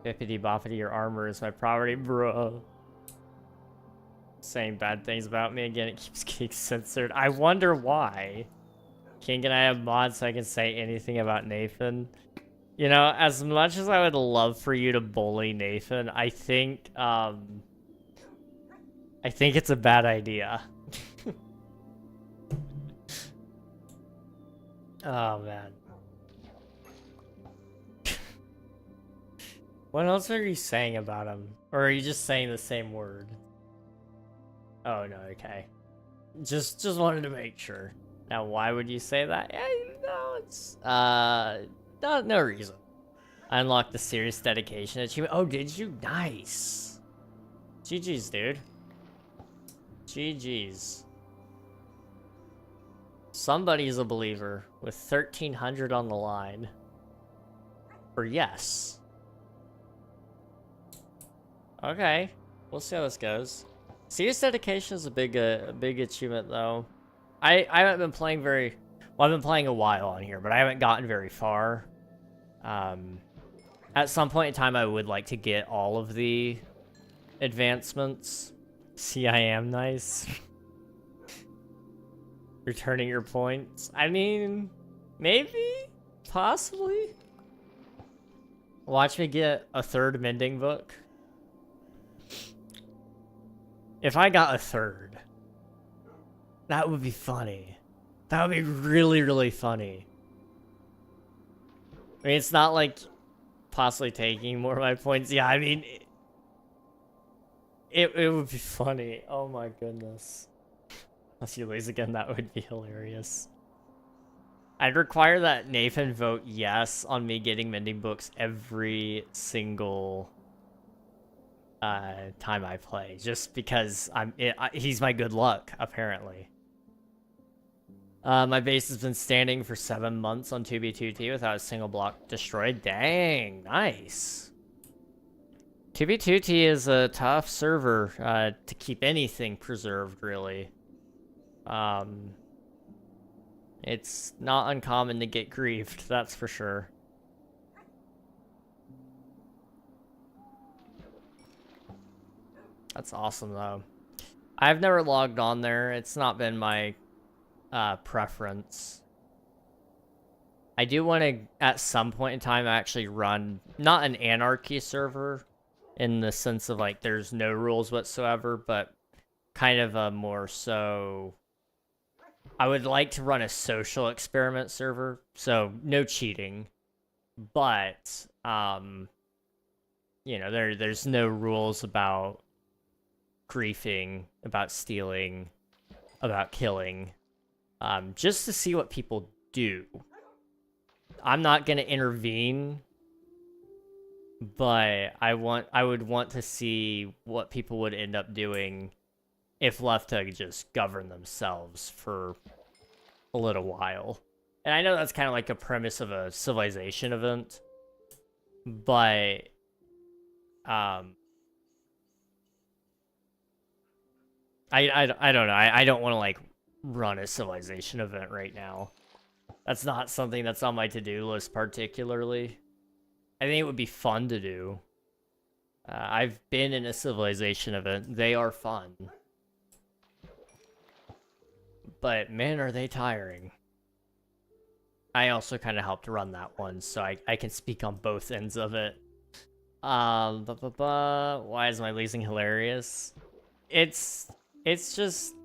Bippity boppity, your armor is my property, bruh. Saying bad things about me again, it keeps getting censored. I wonder why. King, can I have mods so I can say anything about Nathan? You know, as much as I would love for you to bully Nathan, I think it's a bad idea. Oh, man. What else are you saying about him? Or are you just saying the same word? Oh, no, okay. Just wanted to make sure. Now, why would you say that? Yeah, no, it's, no reason. I unlocked the serious dedication achievement. Oh, did you? Nice. GG's, dude. GG's. Somebody's a believer with 1,300 on the line. For yes. Okay, we'll see how this goes. Serious dedication is a big achievement though. I haven't been playing very well. I've been playing a while on here, but I haven't gotten very far. At some point in time, I would like to get all of the advancements. See, I am nice. Returning your points. I mean, maybe, possibly. Watch me get a 3rd mending book. If I got a 3rd, that would be funny. That would be really, really funny. I mean, it's not like possibly taking more of my points. Yeah, I mean, it would be funny. Oh my goodness. Unless you lose again, that would be hilarious. I'd require that Nathan vote yes on me getting mending books every single time I play, just because he's my good luck, apparently. My base has been standing for 7 months on 2B2T without a single block destroyed. Dang, nice. 2B2T is a tough server to keep anything preserved, really. It's not uncommon to get griefed, that's for sure. That's awesome, though. I've never logged on there. It's not been my preference. I do want to, at some point in time, actually run, not an anarchy server, in the sense of, like, there's no rules whatsoever, but kind of a more so... I would like to run a social experiment server, so no cheating, but, you know, there's no rules about griefing, about stealing, about killing, just to see what people do. I'm not going to intervene, but I would want to see what people would end up doing if left to just govern themselves for a little while. And I know that's kind of like a premise of a civilization event, but I don't know. I don't want to like run a civilization event right now. That's not something that's on my to-do list particularly. I think it would be fun to do. I've been in a civilization event. They are fun. But man, are they tiring. I also kind of helped run that one, so I can speak on both ends of it. Why is my losing hilarious? It's just,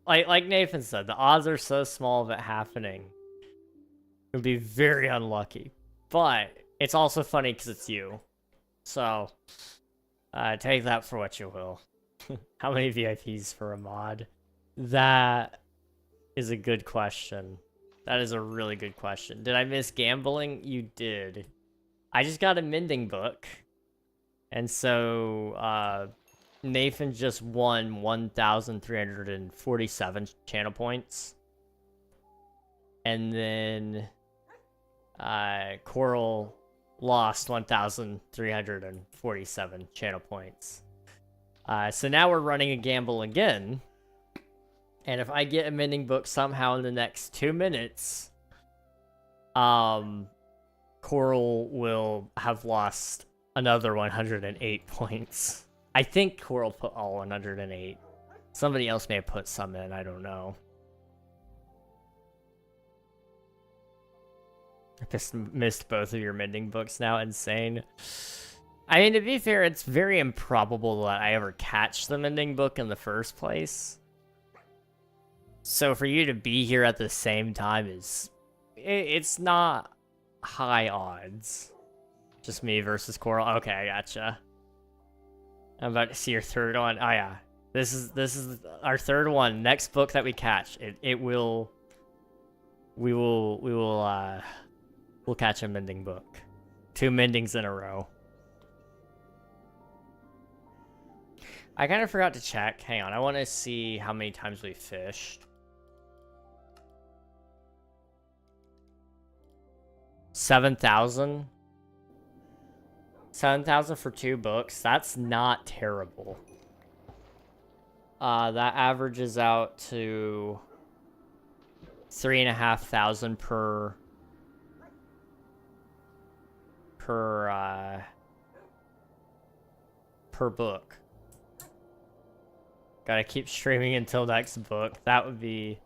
like Nathan said, the odds are so small of it happening. It would be very unlucky. But it's also funny because it's you. So, take that for what you will. How many VIPs for a mod? That is a good question. That is a really good question. Did I miss gambling? You did. I just got a mending book. And so, Nathan just won 1,347 channel points. And then, Coral lost 1,347 channel points. So now we're running a gamble again. And if I get a mending book somehow in the next 2 minutes, Coral will have lost another 108 points. I think Coral put all 108. Somebody else may have put some in, I don't know. I just missed both of your mending books now, insane. I mean, to be fair, it's very improbable that I ever catch the mending book in the first place. So for you to be here at the same time is... It's not high odds. Just me versus Coral. Okay, I gotcha. I'm about to see your third one. Oh yeah. This is our third one. Next book that we catch. We'll catch a mending book. 2 mendings in a row. I kind of forgot to check. Hang on, I want to see how many times we fished. 7,000? 7,000 for 2 books? That's not terrible. That averages out to 3,500 per book. Gotta keep streaming until next book. That would be...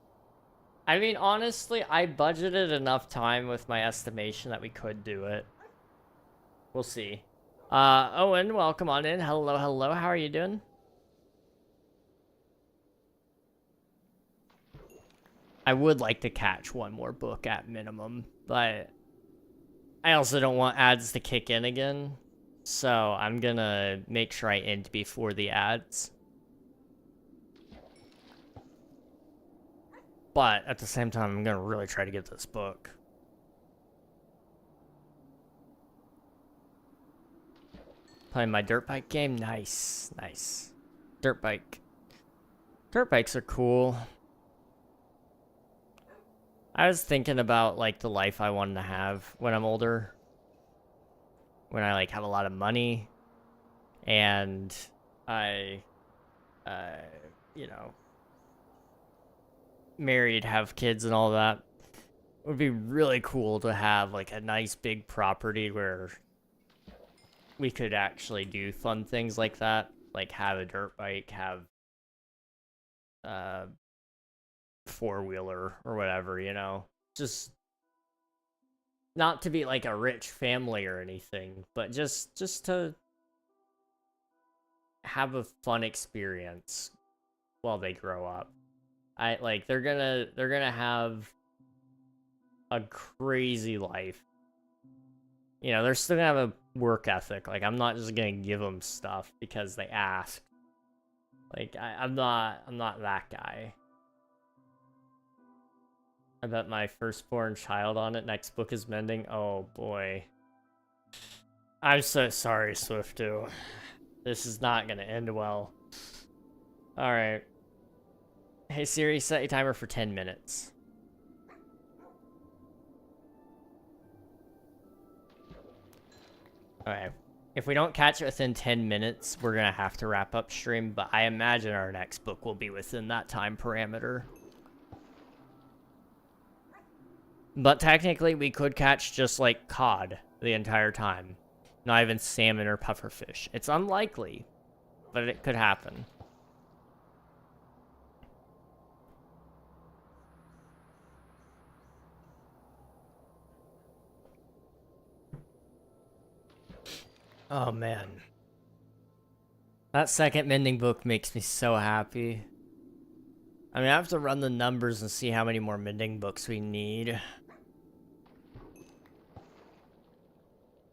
I mean, honestly, I budgeted enough time with my estimation that we could do it. We'll see. Owen, welcome on in. Hello, hello. How are you doing? I would like to catch one more book at minimum, but I also don't want ads to kick in again. So I'm gonna make sure I end before the ads. But at the same time, I'm gonna really try to get this book. Playing my dirt bike game? Nice, nice. Dirt bike. Dirt bikes are cool. I was thinking about, like, the life I wanted to have when I'm older. When I, like, have a lot of money. And I, you know, married, have kids and all that. It would be really cool to have, like, a nice big property where we could actually do fun things like that. Like, have a dirt bike, have four-wheeler or whatever, you know? Just not to be like a rich family or anything, but just to have a fun experience while they grow up. They're gonna have a crazy life. You know, they're still gonna have a work ethic. Like, I'm not just gonna give them stuff because they ask. Like, I'm not that guy. I bet my firstborn child on it. Next book is mending. Oh boy. I'm so sorry, Swifto. This is not gonna end well. Alright. Hey Siri, set a timer for 10 minutes. Alright. If we don't catch it within 10 minutes, we're gonna have to wrap up stream, but I imagine our next book will be within that time parameter. But technically, we could catch just, like, cod the entire time. Not even salmon or pufferfish. It's unlikely, but it could happen. Oh, man. That second mending book makes me so happy. I mean, I have to run the numbers and see how many more mending books we need.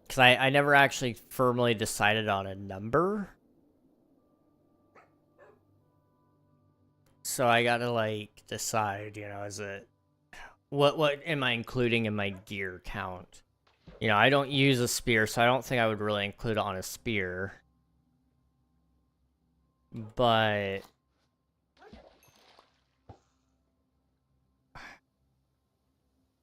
Because I never actually firmly decided on a number. So I gotta, like, decide, you know, is it... What am I including in my gear count? You know, I don't use a spear, so I don't think I would really include it on a spear. But...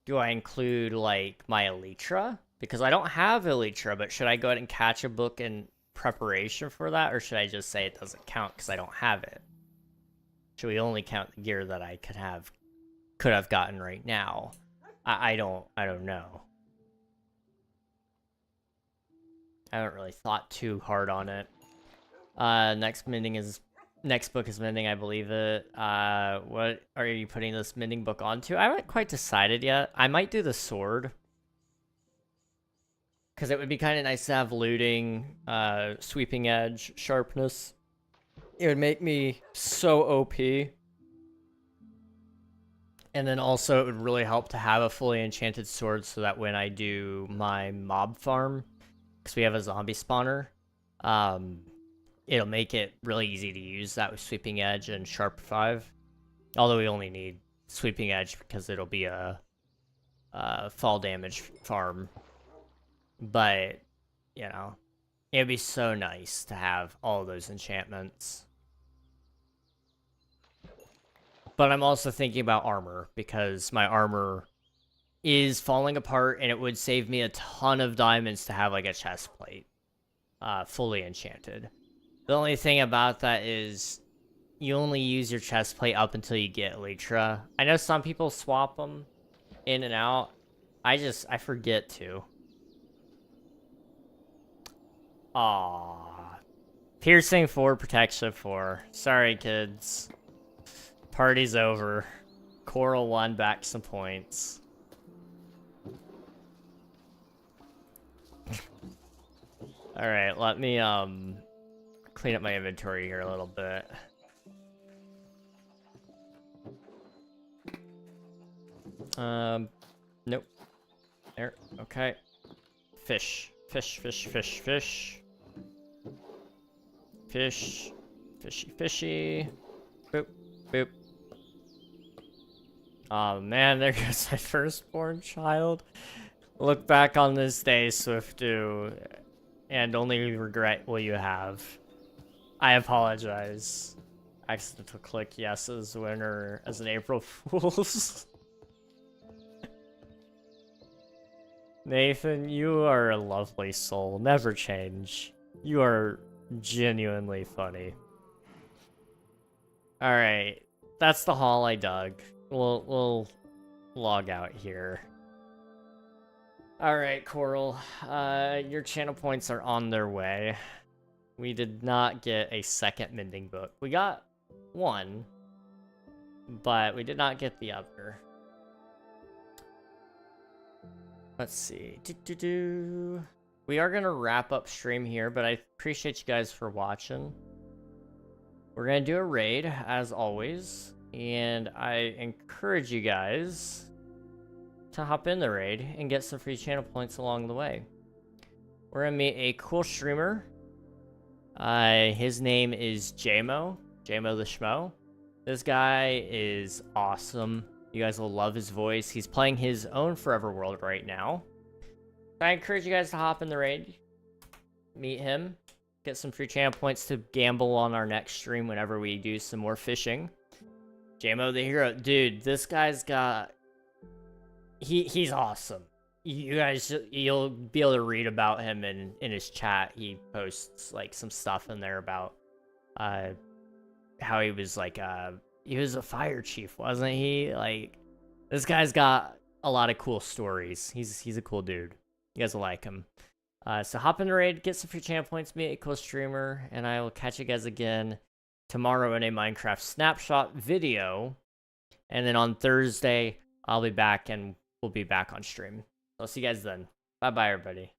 do I include, like, my elytra? Because I don't have elytra, but should I go ahead and catch a book in preparation for that? Or should I just say it doesn't count because I don't have it? Should we only count the gear that I could have gotten right now? I don't know. I haven't really thought too hard on it. Next book is mending, I believe it. What are you putting this mending book onto? I haven't quite decided yet. I might do the sword. Because it would be kind of nice to have looting, sweeping edge, sharpness. It would make me so OP. And then also it would really help to have a fully enchanted sword so that when I do my mob farm, because we have a zombie spawner, it'll make it really easy to use that with sweeping edge and sharp 5. Although we only need sweeping edge because it'll be a fall damage farm. But, you know, it'd be so nice to have all those enchantments. But I'm also thinking about armor, because my armor is falling apart, and it would save me a ton of diamonds to have like a chest plate, fully enchanted. The only thing about that is you only use your chest plate up until you get Elytra. I know some people swap them in and out. I forget to. Aww. Piercing 4, protection 4. Sorry, kids. Party's over. Coral 1 back some points. Alright, let me clean up my inventory here a little bit. Nope. There, okay. Fish. Fish, fish, fish, fish. Fish. Fishy, fishy. Boop, boop. Oh man, there goes my firstborn child. Look back on this day, Swiftu, and only regret what you have. I apologize. Accidental click yes as winner as an April Fool's. Nathan, you are a lovely soul. Never change. You are genuinely funny. Alright. That's the haul I dug. We'll log out here. Alright, Coral. Your channel points are on their way. We did not get a second mending book. We got one, but we did not get the other. Let's see. We are going to wrap up stream here, but I appreciate you guys for watching. We're going to do a raid, as always, and I encourage you guys to hop in the raid and get some free channel points along the way. We're going to meet a cool streamer. His name is Jamo the Schmo. This guy is awesome. You guys will love his voice. He's playing his own Forever World right now. I encourage you guys to hop in the raid, meet him, get some free channel points to gamble on our next stream whenever we do some more fishing. Jamo the Hero. Dude, this guy's got... He's awesome. You guys, you'll be able to read about him in his chat. He posts, like, some stuff in there about how he was, like, he was a fire chief, wasn't he? Like, this guy's got a lot of cool stories. He's a cool dude. You guys will like him. So hop in the raid, get some free channel points, meet a cool streamer, and I will catch you guys again tomorrow in a Minecraft snapshot video. And then on Thursday, I'll be back and we'll be back on stream. I'll see you guys then. Bye-bye, everybody.